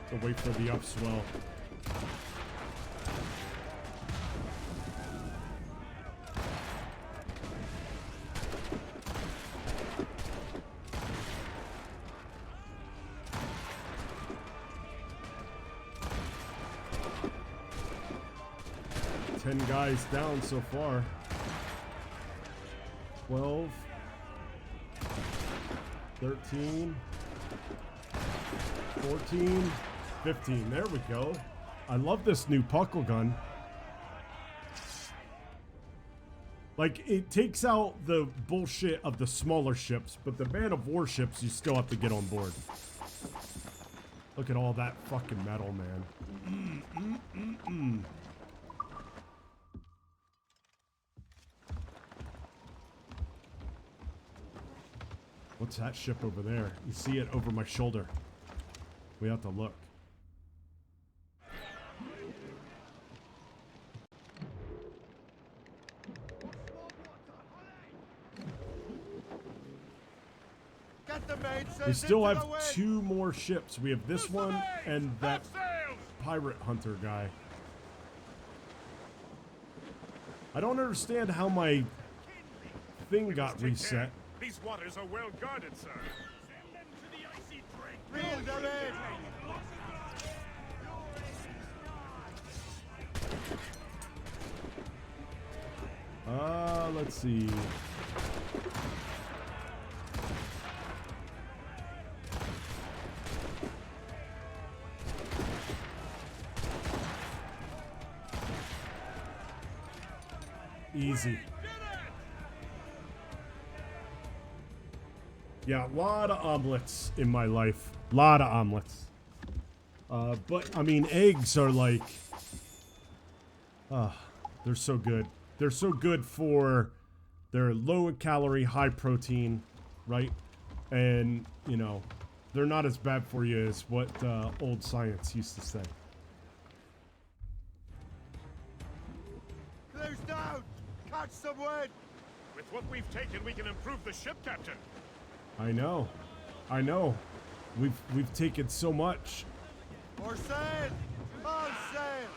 To wait for the upswell. Guys down so far. 12, 13, 14, 15. There we go. I love this new puckle gun. Like, it takes out the bullshit of the smaller ships, but the man of war ships you still have to get on board. Look at all that fucking metal, man. What's that ship over there? You see it over my shoulder. We have to look. We still have 2 more ships. We have this one and that pirate hunter guy. I don't understand how my thing got reset. These waters are well guarded, sir. Send them to the icy drink. Reel them in. Let's see. Easy. Yeah, a lot of omelets in my life. A lot of omelets. But, I mean, eggs are like... they're so good. They're so good for... They're low in calorie, high protein, right? And, you know, they're not as bad for you as what old science used to say. Close down! Catch some wind! With what we've taken, we can improve the ship, Captain. I know. I know. We've taken so much. More sail! All sail!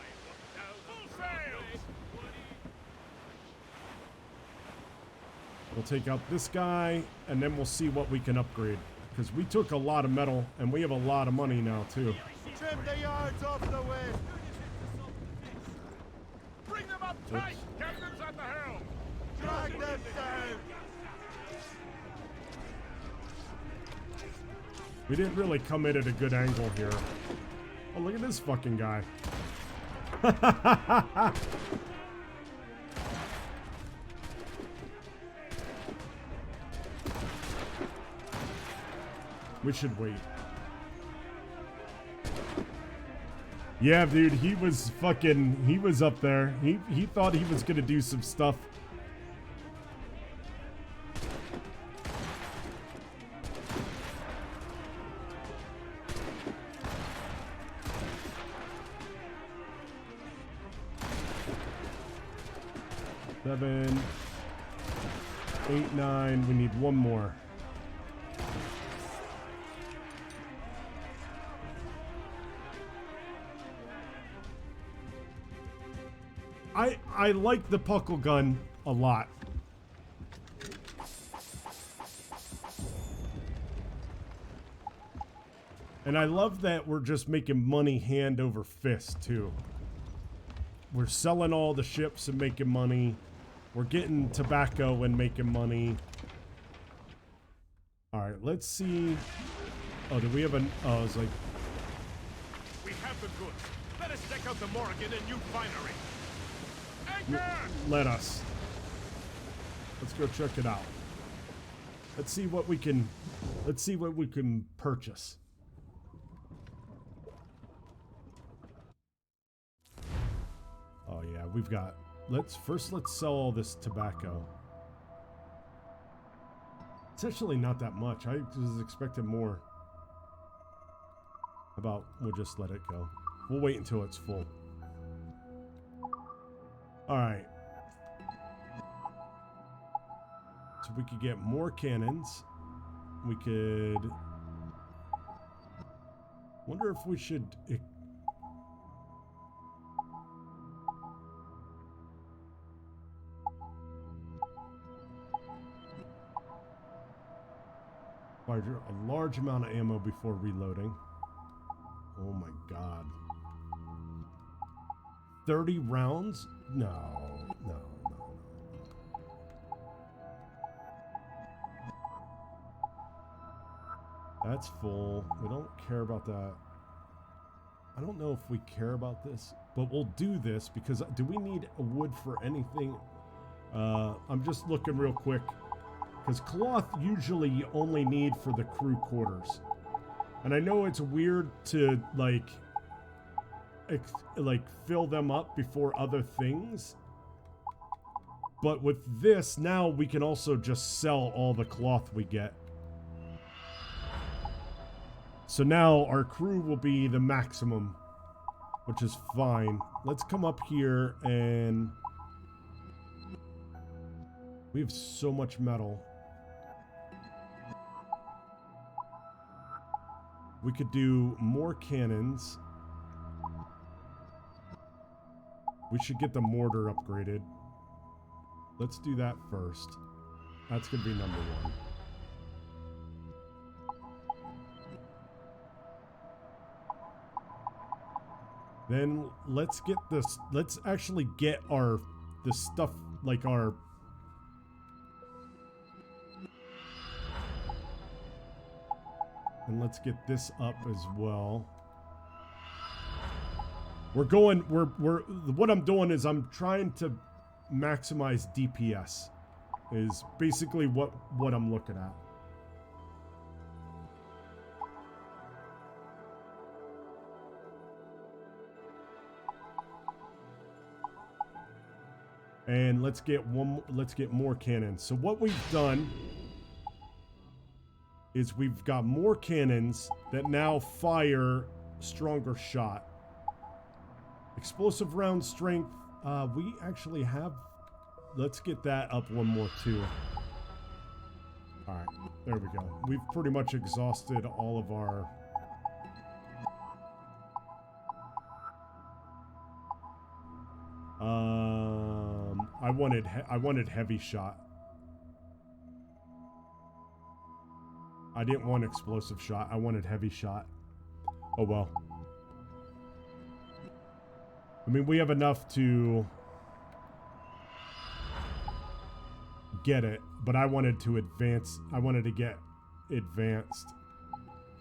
Full sail! We'll take out this guy, and then we'll see what we can upgrade. Because we took a lot of metal, and we have a lot of money now, too. Trim the yards off the wind. Bring them up tight! Captain's at the helm! Drag them down. We didn't really come in at a good angle here. Oh, look at this fucking guy. We should wait. Yeah, dude, he was up there. He thought he was gonna do some stuff. Seven, 8, 9. We need one more. I like the puckle gun a lot. And I love that we're just making money hand over fist too. We're selling all the ships and making money. We're getting tobacco and making money. All right, let's see. Oh, do we have an? Oh, I was like, We have the goods. Let us check out the Morrigan and new finery. Anchor! let us. Let's go check it out. Let's see what we can. Let's see what we can purchase. Oh yeah, we've got. Let's sell all this tobacco. It's actually not that much. I was expecting more. How about we'll just let it go. We'll wait until it's full. Alright. So we could get more cannons. We could... Wonder if we should... A large amount of ammo before reloading. Oh my god. 30 rounds? No. That's full. We don't care about that. I don't know if we care about this, but we'll do this because do we need a wood for anything? I'm just looking real quick. Because cloth usually you only need for the crew quarters. And I know it's weird to like fill them up before other things. But with this, now we can also just sell all the cloth we get. So now our crew will be the maximum, which is fine. Let's come up here and... We have so much metal. We could do more cannons. We should get the mortar upgraded. Let's do that first. That's going to be number 1. Then let's get this. Let's actually get the stuff like our... And let's get this up as well. What I'm doing is I'm trying to maximize DPS. Is basically what I'm looking at. And let's get more cannons. So what we've done is we've got more cannons that now fire stronger shot. Explosive round strength, we actually have... Let's get that up one more too. Alright, there we go. We've pretty much exhausted all of our... I wanted heavy shot. I didn't want explosive shot. I wanted heavy shot. Oh well. I mean, we have enough to get it, but I wanted to advance. I wanted to get advanced.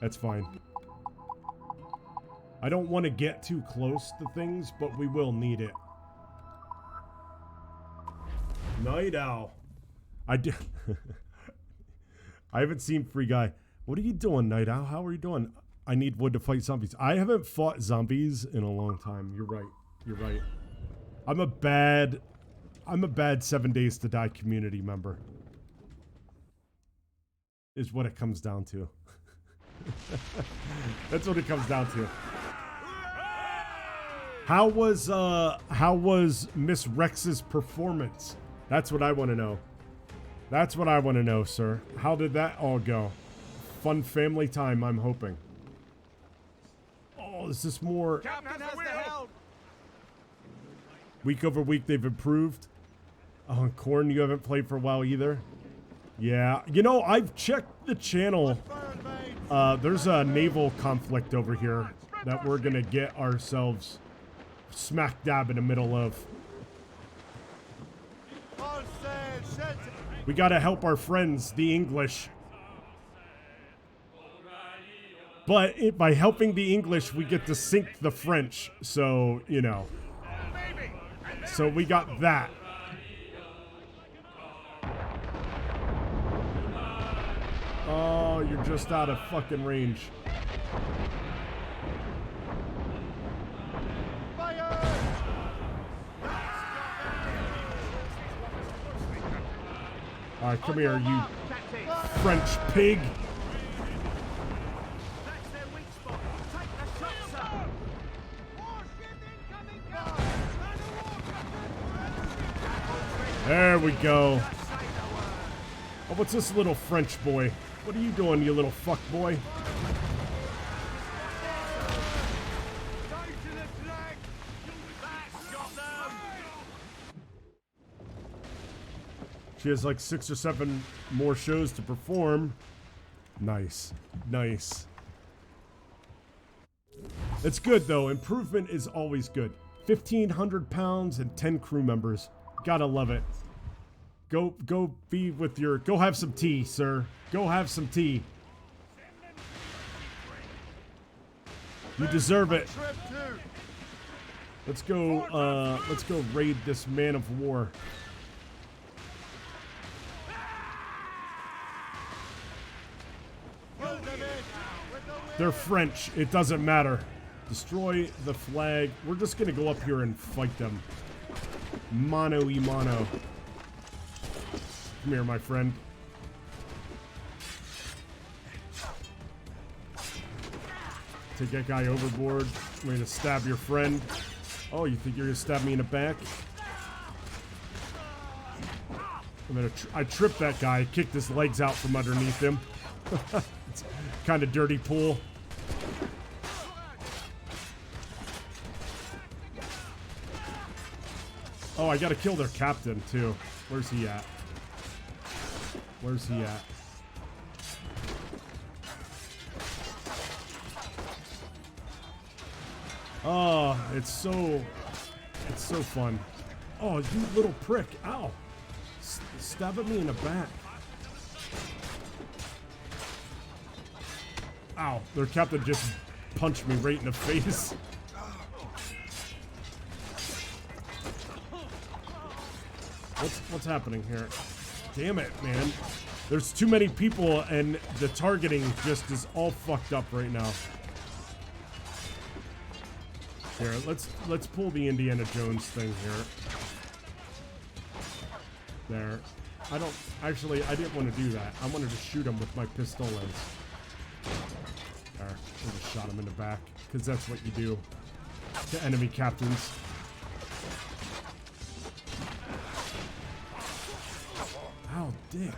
That's fine. I don't want to get too close to things, but we will need it. Night Owl. I do. I haven't seen Free Guy. What are you doing, Night Owl? How are you doing? I need wood to fight zombies. I haven't fought zombies in a long time. You're right. You're right. I'm a bad 7 Days to Die community member. Is what it comes down to. That's what it comes down to. How was Miss Rex's performance? That's what I want to know. That's what I want to know, sir. How did that all go? Fun family time, I'm hoping. Oh, is this more? Captain has the helm. Week over week, they've improved. Oh, and Corn, you haven't played for a while either. Yeah, you know, I've checked the channel. There's a naval conflict over here that we're gonna get ourselves smack dab in the middle of. We gotta help our friends, the English. But by helping the English, we get to sink the French. So, you know. So we got that. Oh, you're just out of fucking range. All right, come here, you French pig. There we go. Oh, what's this little French boy? What are you doing, you little fuck boy? She has like 6 or 7 more shows to perform. Nice. Nice. It's good though. Improvement is always good. 1,500 pounds and 10 crew members. Gotta love it. Go be with your... Go have some tea, sir. Go have some tea. You deserve it. Let's go raid this man of war. They're French. It doesn't matter. Destroy the flag. We're just gonna go up here and fight them. Mano y mano. Come here, my friend. Take that guy overboard. I'm gonna stab your friend. Oh, you think you're gonna stab me in the back? I tripped that guy. Kicked his legs out from underneath him. It's kind of dirty pool. Oh, I gotta kill their captain, too. Where's he at? Where's he at? Oh, it's so fun. Oh, you little prick. Ow. Stab at me in the back. Ow, their captain just punched me right in the face. What's happening here? Damn it, man. There's too many people and the targeting just is all fucked up right now. Here, let's pull the Indiana Jones thing here. There. I didn't want to do that. I wanted to shoot him with my pistolas. There. I just shot him in the back. Because that's what you do to enemy captains. Ow, dick.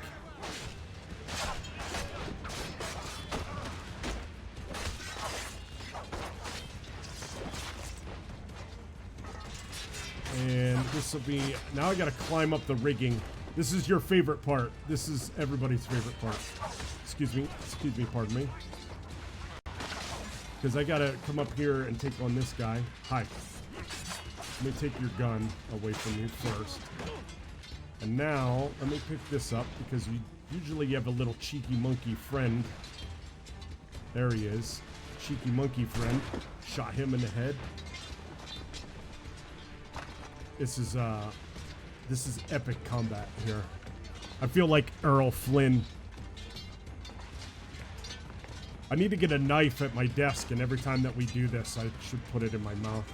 And this will be... Now I gotta climb up the rigging. This is your favorite part. This is everybody's favorite part. Excuse me, pardon me. Because I gotta come up here and take on this guy. Hi. Let me take your gun away from you first. And now, let me pick this up because usually you have a little cheeky monkey friend. There he is. Cheeky monkey friend. Shot him in the head. This is epic combat here. I feel like Earl Flynn. I need to get a knife at my desk, and every time that we do this, I should put it in my mouth.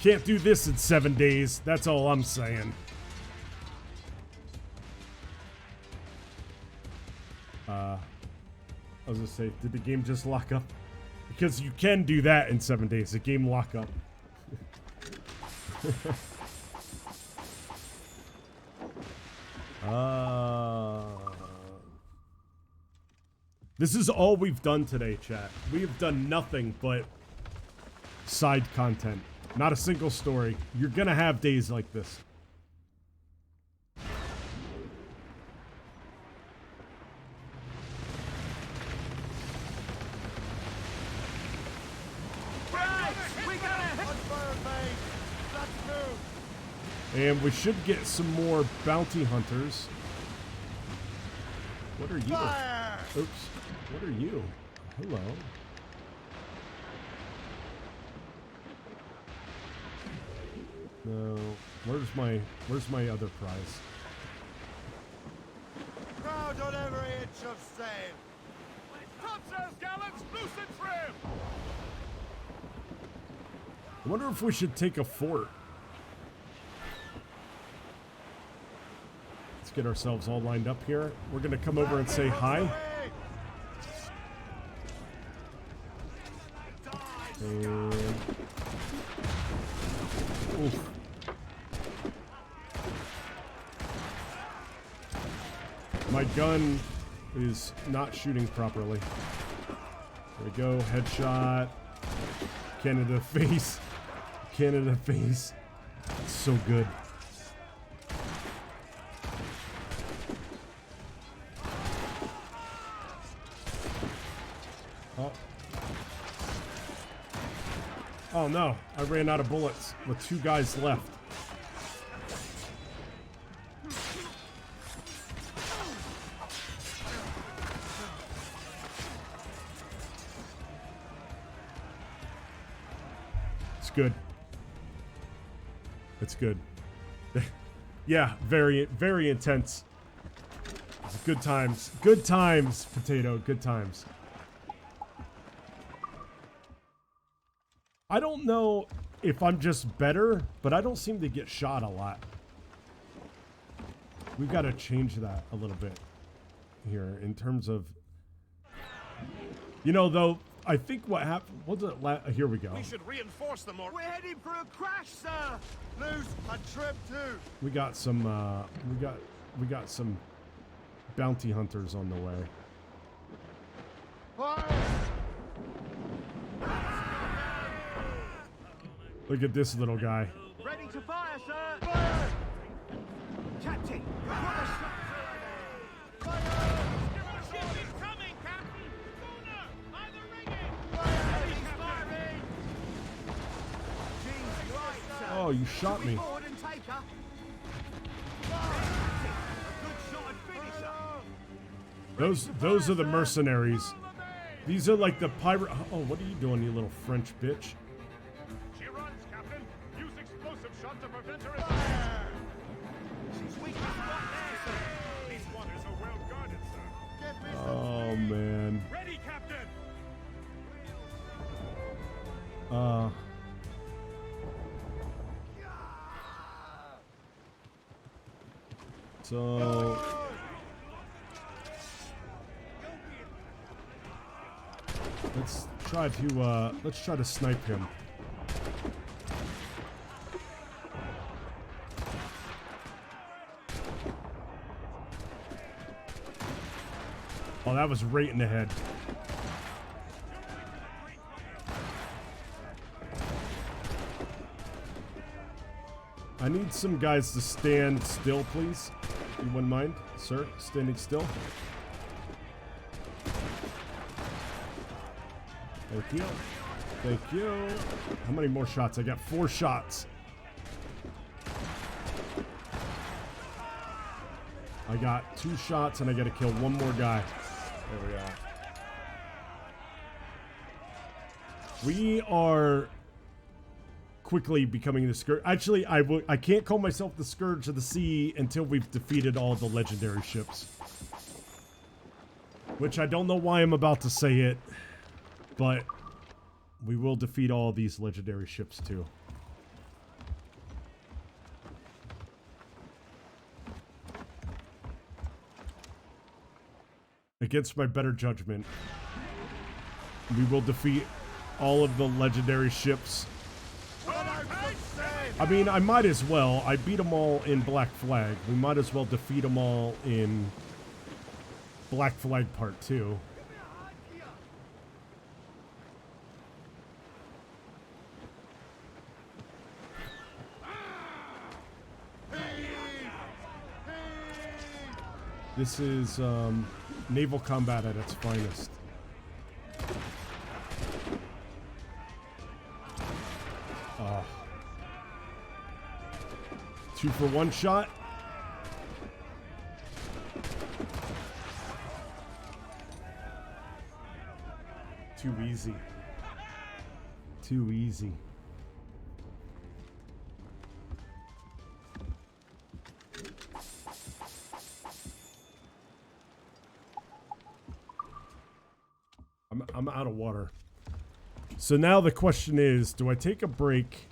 Can't do this in 7 days. That's all I'm saying. I was gonna say, did the game just lock up? Because you can do that in 7 days. The game lock up. This is all we've done today, chat. We have done nothing but side content. Not a single story. You're gonna have days like this. And we should get some more bounty hunters. What are you? Fire! Oops. What are you? Hello. No. Where's my other prize? Crowd on every inch of sand. Topsails, gallants, loose and trim! I wonder if we should take a fort. Let's get ourselves all lined up here. We're gonna come over and say hi. And oof. My gun is not shooting properly. There we go. Headshot. Canada face. Canada face. It's so good. Oh. Oh no, I ran out of bullets with 2 guys left. It's good. It's good. Yeah, very, very intense. Good times. Good times, Potato. Good times. I don't know if I'm just better, but I don't seem to get shot a lot. We've got to change that a little bit here in terms of... You know, though, I think what happened... What's it? Here we go. We should reinforce them or... We're heading for a crash, sir. Loose and trim too. We got some, we got some bounty hunters on the way. Fire! Look at this little guy. Ready to fire, sir! Fire! Captain, put a shot! Ship is coming, Captain! Schooner! By the rigging! Fire! Firing! Jeez, right, sir. Oh, you shot me. Forward and take her. A good shot and finish her. Those are the mercenaries. These are like the pirate... Oh, what are you doing, you little French bitch? She runs, Captain! Use explosive shot to prevent her... Fire! She's weak as spot there, sir. These waters are well guarded, sir. Get me some Oh, man. Ready, Captain! So... Let's try to snipe him. Oh, that was right in the head. I need some guys to stand still, please. You wouldn't mind, sir, standing still? Thank you. Thank you. How many more shots? I got 4 shots. I got 2 shots and I gotta kill 1 more guy. There we are. We are quickly becoming the Scourge. Actually, I can't call myself the Scourge of the Sea until we've defeated all the legendary ships. Which I don't know why I'm about to say it, but we will defeat all these legendary ships too. Against my better judgment, we will defeat all of the legendary ships. I mean, I might as well. I beat them all in Black Flag. We might as well defeat them all in Black Flag Part 2. This is naval combat at its finest. Oh. 2 for 1 shot. Too easy. Too easy. I'm out of water. So now the question is, do I take a break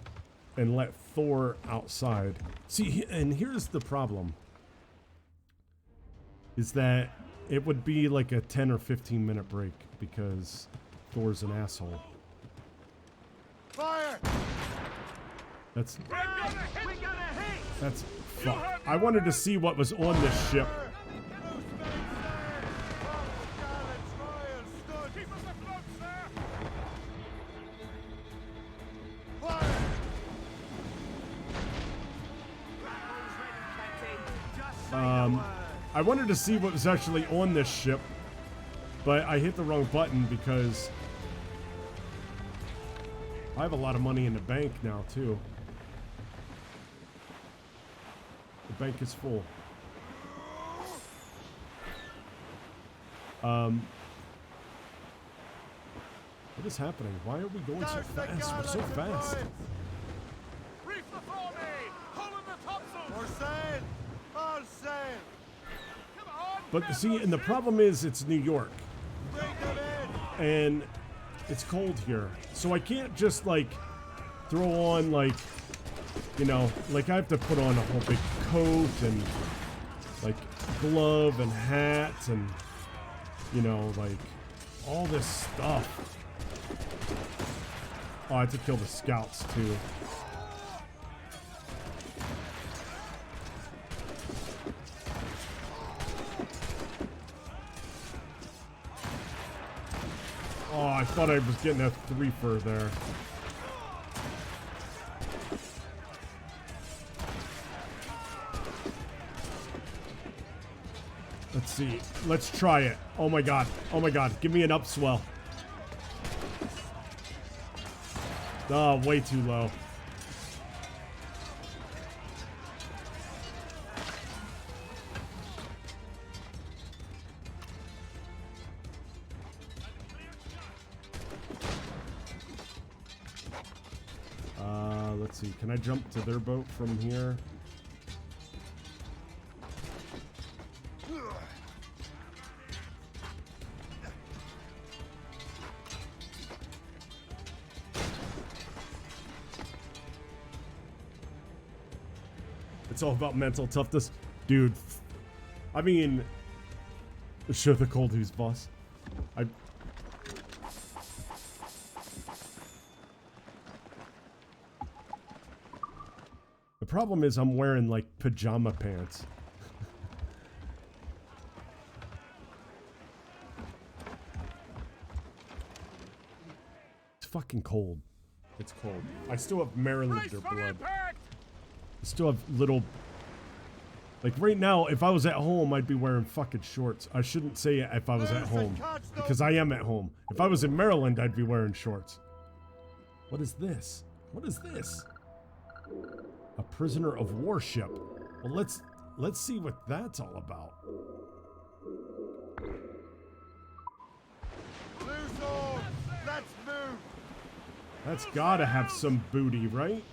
and let Thor outside? See, and here's the problem. Is that it would be like a 10 or 15 minute break because Thor's an asshole. Fire! That's fuck. I wanted to see what was on this ship. I wanted to see what was actually on this ship, but I hit the wrong button because I have a lot of money in the bank now, too. The bank is full. What is happening? Why are we going so fast? We're so fast. Reef the fore me! Hull in the topsails! More sail! All sail! Come on! But see, and the problem is it's New York. Bring them in! And it's cold here. So I can't just like throw on like, you know, like I have to put on a whole big coat and like glove and hat and, you know, like all this stuff. Oh, I had to kill the scouts too. Oh, I thought I was getting a 3-fer there. Let's see. Let's try it. Oh my god. Oh my god. Give me an upswell. Oh, way too low. Let's see. Can I jump to their boat from here? It's all about mental toughness. Dude, I mean, show the cold who's boss. The problem is I'm wearing like pajama pants. It's fucking cold. It's cold. I still have Marylander blood. I still have little... Like right now, if I was at home, I'd be wearing fucking shorts. I shouldn't say it if I was at home, because I am at home. If I was in Maryland, I'd be wearing shorts. What is this? What is this? A prisoner of war ship. Well, let's see what that's all about. Loose all! Let's move! That's gotta have some booty, right?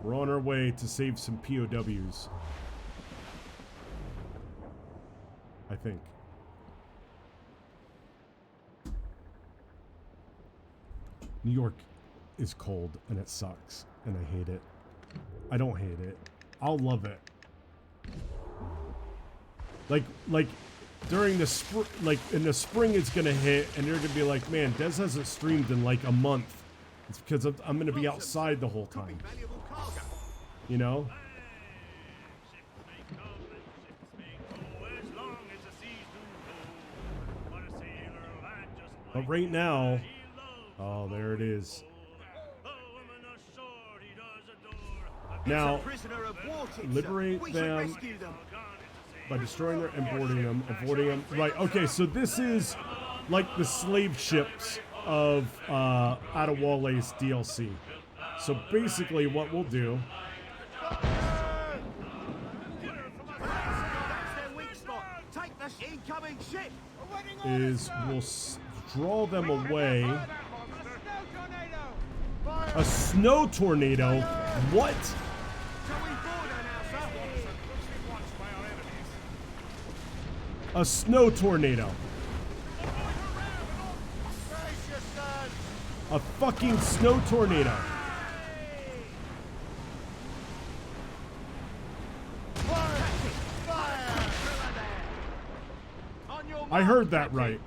We're on our way to save some POWs. I think. New York is cold and it sucks and I hate it. I don't hate it. I'll love it. Like during the in the spring it's gonna hit and you're gonna be like, man, Des hasn't streamed in like a month. It's because I'm gonna be outside the whole time. You know? But right now, oh, there it is. Now, liberate them by destroying them and boarding them, avoiding them. Right, okay, so this is like the slave ships of Adewale's DLC. So basically what we'll do is we'll draw them away. A snow tornado? What? A snow tornado. A fucking snow tornado. I heard that right.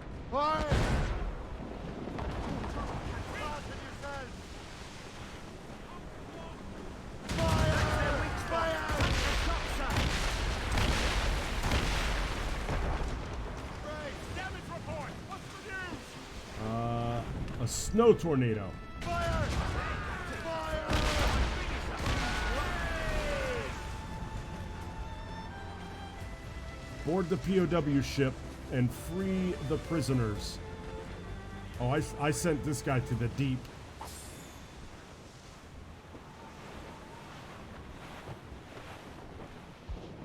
A snow tornado. Board the POW ship and free the prisoners. Oh, I sent this guy to the deep.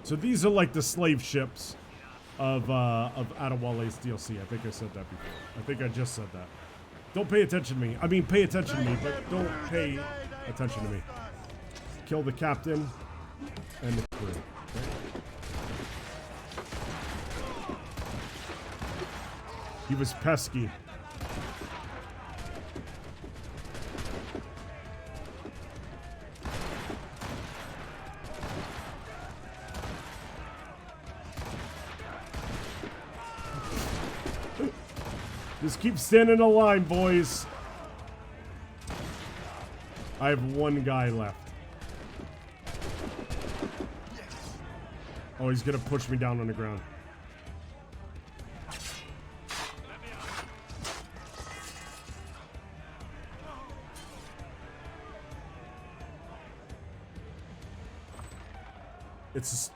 So these are like the slave ships of Adewale's DLC. I think I said that before. I think I just said that. Don't pay attention to me. I mean, pay attention to me, but don't pay attention to me. Kill the captain and the crew. Okay. He was pesky. Just keep standing in a line, boys. I have one guy left. Oh, he's gonna push me down on the ground. It's...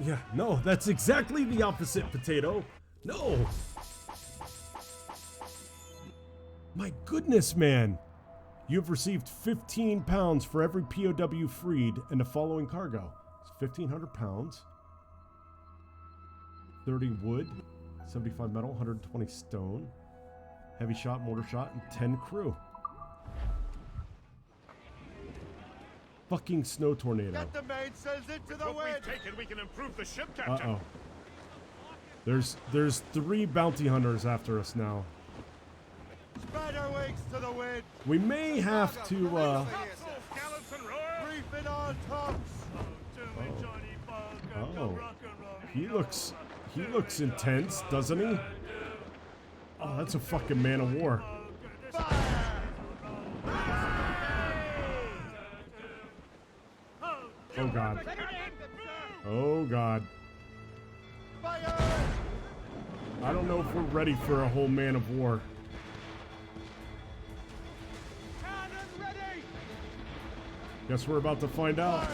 Yeah, no, that's exactly the opposite, Potato. No. My goodness, man. You've received 15 pounds for every POW freed and the following cargo. It's 1,500 pounds. 30 wood, 75 metal, 120 stone, heavy shot, mortar shot, and 10 crew. Fucking snow tornado. Get the mainsails into the wind. If we take it, we can improve the ship, Captain. Uh-oh. There's 3 bounty hunters after us now. Spread our wings to the wind. We may have to Reef it on tops. Oh. He looks intense, doesn't he? Oh, that's a fucking man of war. Oh god. Oh god. I don't know if we're ready for a whole man of war. Guess we're about to find out.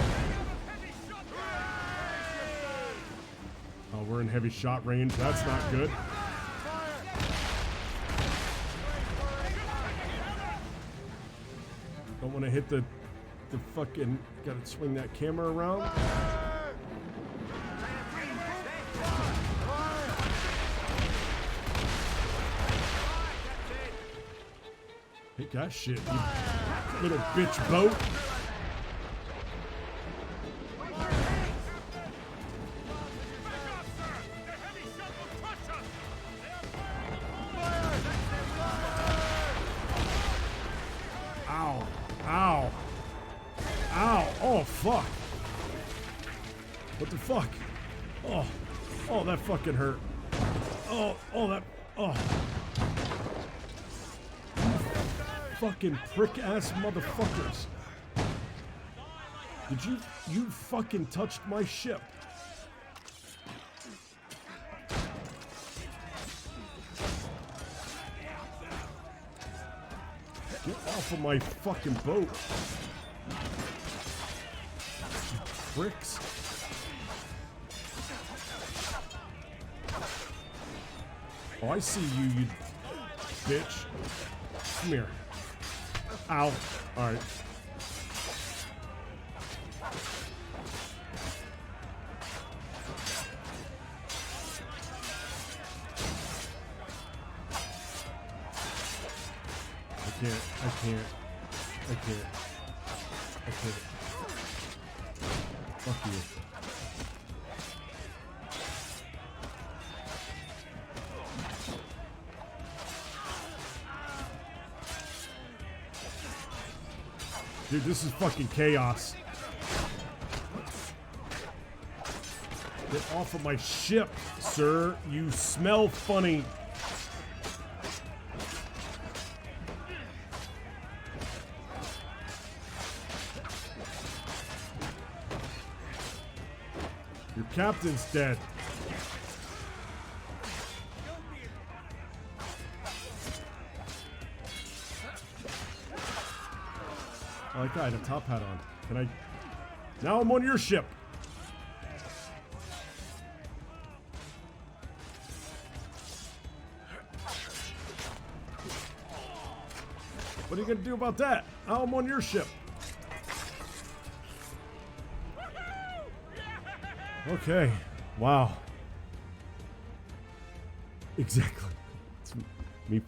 we're in heavy shot range. That's not good. Don't want to hit the fucking... Gotta swing that camera around. Take that shit, you little bitch boat. Ow. Ow. Ow. Oh, fuck. What the fuck? Oh. Oh, that fucking hurt. Oh. Oh, that... Oh. Fucking prick-ass motherfuckers. Did you fucking touched my ship. Get off of my fucking boat. You pricks. Oh, I see you, you bitch. Come here. Ow. Alright. I can't. Fuck you. Dude, this is fucking chaos. Get off of my ship, sir. You smell funny. Your captain's dead. I like that. I had a top hat on. Can I? Now I'm on your ship. What are you gonna do about that? Now I'm on your ship. Okay. Wow. Exactly. It's me.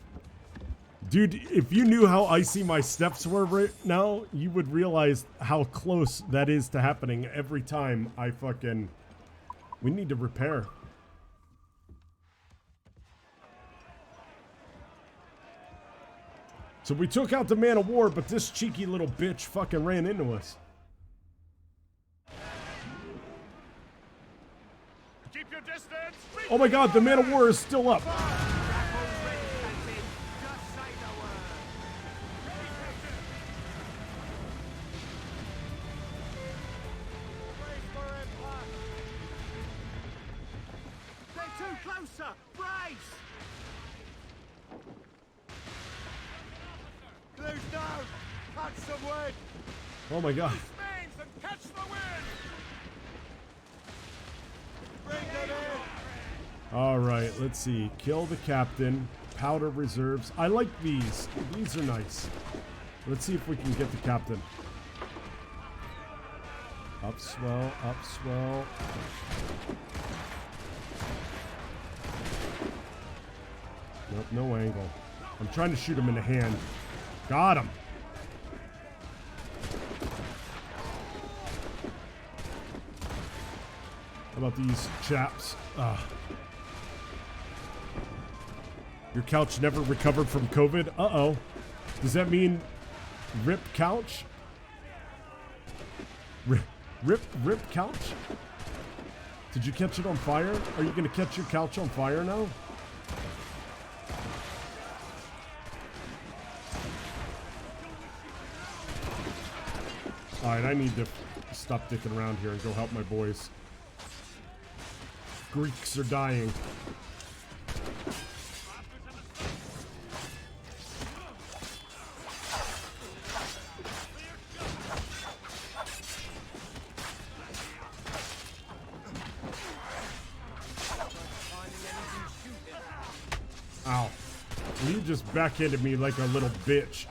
Dude, if you knew how icy my steps were right now, you would realize how close that is to happening every time I fucking... We need to repair. So we took out the man of war, but this cheeky little bitch fucking ran into us. Keep your distance. Oh my god, the man of war is still up. Closer! Brace! Blues down! Catch some wind! Oh my god. Mains and catch the wind. Bring them in! Alright, let's see. Kill the captain. Powder reserves. I like these. These are nice. Let's see if we can get the captain. Upswell, upswell. Nope, no angle. I'm trying to shoot him in the hand. Got him. How about these chaps? Your couch never recovered from COVID? Uh-oh. Does that mean rip couch? Rip couch? Did you catch it on fire? Are you gonna catch your couch on fire now? Alright, I need to stop dicking around here and go help my boys. Greeks are dying. Ow. You just backhanded me like a little bitch.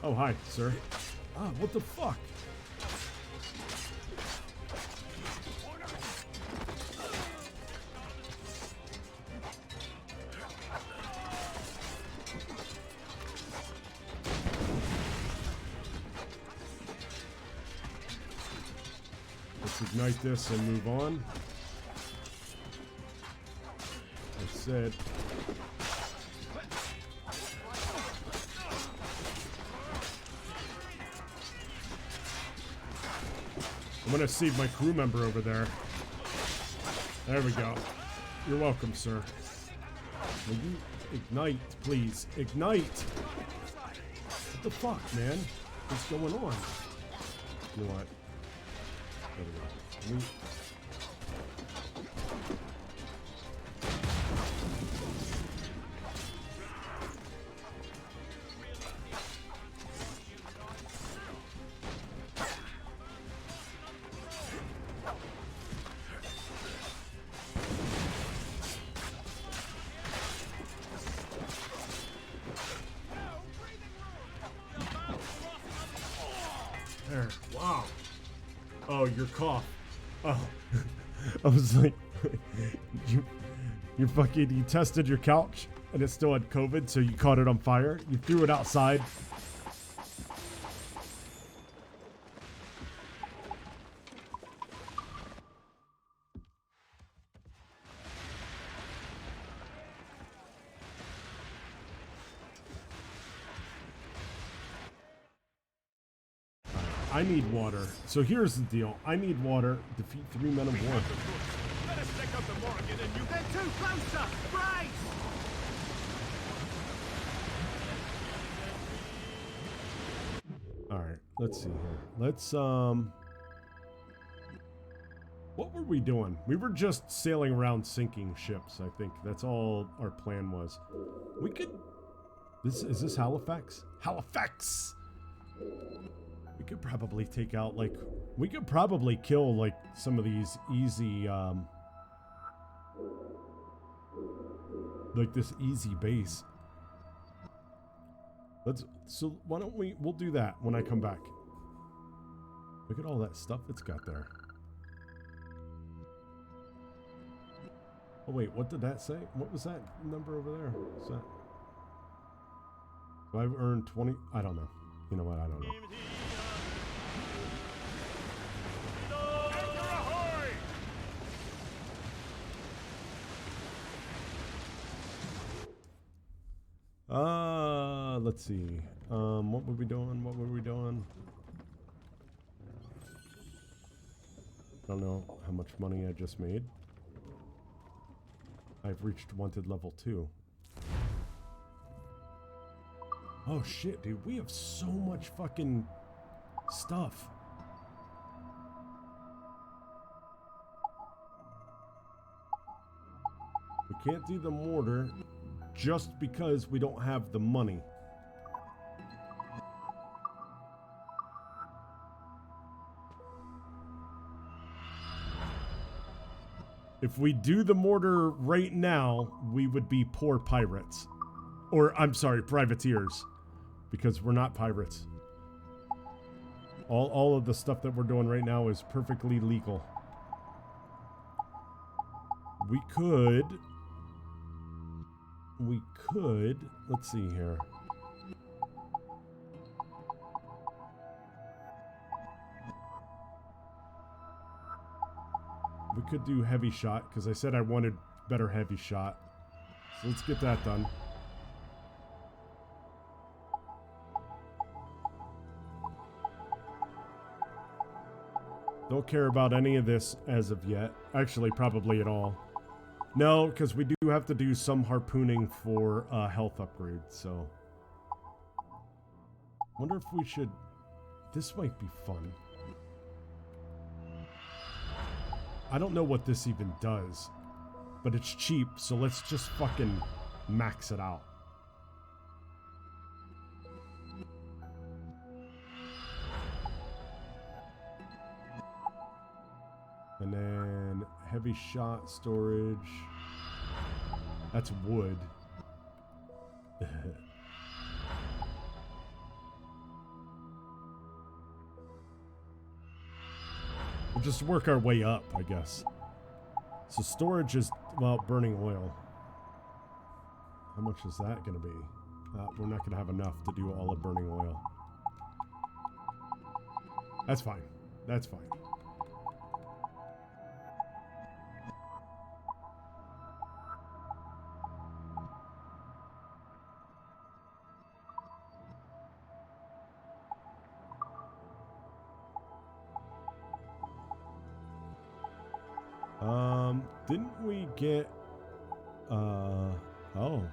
Oh, hi, sir. Ah, what the fuck? Let's ignite this and move on. I said... I'm gonna save my crew member over there. There we go. You're welcome, sir. Will you ignite, please? Ignite! What the fuck, man? What's going on? You know what? There we go. There. Wow. Oh, your cough. Oh. I was like, you tested your couch and it still had COVID, so you caught it on fire. You threw it outside. I need water. So here's the deal. I need water. Defeat 3 men of war. Let us check out the Morrigan and you... They're too close, sir! Brace! Alright, let's see here. Let's, what were we doing? We were just sailing around sinking ships, I think. That's all our plan was. We could... Is this Halifax? Halifax! We could probably take out, like... We could probably kill, like, some of these easy, like, this easy base. So why don't we'll do that when I come back. Look at all that stuff it's got there. Oh wait, what did that say? What was that number over there? What's that? So I've earned 20, I don't know. You know what, I don't know. Let's see. What were we doing? What were we doing? I don't know how much money I just made. I've reached wanted level 2. Oh shit, dude. We have so much fucking stuff. We can't do the mortar just because we don't have the money. If we do the mortar right now, we would be poor pirates. Or, I'm sorry, privateers. Because we're not pirates. All of the stuff that we're doing right now is perfectly legal. We could, let's see here. We could do heavy shot, because I said I wanted better heavy shot. So let's get that done. Don't care about any of this as of yet. Actually, probably at all. No, because we do have to do some harpooning for health upgrade, so... Wonder if we should... This might be fun. I don't know what this even does, but it's cheap, so let's just fucking max it out. And then heavy shot storage. That's wood. We'll just work our way up, I guess. So storage is about burning oil. How much is that going to be? We're not going to have enough to do all of burning oil. That's fine. That's fine. Didn't we get, oh, hello.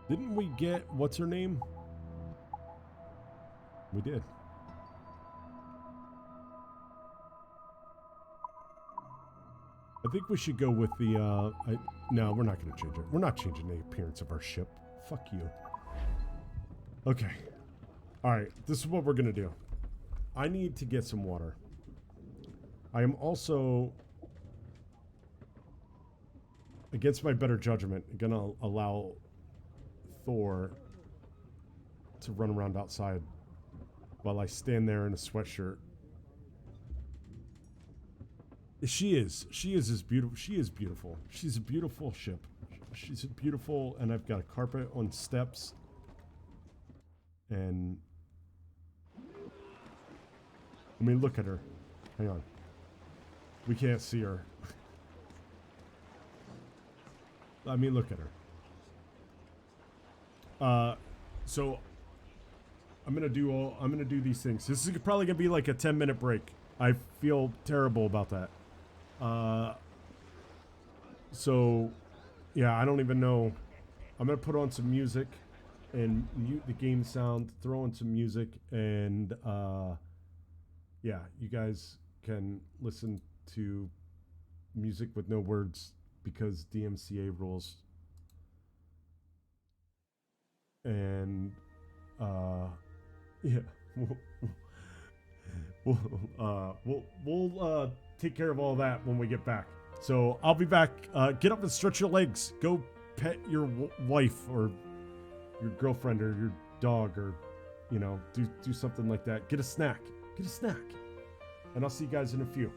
Didn't we get, what's her name? We did. I think we should go with the, no, we're not going to change it. We're not changing the appearance of our ship. Fuck you. Okay. Alright, this is what we're going to do. I need to get some water. I am also, against my better judgment, going to allow Thor to run around outside while I stand there in a sweatshirt. She is as beautiful. She is beautiful. She's a beautiful ship. She's beautiful, and I've got a carpet on steps. And I mean, look at her. Hang on. We can't see her. I mean, look at her. So I'm gonna do these things. This is probably gonna be like a 10-minute break. I feel terrible about that. So yeah, I don't even know. I'm gonna put on some music and mute the game sound, throw in some music, and yeah, you guys can listen to music with no words because DMCA rules. And yeah, we'll take care of all that when we get back. So I'll be back. Get up and stretch your legs. Go pet your wife or your girlfriend or your dog, or you know, do something like that. Get a snack. Get a snack. And I'll see you guys in a few.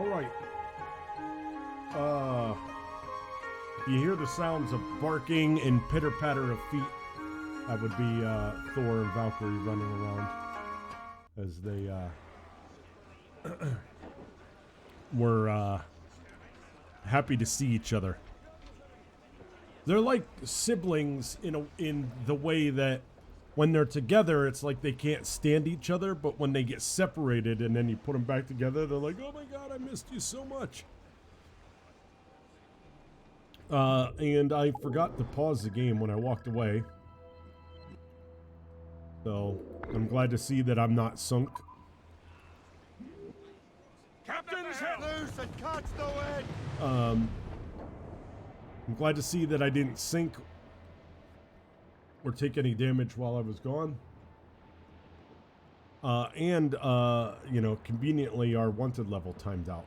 All right. If you hear the sounds of barking and pitter-patter of feet, that would be Thor and Valkyrie running around as they were happy to see each other. They're like siblings in the way that when they're together, it's like they can't stand each other, but when they get separated and then you put them back together, they're like, oh my god, I missed you so much. And I forgot to pause the game when I walked away. So, I'm glad to see that I'm not sunk. Captain's head loose and catch the wind! I'm glad to see that I didn't sink or take any damage while I was gone. And you know, conveniently our wanted level timed out.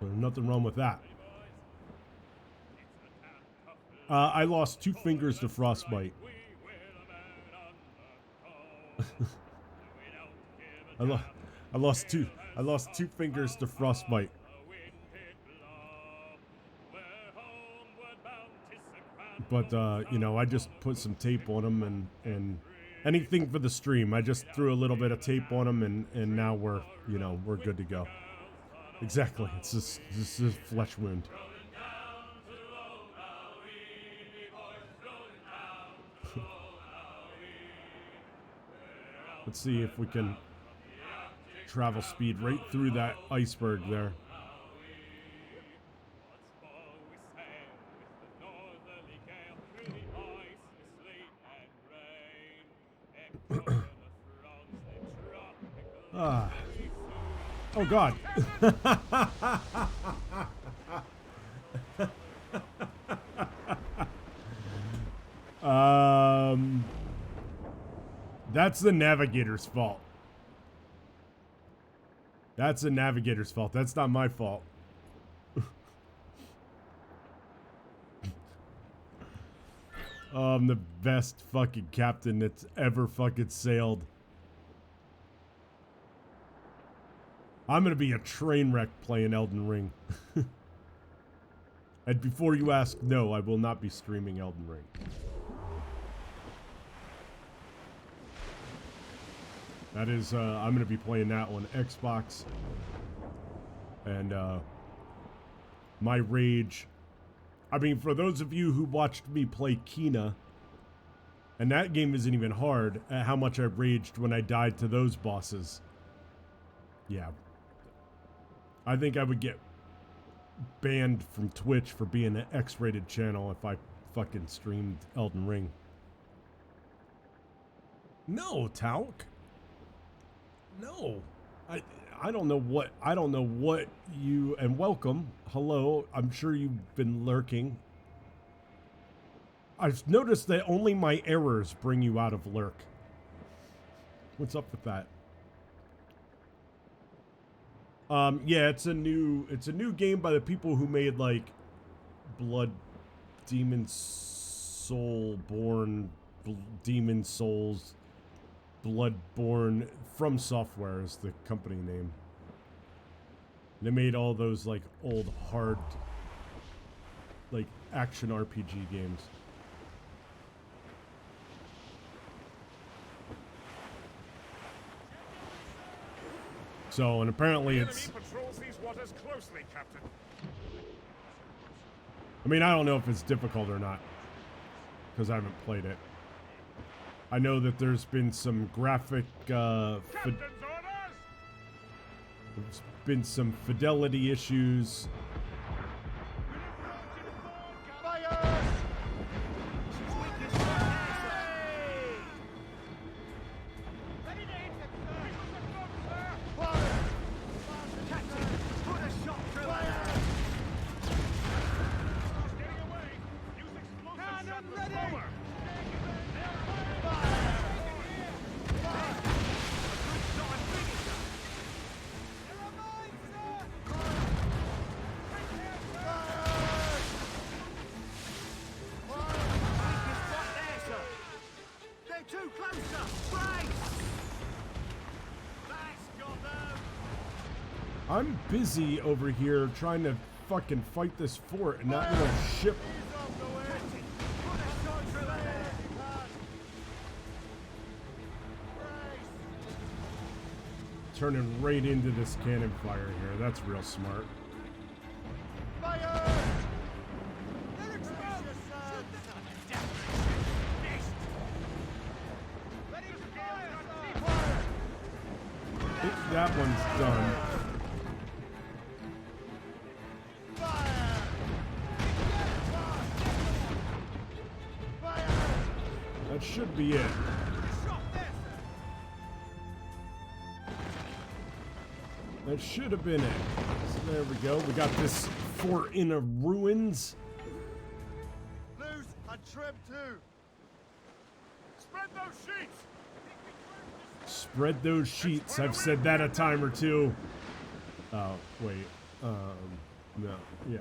There's nothing wrong with that. I lost 2 fingers to frostbite. I lost two fingers to frostbite. But you know, I just put some tape on them and anything for the stream. I just threw a little bit of tape on them and now we're, you know, we're good to go. Exactly. It's just a flesh wound. Let's see if we can travel speed right through that iceberg there. Oh god. That's the navigator's fault. That's the navigator's fault. That's not my fault. I'm the best fucking captain that's ever fucking sailed. I'm gonna be a train wreck playing Elden Ring. And before you ask, no, I will not be streaming Elden Ring. That is, I'm gonna be playing that on Xbox. And, my rage... I mean, for those of you who watched me play Kena, and that game isn't even hard, at how much I raged when I died to those bosses. Yeah. I think I would get banned from Twitch for being an X-rated channel if I fucking streamed Elden Ring. No, Tauk. No. I don't know what you, and welcome. Hello. I'm sure you've been lurking. I've noticed that only my errors bring you out of lurk. What's up with that? Yeah, it's a new game by the people who made like Blood Demon Soulborn, Demon Souls, Bloodborne. From Software is the company name. They made all those like old hard like action RPG games. So, and apparently it's... patrols these waters closely, Captain. I mean, I don't know if it's difficult or not, because I haven't played it. I know that there's been some graphic, there's been some fidelity issues. I'm busy over here trying to fucking fight this fort and that little ship. Turning right into this cannon fire here. That's real smart. I think that one's done. That should be it. That should have been it. So there we go. We got this fort in a ruins. Loose and trim too. Spread those sheets! Spread those sheets. I've said that a time or two. Oh, wait. No. Yeah,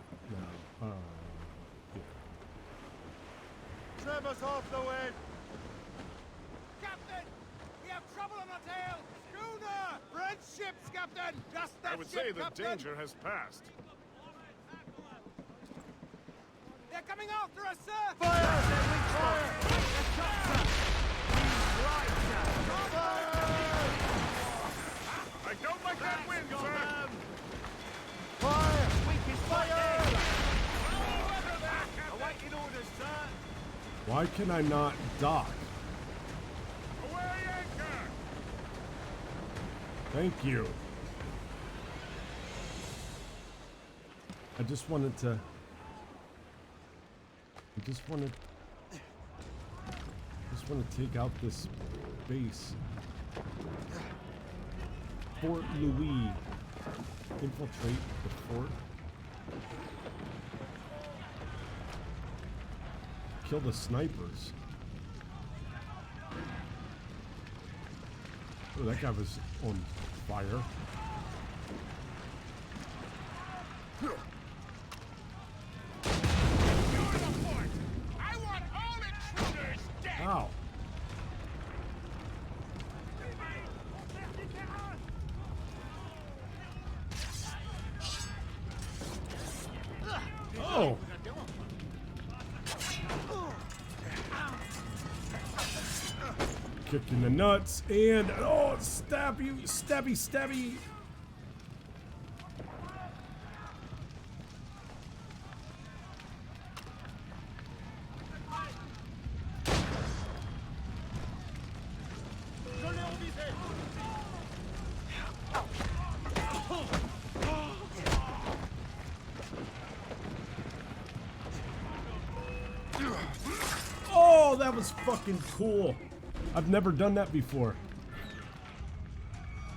no. Yeah. Trim us off the wind. Captain! We have trouble on our tail! Schooner! Red ships, Captain! Just that I would ship, say the Captain. danger has passed. They're coming after us, sir! I don't like that wind, sir! Awaiting orders, sir. Why can I not dock? Away anchor! Thank you. I just wanted to take out this base. Fort Louis. Infiltrate the fort. Kill the snipers. Oh, that guy was on fire. I want all intruders dead! Ow. Oh. Kick in the nuts and oh, stab you, stabby, stabby. Oh, that was fucking cool. I've never done that before.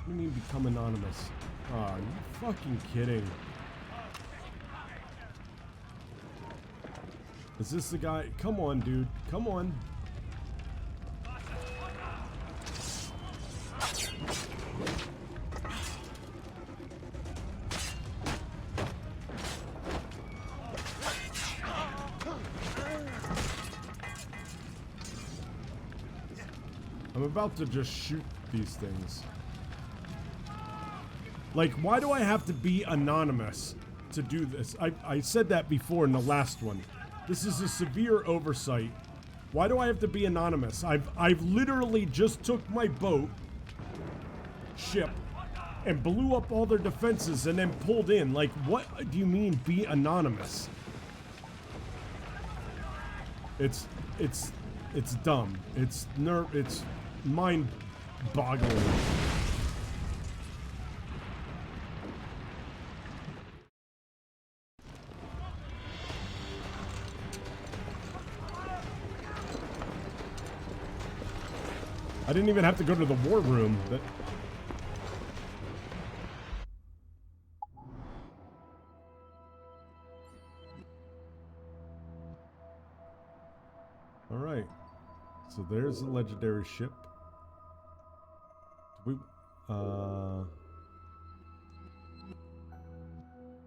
What do you mean become anonymous? Oh, are you fucking kidding? Is this the guy? Come on, dude. Come on. I'm about to just shoot these things. Like, why do I have to be anonymous to do this? I said that before in the last one. This is a severe oversight. Why do I have to be anonymous? I've literally just took my boat, ship, and blew up all their defenses and then pulled in. Like, what do you mean be anonymous? It's dumb. It's mind-boggling. I didn't even have to go to the war room. All right. So there's a legendary ship.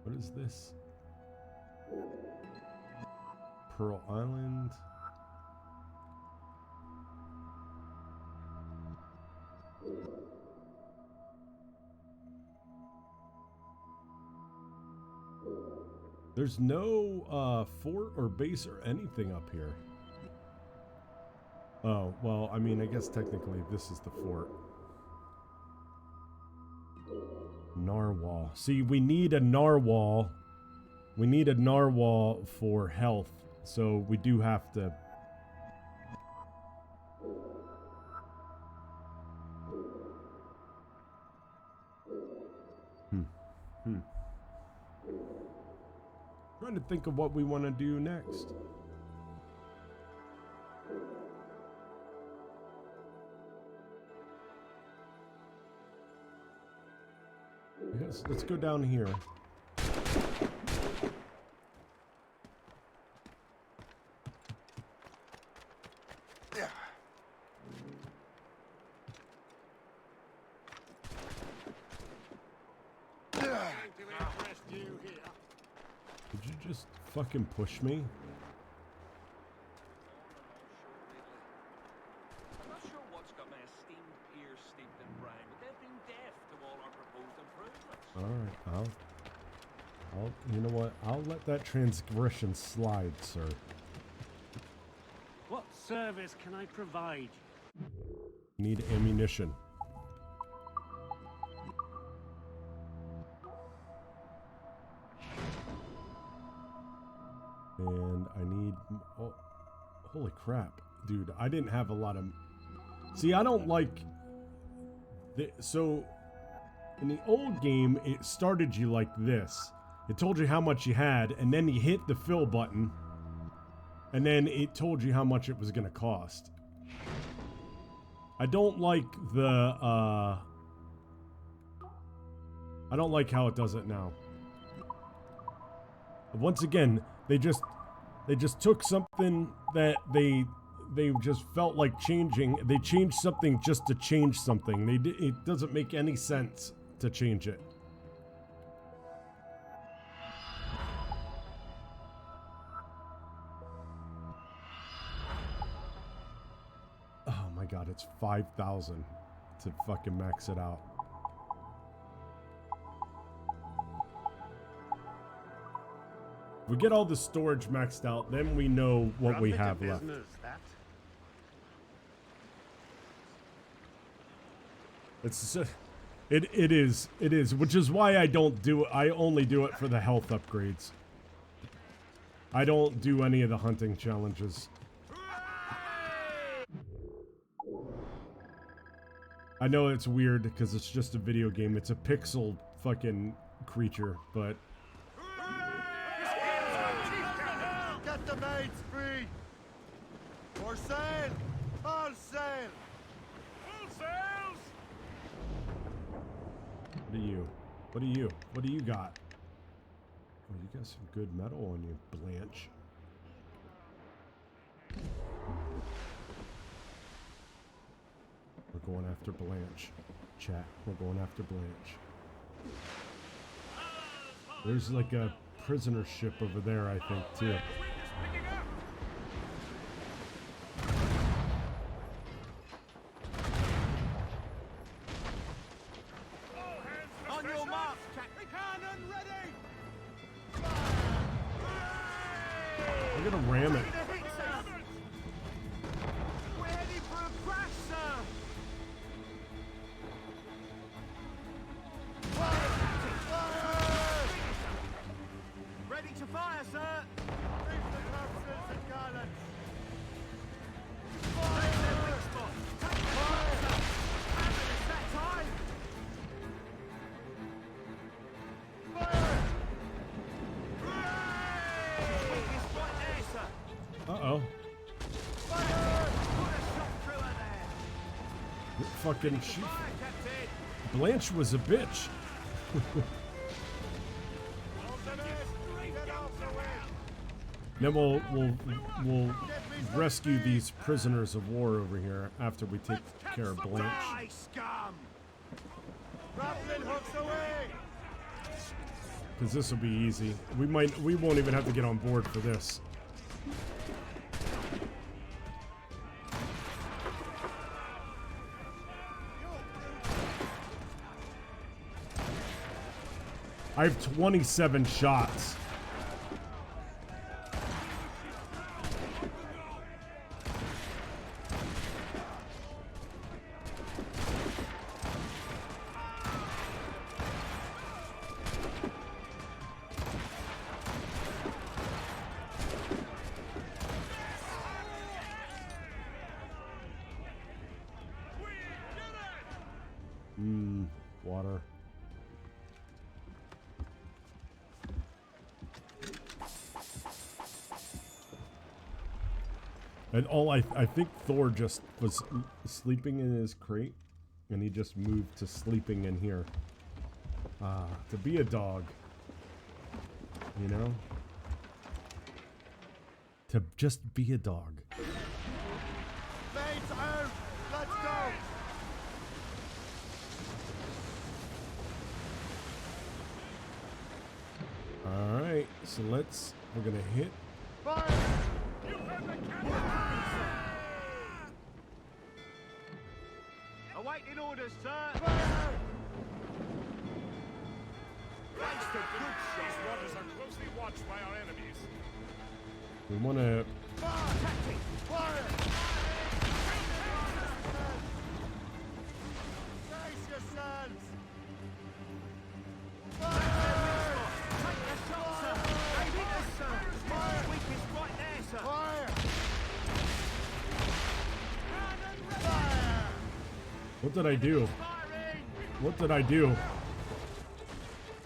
What is this? Pearl Island. There's no fort or base or anything up here. Oh, well, I mean, I guess technically this is the fort. Narwhal. See, we need a narwhal. We need a narwhal for health, so we do have to... Trying to think of what we want to do next. Yes, let's go down here. Did you just fucking push me? I'm not sure what's got my esteemed peers steeped in brine, but they've been deaf to all our proposed improvements. Alright, you know what? I'll let that transgression slide, sir. What service can I provide? Need ammunition. And I need... Oh, holy crap. Dude, I didn't have a lot of... See, I don't like... So, in the old game, it started you like this. It told you how much you had, and then you hit the fill button. And then it told you how much it was going to cost. I don't like the... I don't like how it does it now. Once again, they just took something that they just felt like changing. They changed something just to change something. It doesn't make any sense to change it. Oh my god, it's 5,000 to fucking max it out. If we get all the storage maxed out, then we know what we have left. It is, which is why I don't do it. I only do it for the health upgrades. I don't do any of the hunting challenges. I know it's weird because it's just a video game. It's a pixel fucking creature, but... Get the mates free! For sale! All sale! Full sails! What are you? What are you? What do you got? Oh, you got some good metal on you, Blanche. We're going after Blanche. Chat, we're going after Blanche. There's like a prisoner ship over there, I think, too. On your mark, Captain! Cannon ready! I'm gonna ram it. We're heading for a crash, sir! Ready to fire, sir! Reef the compasses and garlands! Fire! Take fire, sir! It's that time! Fire! It's right there, sir! Uh-oh. Fire! Put a shot through her there! Fucking Fire, Captain! Blanche was a bitch. Get off the way! Then we'll rescue these prisoners of war over here after we take care of Blanche. Die, scum! Grappling hooks away! Because this will be easy. We won't even have to get on board for this. I have 27 shots. Water. And I think Thor just was sleeping in his crate, and he just moved to sleeping in here. To be a dog, you know? To just be a dog. Mates out! Let's go! Alright, so we're gonna hit. Fire! Awaiting orders, sir. Fire! Thanks to good these waters are closely watched by our enemies. We wanna... Fire! Fire! Brace yourselves! Fire! Take the shot, sir. They've hit us, sir. Fire! Weakest right there, sir. Fire! Fire! What did I do? Firing! What did I do?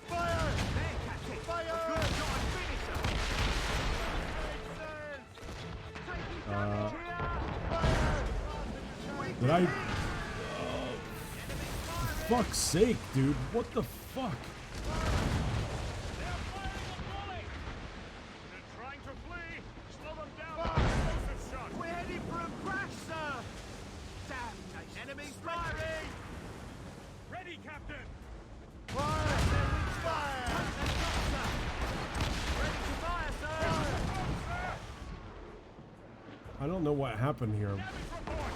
Fire! There, Captain. Fire! A good shot and finish, sir. Taking damage here. Did I... For fuck's sake, dude. What the fuck? They're trying to flee. Slow them down with explosive shots. We're heading for a crash, sir. Damnation. Enemies firing. Ready, Captain. Fire! Fire! Ready to fire, sir. I don't know what happened here. Damage report.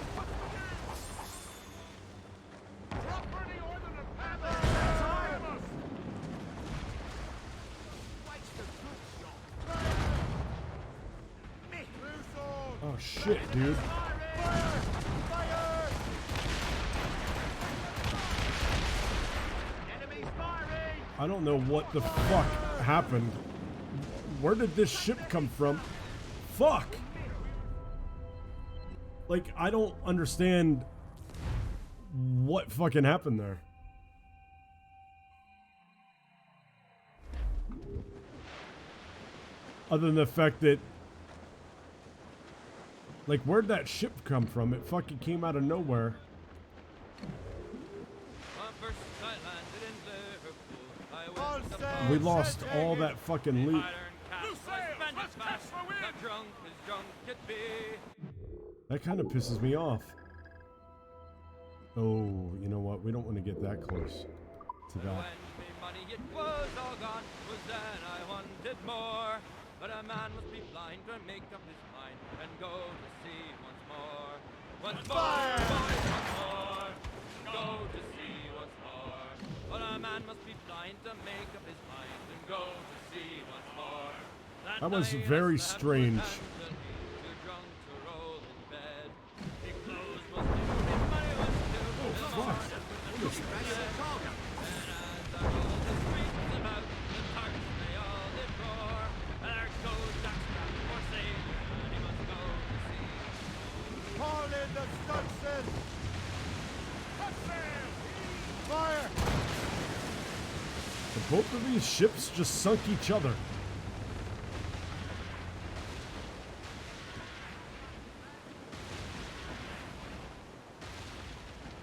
Drop burning oil in the path. Waste a good shot. Loose all! Oh shit, dude. Fire! Fire! Enemies firing. I don't know what the fuck happened. Where did this ship come from? Fuck! Like, I don't understand what fucking happened there. Other than the fact that... Like, where'd that ship come from? It fucking came out of nowhere. First I landed in Liverpool. I All went to sails We lost set all taken. that fucking loot. Loose sails. Let's catch the wind. Got drunk as drunk could be. That kind of pisses me off. Oh, you know what? We don't want to get that close to When that. me money it was all gone, was then I wanted more. But a man must be blind to make up his mind and go to sea once more. Once more, boys, once more. Go to sea once more. But a man must be blind to make up his mind and go to sea once more. That was night very I slept strange. with Anthony, too drunk to roll in bed. His clothes was new, his money was new. His fuck. horse was new. And as I rolled the streets about, the tarts they all did roar. There goes Jack Strapp for sailor, and he must go to sea. Call in the stunson! Cut sail. Fire! So both of these ships just sunk each other.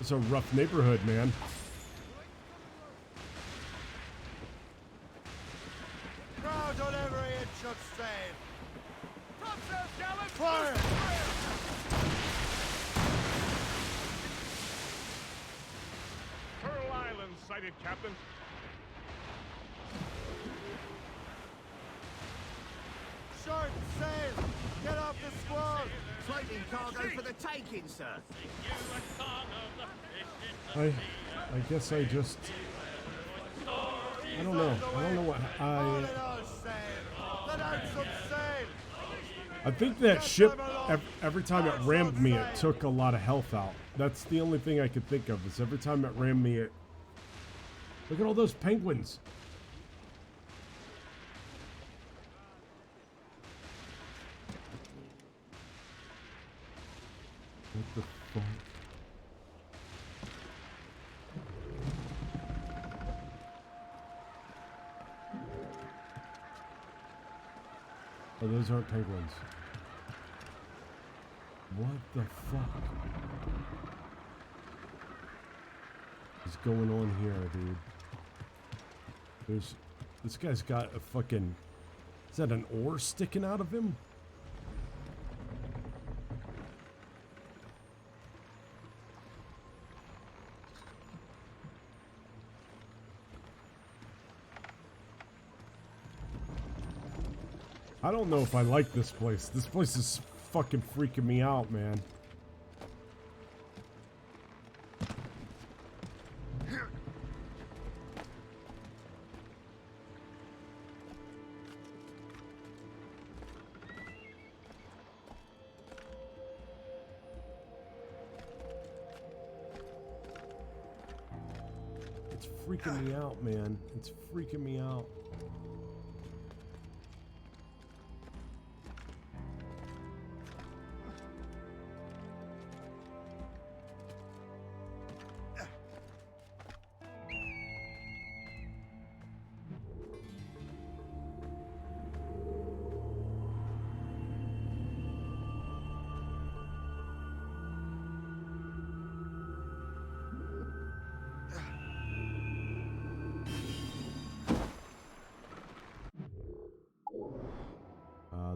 It's a rough neighborhood, man. Crowd on every inch of sail! Topsails, gallant. Fire! Pearl Island sighted, Captain. Short sail! Get off the squall! Floating cargo for the taking, sir. I guess I just... I don't know. I don't know what I think that ship, every time it rammed me, it took a lot of health out. That's the only thing I could think of, is every time it rammed me, it... Look at all those penguins. What the fuck? Oh, those aren't penguins. What the fuck is going on here, dude? This guy's got a fucking... Is that an oar sticking out of him? I don't know if I like this place. This place is fucking freaking me out, man. It's freaking me out, man. It's freaking me out.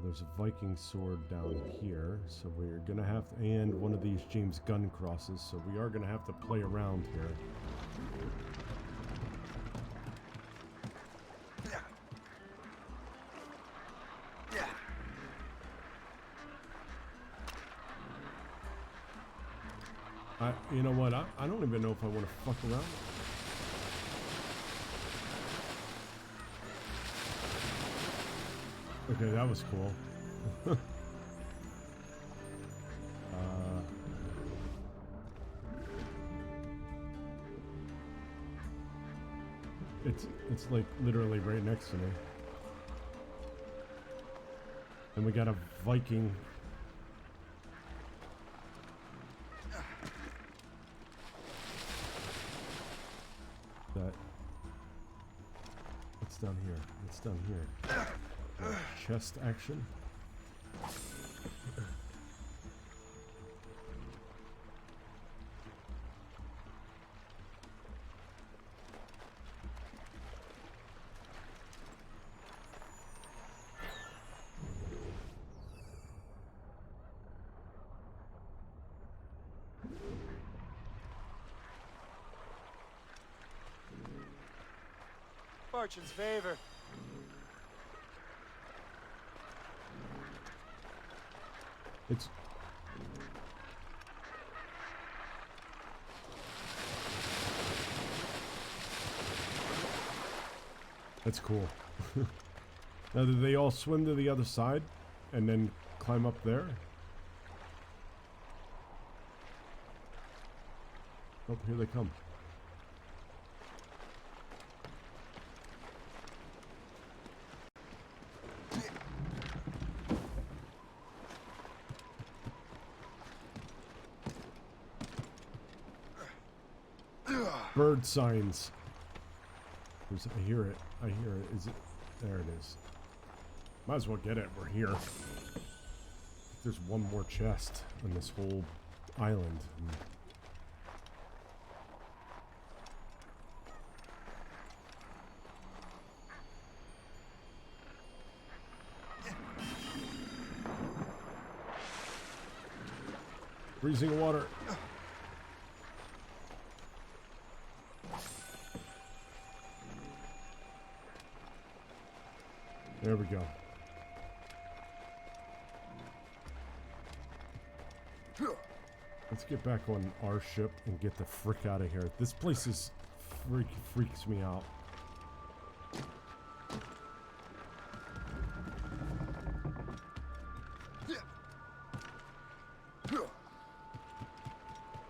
There's a Viking sword down here, so we're gonna have to, and one of these James Gunn crosses, so we are gonna have to play around here. You know what? I don't even know if I want to fuck around. Okay, that was cool. It's like literally right next to me. And we got a Viking. What's down here? What's down here? Chest action. Fortune's favor. It's... That's cool. Now, do they all swim to the other side and then climb up there? Oh, here they come. Bird signs. I hear it. I hear it. Is it? There it is. Might as well get it. We're here. There's one more chest on this whole island. Freezing water. There we go. Let's get back on our ship and get the frick out of here. This place is freaks me out.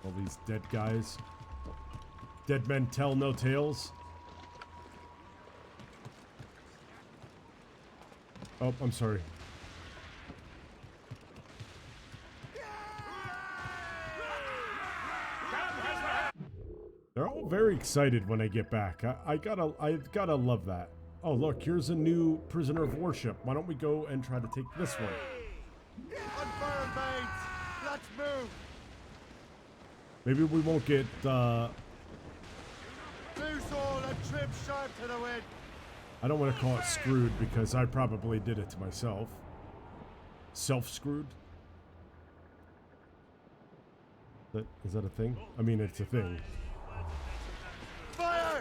All these dead guys. Dead men tell no tales. Oh, I'm sorry. They're all very excited when I get back. I gotta love that. Oh, look, here's a new prisoner of worship. Why don't we go and try to take this one? Unfurled mates! Let's move! Maybe we won't get, Loose all and trim sharp to the wind! I don't want to call it screwed because I probably did it to myself. Self-screwed? Is that a thing? I mean, it's a thing. Fire!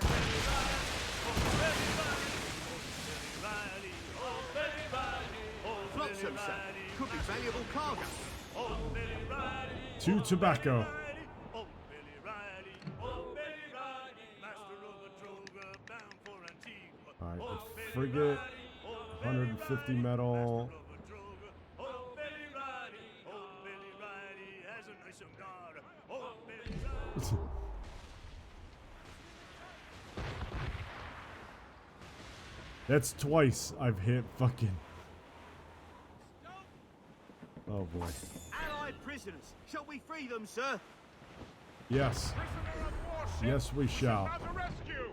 Flotsam, sir. Could be valuable cargo. 2 tobacco. Alright, the frigate. 150 metal. That's twice I've hit fucking. Oh boy. Allied prisoners. Shall we free them, sir? Yes. Prisoner of warship. Yes, we shall. How to rescue.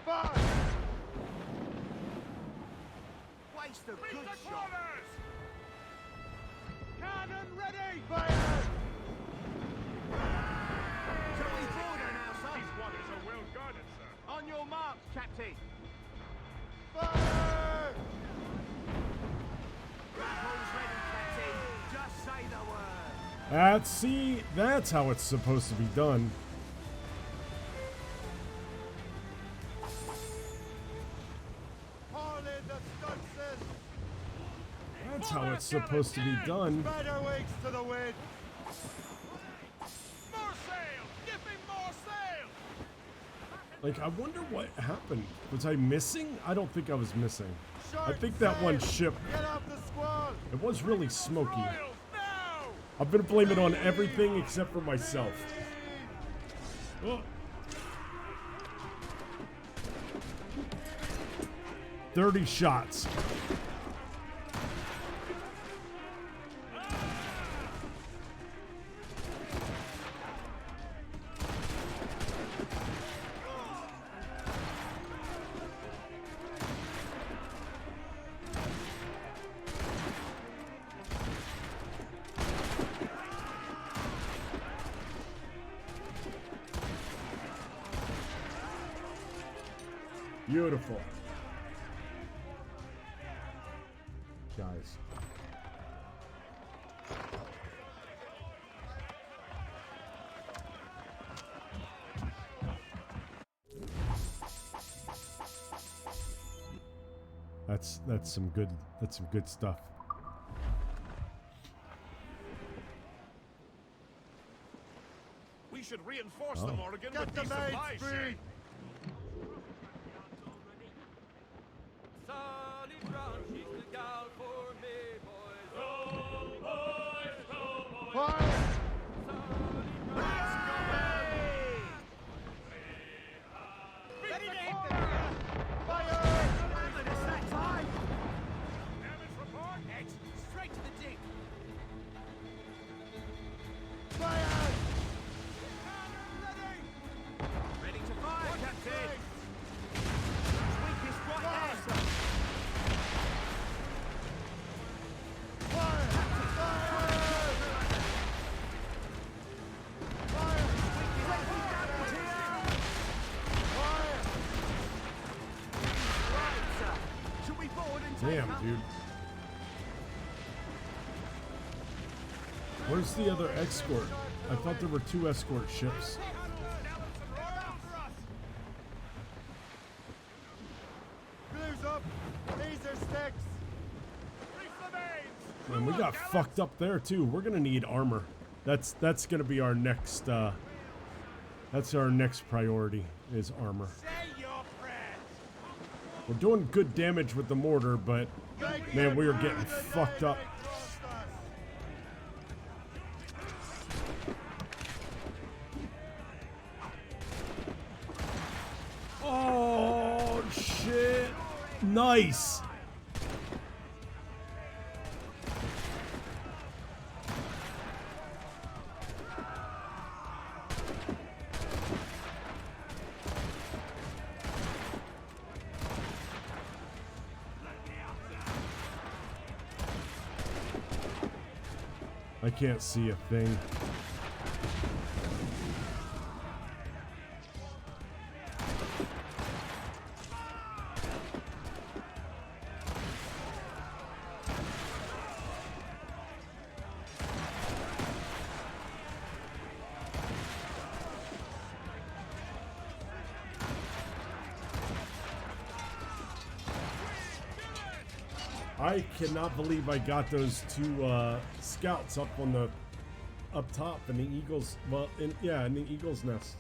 Fire! Waste of Reach good the shot. quarters. Cannon ready! Fire! Shall we board her now, sir? These waters are well guarded, sir. On your marks, Captain. Fire! Grappling's ready, Captain. Just say the word. See, that's how it's supposed to be done. Haul in the stunsails! That's how it's supposed to be done. Spread our wings to the wind! More sail. Give me more sail. Like, I wonder what happened. Was I missing? I don't think I was missing. I Short think that one sail! ship, Get off the squall! it was really smoky. Royals, now. I'm gonna blame it on everything except for myself. Oh. 30 shots. Beautiful. Guys. That's some good stuff. We should reinforce Oh. the Morrigan Get with the these mates supply free! ships. Solid ground, she's the gal for me, boys. Fire! Ready to hit the Fire! Abbott, it's that time. Damage report. Heads straight to the dig. Fire! Ready to fire, Captain. Weakest right there, sir. Fire! Fire! Fire! Fire! Right, sir. Shall we board and take Damn, up? dude. Where's the other escort? I thought there were 2 escort ships. Blues up! Laser sticks! And we got fucked up there too. We're gonna need armor. That's gonna be our next that's our next priority is armor. We're doing good damage with the mortar, but man, we are getting fucked up. Nice. I can't see a thing. I cannot believe I got those two scouts up top in the eagle's, well, in the eagle's nest.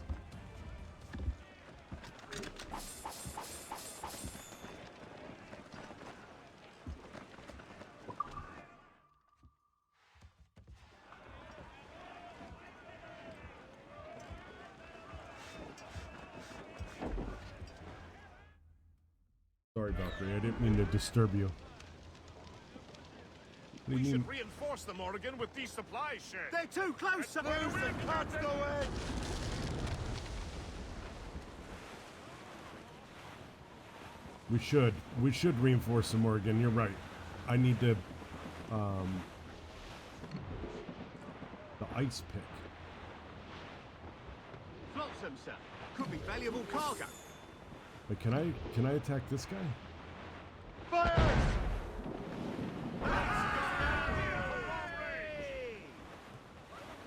Sorry, Valkyrie, I didn't mean to disturb you. We should reinforce the Morrigan with these supply sheds. They're too close, sir. Move the carts go in. We should reinforce them more again. You're right. I need to, the ice pick. Flotsam, sir. Could be valuable cargo. But can I attack this guy? Fire!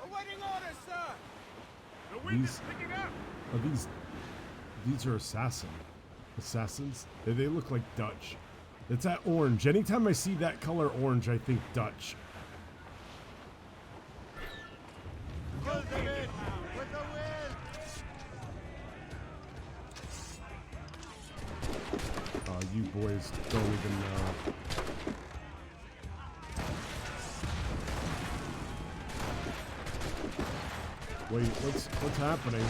Awaiting orders, sir. The wind These is picking up. are these are assassins. They look like Dutch. It's that orange. Anytime I see that color orange, I think Dutch. Pull them in with the wind. Oh, you boys don't even know. Wait, what's happening?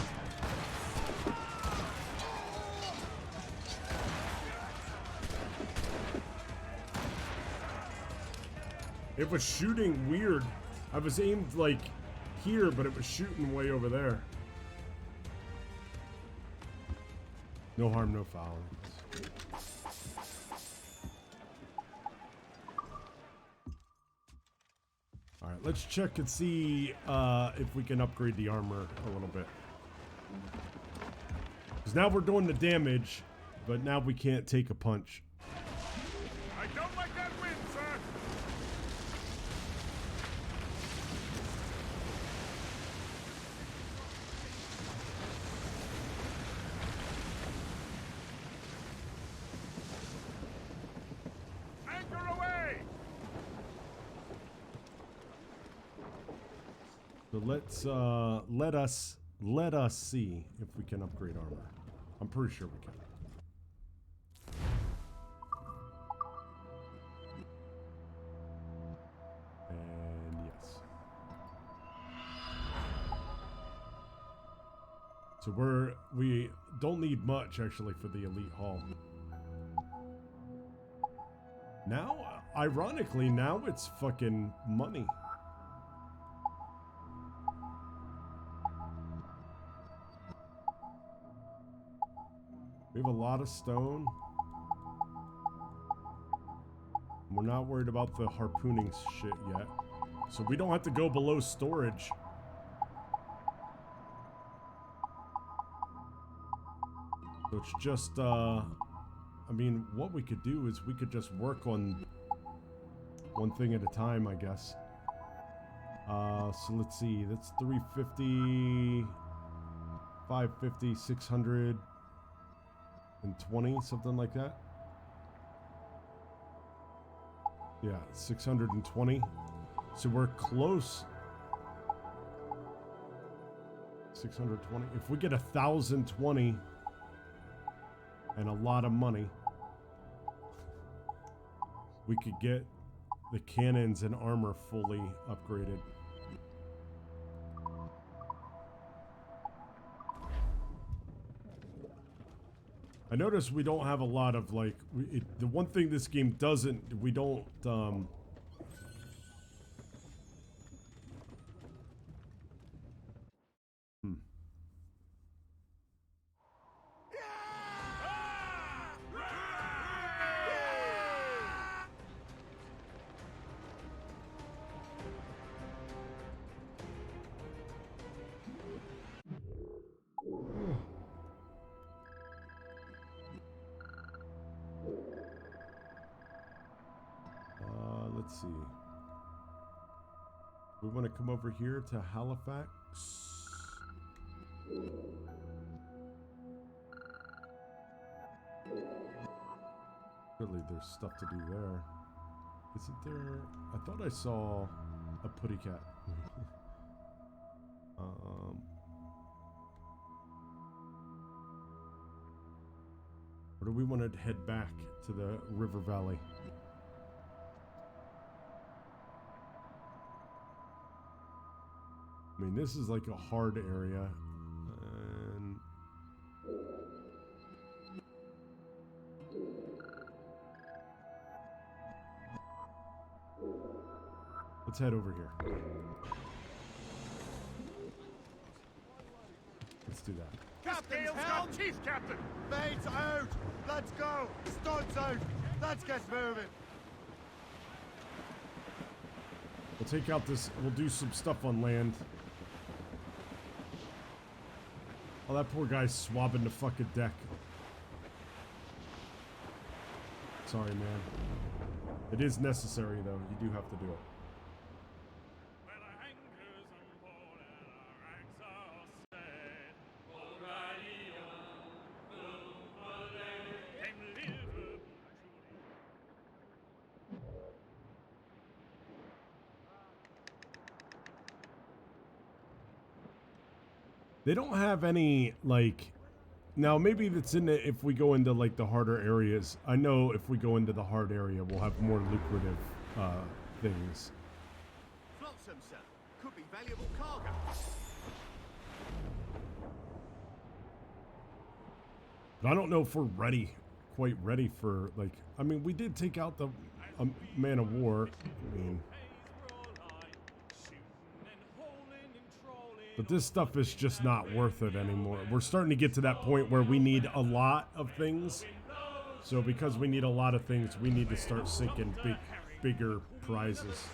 It was shooting weird. I was aimed like here, but it was shooting way over there. No harm, no foul. All right, let's check and see if we can upgrade the armor a little bit. Because now we're doing the damage, but now we can't take a punch. I don't like that wind, sir. Anchor away. So let us see if we can upgrade armor. I'm pretty sure we can. And yes. So we don't need much actually for the elite haul. Now, ironically, now it's fucking money. We have a lot of stone. We're not worried about the harpooning shit yet. So we don't have to go below storage. So it's just, I mean, what we could do is we could just work on one thing at a time, I guess. So let's see, that's 350, 550, 600. And 20, something like that. Yeah, 620. So we're close. 620. If we get 1,020 and a lot of money, we could get the cannons and armor fully upgraded. I notice we don't have a lot of like the one thing this game doesn't we don't let's see. We want to come over here to Halifax. Surely there's stuff to do there. Isn't there? I thought I saw a putty cat. Or do we want to head back to the river valley? I mean, this is like a hard area, and let's head over here. Let's do that. Captain's Gale's help! got teeth, Captain! Bait's out! Let's go! Studs out! Let's get moving! We'll take out this, we'll do some stuff on land. Oh, that poor guy's swabbing the fucking deck. Sorry, man. It is necessary, though. You do have to do it. Where our anchors on board and our ranks are set. Alrighty, came Liverpool, They don't have any, like... Now, maybe that's in it if we go into, like, the harder areas. I know if we go into the hard area, we'll have more lucrative, things. Flotsam, sir. Could be valuable cargo. But I don't know if we're ready, quite ready for, like... I mean, we did take out the man of war. I mean... But this stuff is just not worth it anymore. We're starting to get to that point where we need a lot of things. So because we need a lot of things, we need to start sinking bigger prizes.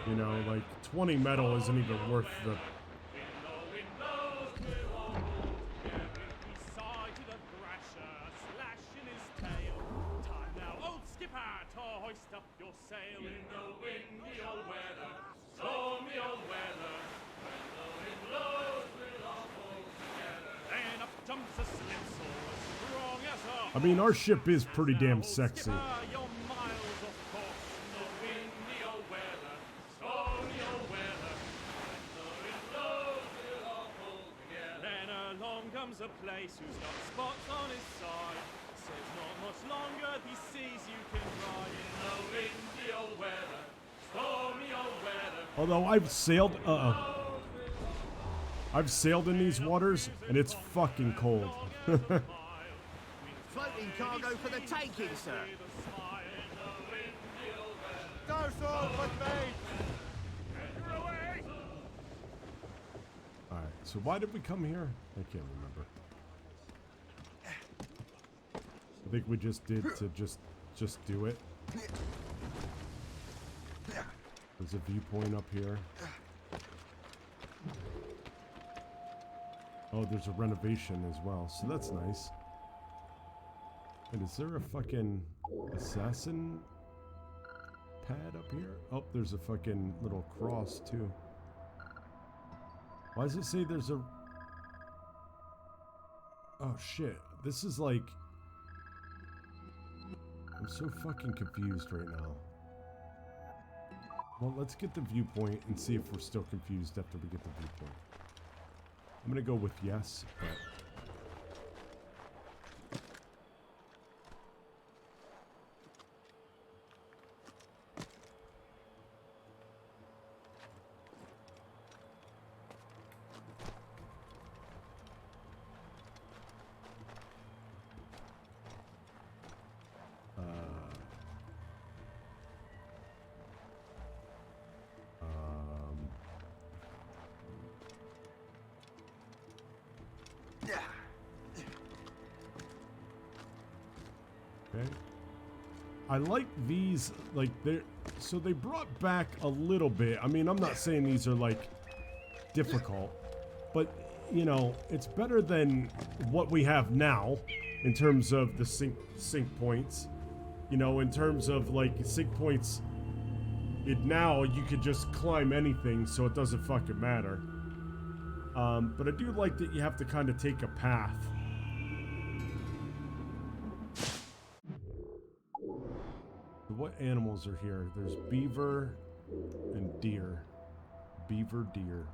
You know, like 20 metal isn't even worth the... I mean, our ship is pretty damn sexy. A place who's got spots on his side. Says not much longer these seas you can ride in the windy old weather, stormy old weather. Although I've sailed in these waters and it's fucking cold. Floating cargo for the taking, sir. Dose all but bait! Alright, so why did we come here? I can't remember. I think we just did to just do it. There's a viewpoint up here. Oh, there's a renovation as well, so that's nice. And is there a fucking assassin pad up here? Oh, there's a fucking little cross too. Why does it say there's a... Oh shit, this is like... I'm so fucking confused right now. Well, let's get the viewpoint and see if we're still confused after we get the viewpoint. I'm gonna go with yes, but... I like these, like, so they brought back a little bit. I mean, I'm not saying these are, like, difficult, but, you know, it's better than what we have now in terms of the sync points. You know, in terms of, like, sync points, now you could just climb anything, so it doesn't fucking matter. But I do like that you have to kind of take a path. What animals are here? There's beaver and deer. Beaver, deer.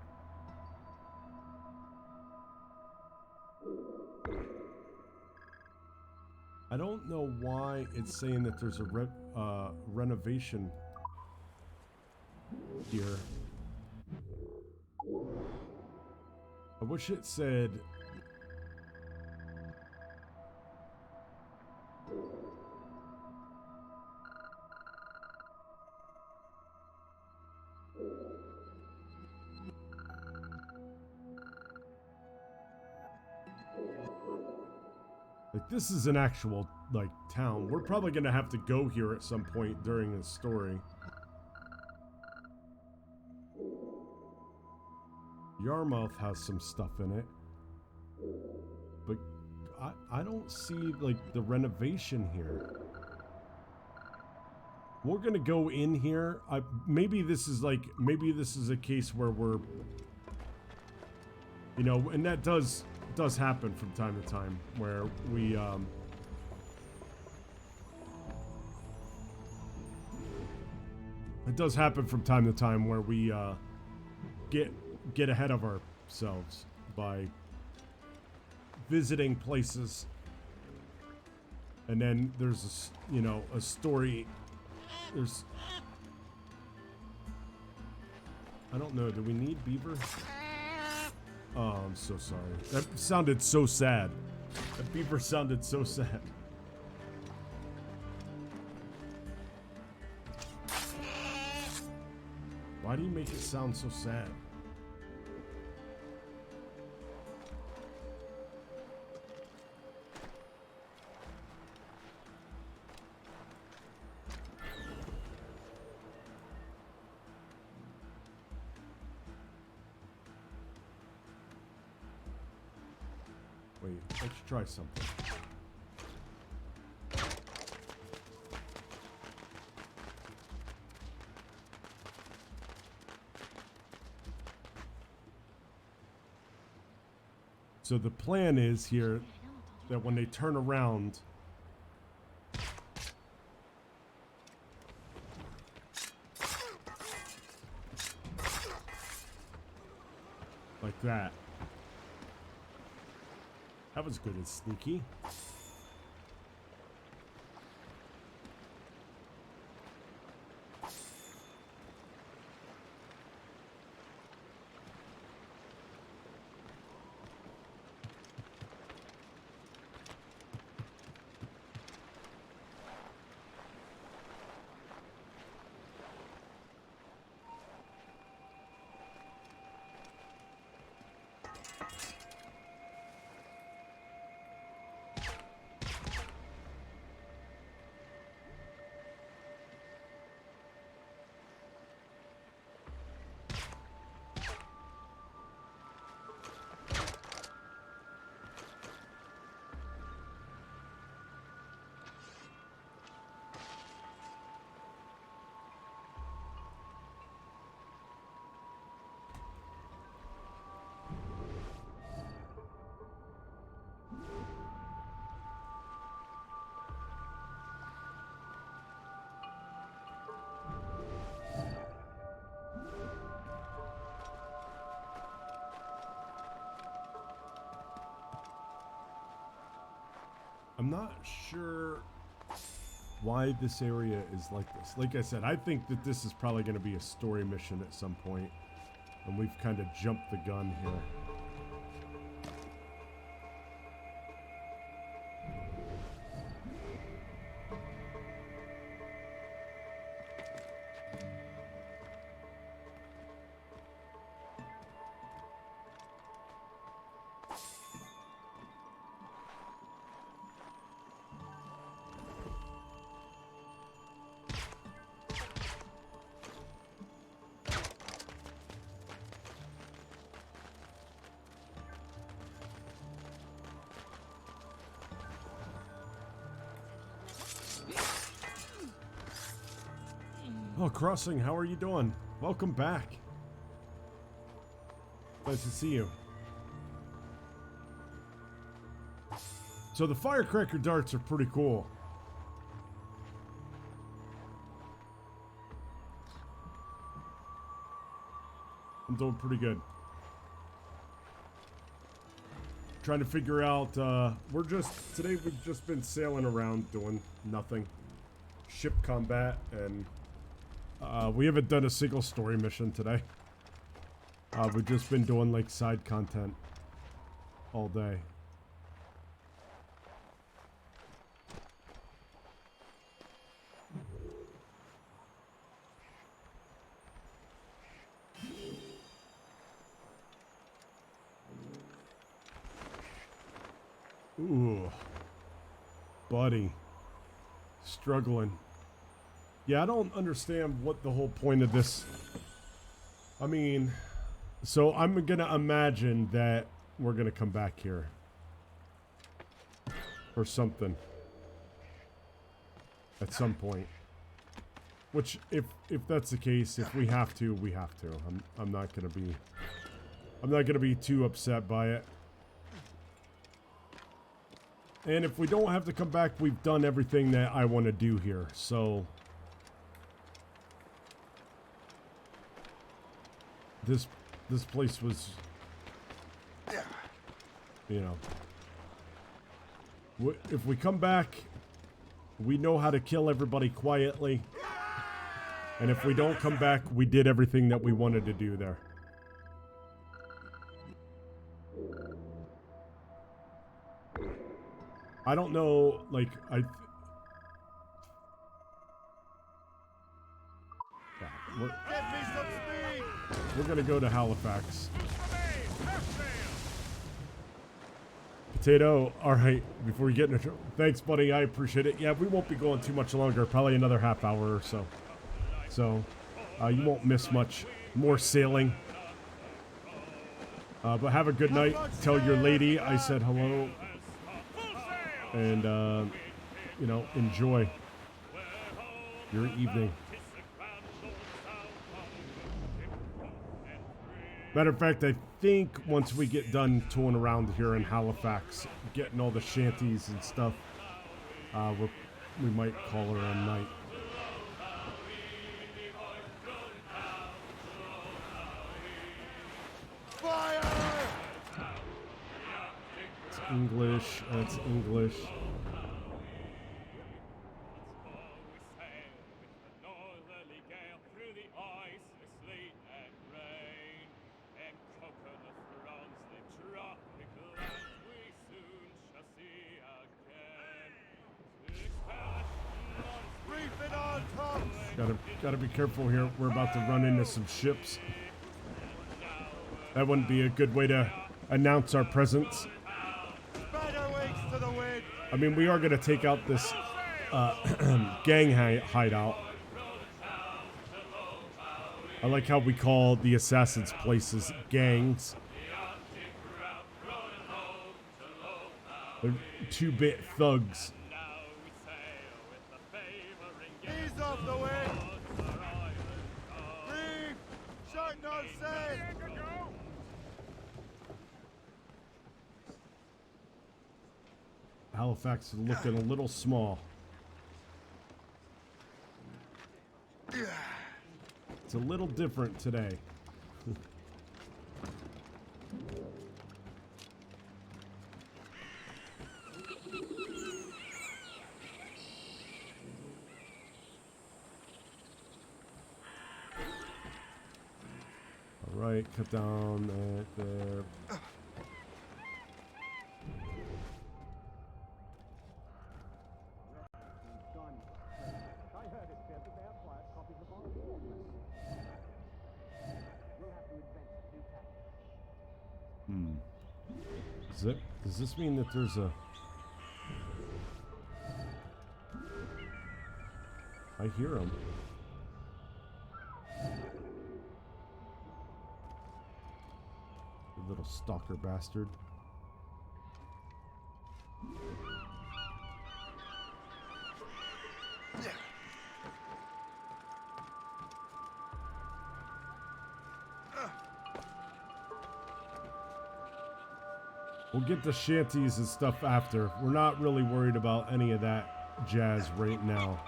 I don't know why it's saying that there's a renovation here. I wish it said... Like, this is an actual, like, town. We're probably gonna have to go here at some point during the story. Yarmouth has some stuff in it. But I don't see, like, the renovation here. We're gonna go in here. Maybe this is a case where we're... You know, and that does happen from time to time, where we, it does happen from time to time where we, get ahead of ourselves by visiting places, and then there's a story. I don't know, do we need beaver? Oh, I'm so sorry. That sounded so sad. That beaver sounded so sad. Why do you make it sound so sad? Wait, let's try something. So the plan is here that when they turn around, like that. That was good and sneaky. I'm not sure why this area is like this. Like I said, I think that this is probably going to be a story mission at some point, and we've kind of jumped the gun here. Oh, Crossing, how are you doing? Welcome back. Nice to see you. So the firecracker darts are pretty cool. I'm doing pretty good. Trying to figure out, today we've just been sailing around doing nothing. Ship combat, and we haven't done a single story mission today. We've just been doing like side content all day. Ooh, buddy, struggling. Yeah, I don't understand what the whole point of this. I mean, so I'm gonna imagine that we're gonna come back here or something at some point. Which, if that's the case, if we have to, we have to. I'm not gonna be too upset by it. And if we don't have to come back, we've done everything that I want to do here. So this place was, you know, if we come back, we know how to kill everybody quietly. And if we don't come back, we did everything that we wanted to do there. I don't know, like, we're gonna go to Halifax. Potato, alright, before we get into thanks, buddy, I appreciate it. Yeah, we won't be going too much longer, probably another half hour or so. So, you won't miss much more sailing. But have a good night. Tell your lady I said hello. And, you know, enjoy your evening. Matter of fact, I think once we get done touring around here in Halifax, getting all the shanties and stuff, we might call her a night. It's English, that's English. Gotta be careful here. We're about to run into some ships. That wouldn't be a good way to announce our presence. I mean, we are gonna take out this gang hideout. I like how we call the assassins' places gangs. They're 2-bit thugs. Ease off the wind! Reef! Shark no safe! Halifax is looking a little small. It's a little different today. Alright, cut down there. Does this mean that there's a... I hear him. You little stalker bastard. We'll get the shanties and stuff after. We're not really worried about any of that jazz right now.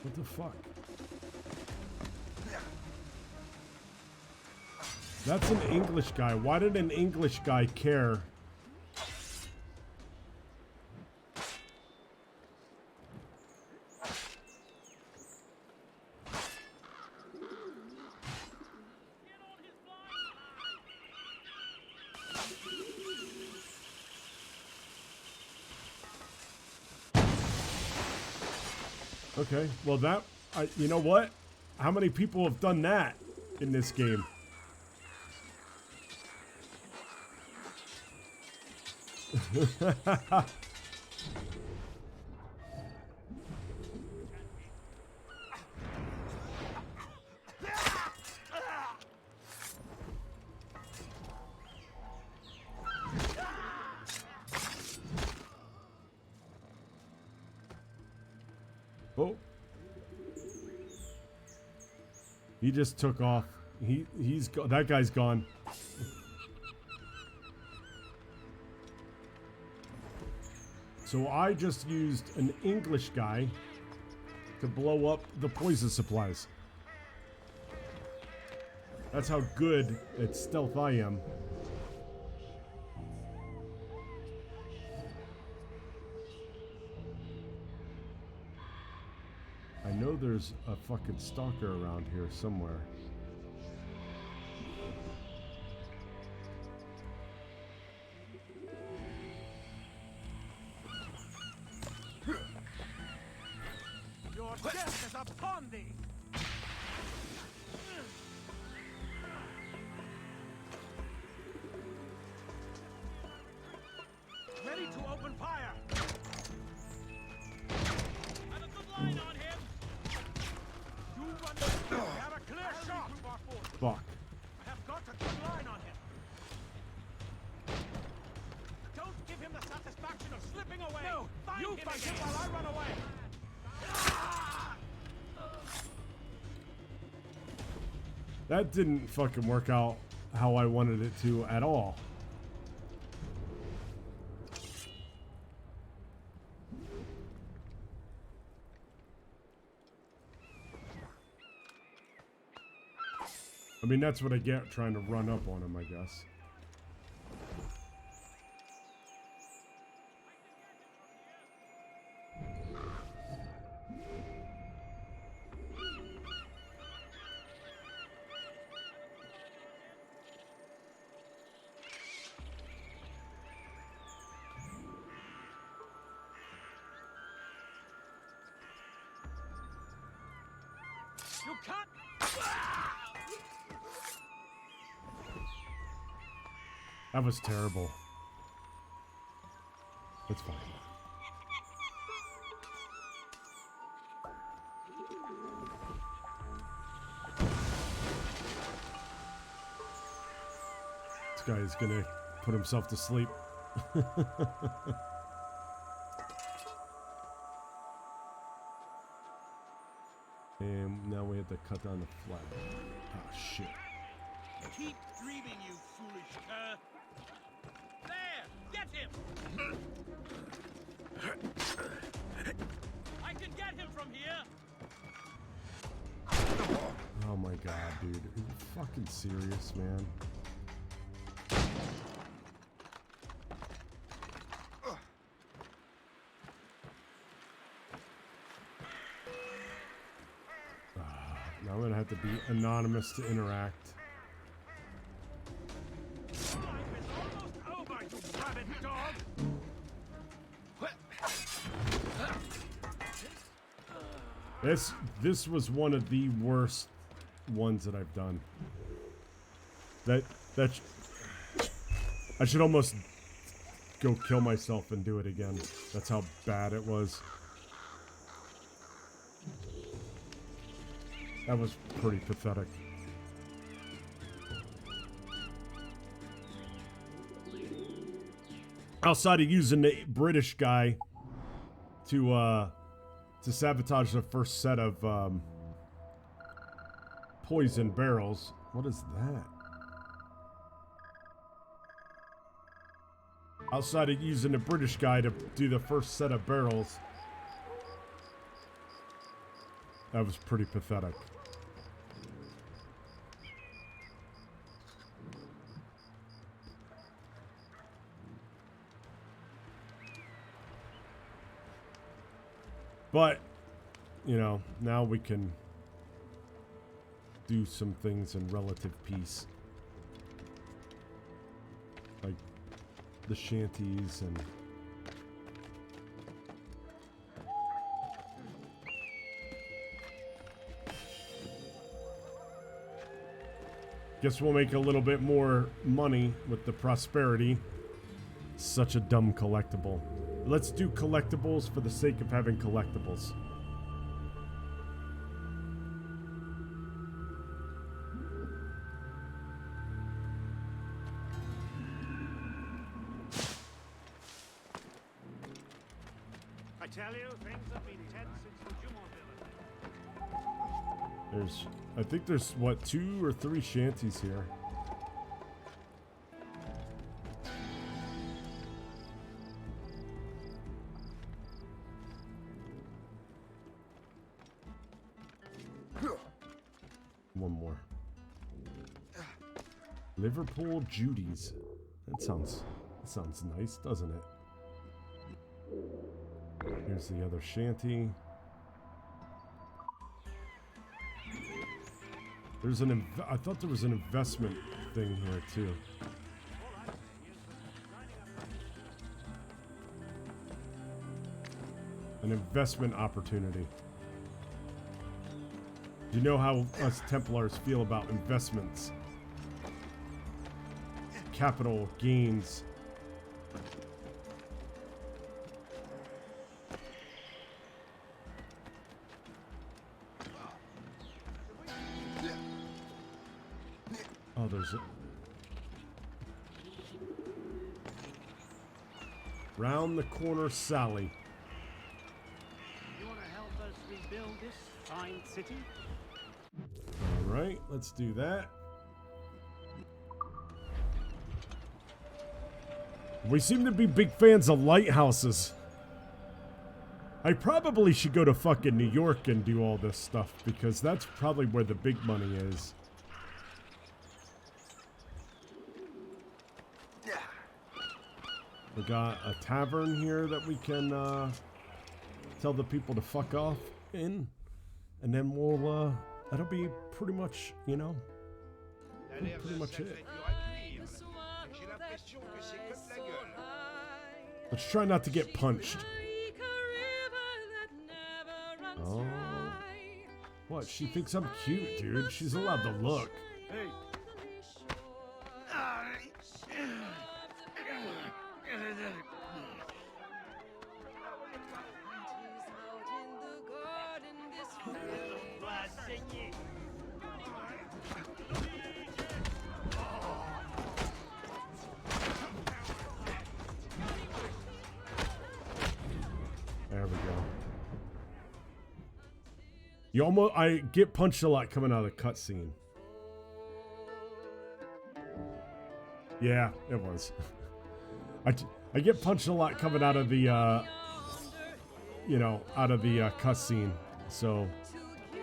What the fuck? That's an English guy. Why did an English guy care? Okay, well that, you know what? How many people have done that in this game? Oh. He just took off. That guy's gone. So I just used an English guy to blow up the poison supplies. That's how good at stealth I am. I know there's a fucking stalker around here somewhere. Your death is upon thee! Ready to open fire! I have a good line on him. You run the have a clear shot! Fuck. I have got a good line on him! Don't give him the satisfaction of slipping away! No! You fight him while I run away! That didn't fucking work out how I wanted it to at all. I mean, that's what I get trying to run up on him, I guess. You can't! That was terrible. That's fine. This guy is gonna put himself to sleep. And now we have to cut down the flag. Oh shit. Keep dreaming, you foolish cur. There! Get him! I can get him from here! Oh my god, dude. Are you fucking serious, man? Now I'm gonna have to be anonymous to interact. Life is almost over, you rabid dog! This was one of the worst ones that I've done. I should almost go kill myself and do it again. That's how bad it was. That was pretty pathetic. Outside of using the British guy to sabotage the first set of poison barrels. What is that? Outside of using the British guy to do the first set of barrels, that was pretty pathetic. But, you know, now we can do some things in relative peace. Like the shanties and... Guess we'll make a little bit more money with the prosperity. Such a dumb collectible. Let's do collectibles for the sake of having collectibles. I tell you, things have been tense since the Jumonville. I think there's, what, 2 or 3 shanties here. One more. Liverpool Judy's. That sounds nice, doesn't it? Here's the other shanty. There's I thought there was an investment thing here too. An investment opportunity. Do you know how us Templars feel about investments? Capital gains. Oh, there's a... Round the corner, Sally. You want to help us rebuild this fine city? All right, let's do that. We seem to be big fans of lighthouses. I probably should go to fucking New York and do all this stuff because that's probably where the big money is. We got a tavern here that we can tell the people to fuck off in. And then we'll, that'll be pretty much, you know, pretty much it. Let's try not to get punched. Oh. What? She thinks I'm cute, dude. She's allowed to look. Hey. There we go. You almost, I get punched a lot coming out of the cutscene. Yeah, it was. I get punched a lot coming out of the, you know, out of the cutscene. So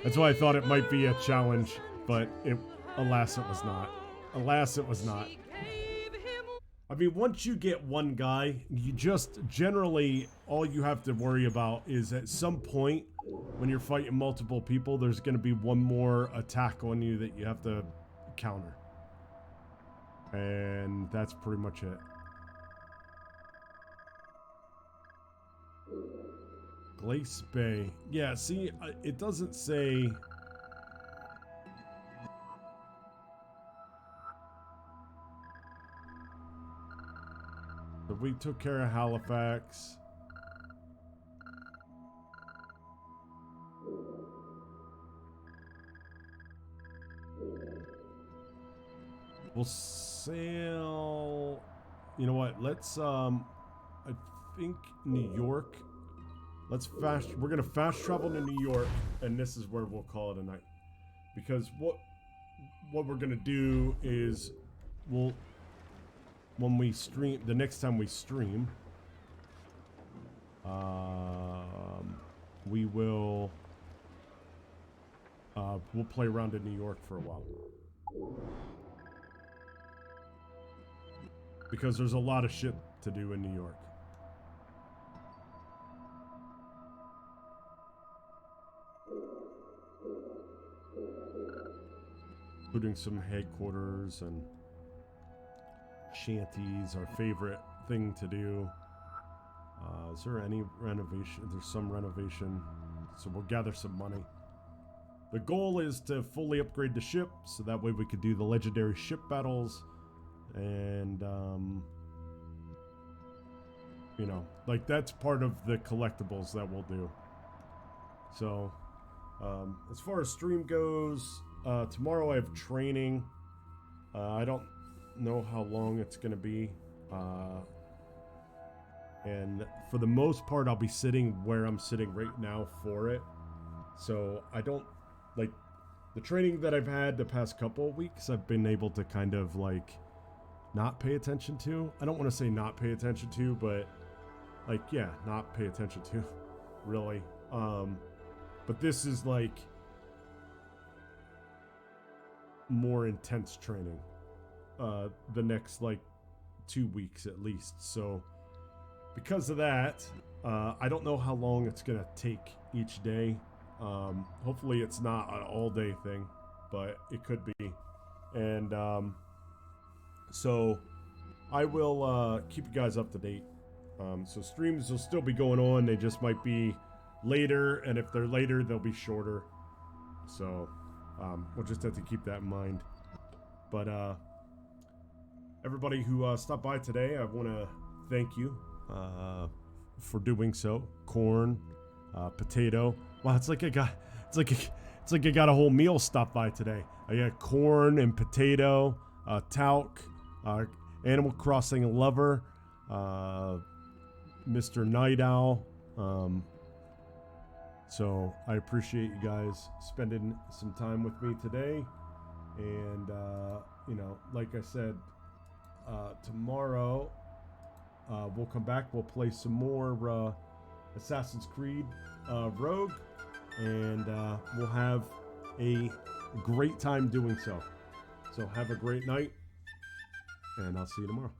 that's why I thought it might be a challenge, but alas, it was not. Alas, it was not. I mean, once you get one guy, you just generally, all you have to worry about is at some point when you're fighting multiple people, there's going to be one more attack on you that you have to counter. And that's pretty much it. Glace Bay. Yeah, see, it doesn't say... So we took care of Halifax. We'll sail... You know what? Let's, I think New York. We're gonna fast travel to New York, and this is where we'll call it a night. Because what we're gonna do is, when we stream, the next time we stream, we will, we'll play around in New York for a while. Because there's a lot of shit to do in New York. Including some headquarters and shanties, our favorite thing to do. Is there any renovation? There's some renovation. So we'll gather some money. The goal is to fully upgrade the ship, so that way we could do the legendary ship battles. And, you know, like that's part of the collectibles that we'll do. So, as far as stream goes, tomorrow I have training. I don't know how long it's going to be. And for the most part, I'll be sitting where I'm sitting right now for it. So I don't, like, the training that I've had the past couple of weeks, I've been able to kind of, like, not pay attention to. I don't want to say not pay attention to, but, like, yeah, not pay attention to, really. But this is, like, more intense training. The next, like, 2 weeks at least. So, because of that, I don't know how long it's gonna take each day. Hopefully it's not an all-day thing, but it could be. And so I will keep you guys up to date. So streams will still be going on. They just might be later, and if they're later, they'll be shorter. So we'll just have to keep that in mind. But everybody who stopped by today, I want to thank you for doing so. Corn, potato. Wow, it's like I got a whole meal stopped by today. I got corn and potato, talc, Animal Crossing lover, Mr. Night Owl. So I appreciate you guys spending some time with me today. And you know, like I said, tomorrow we'll come back. We'll play some more Assassin's Creed Rogue, and we'll have a great time doing so. So have a great night, and I'll see you tomorrow.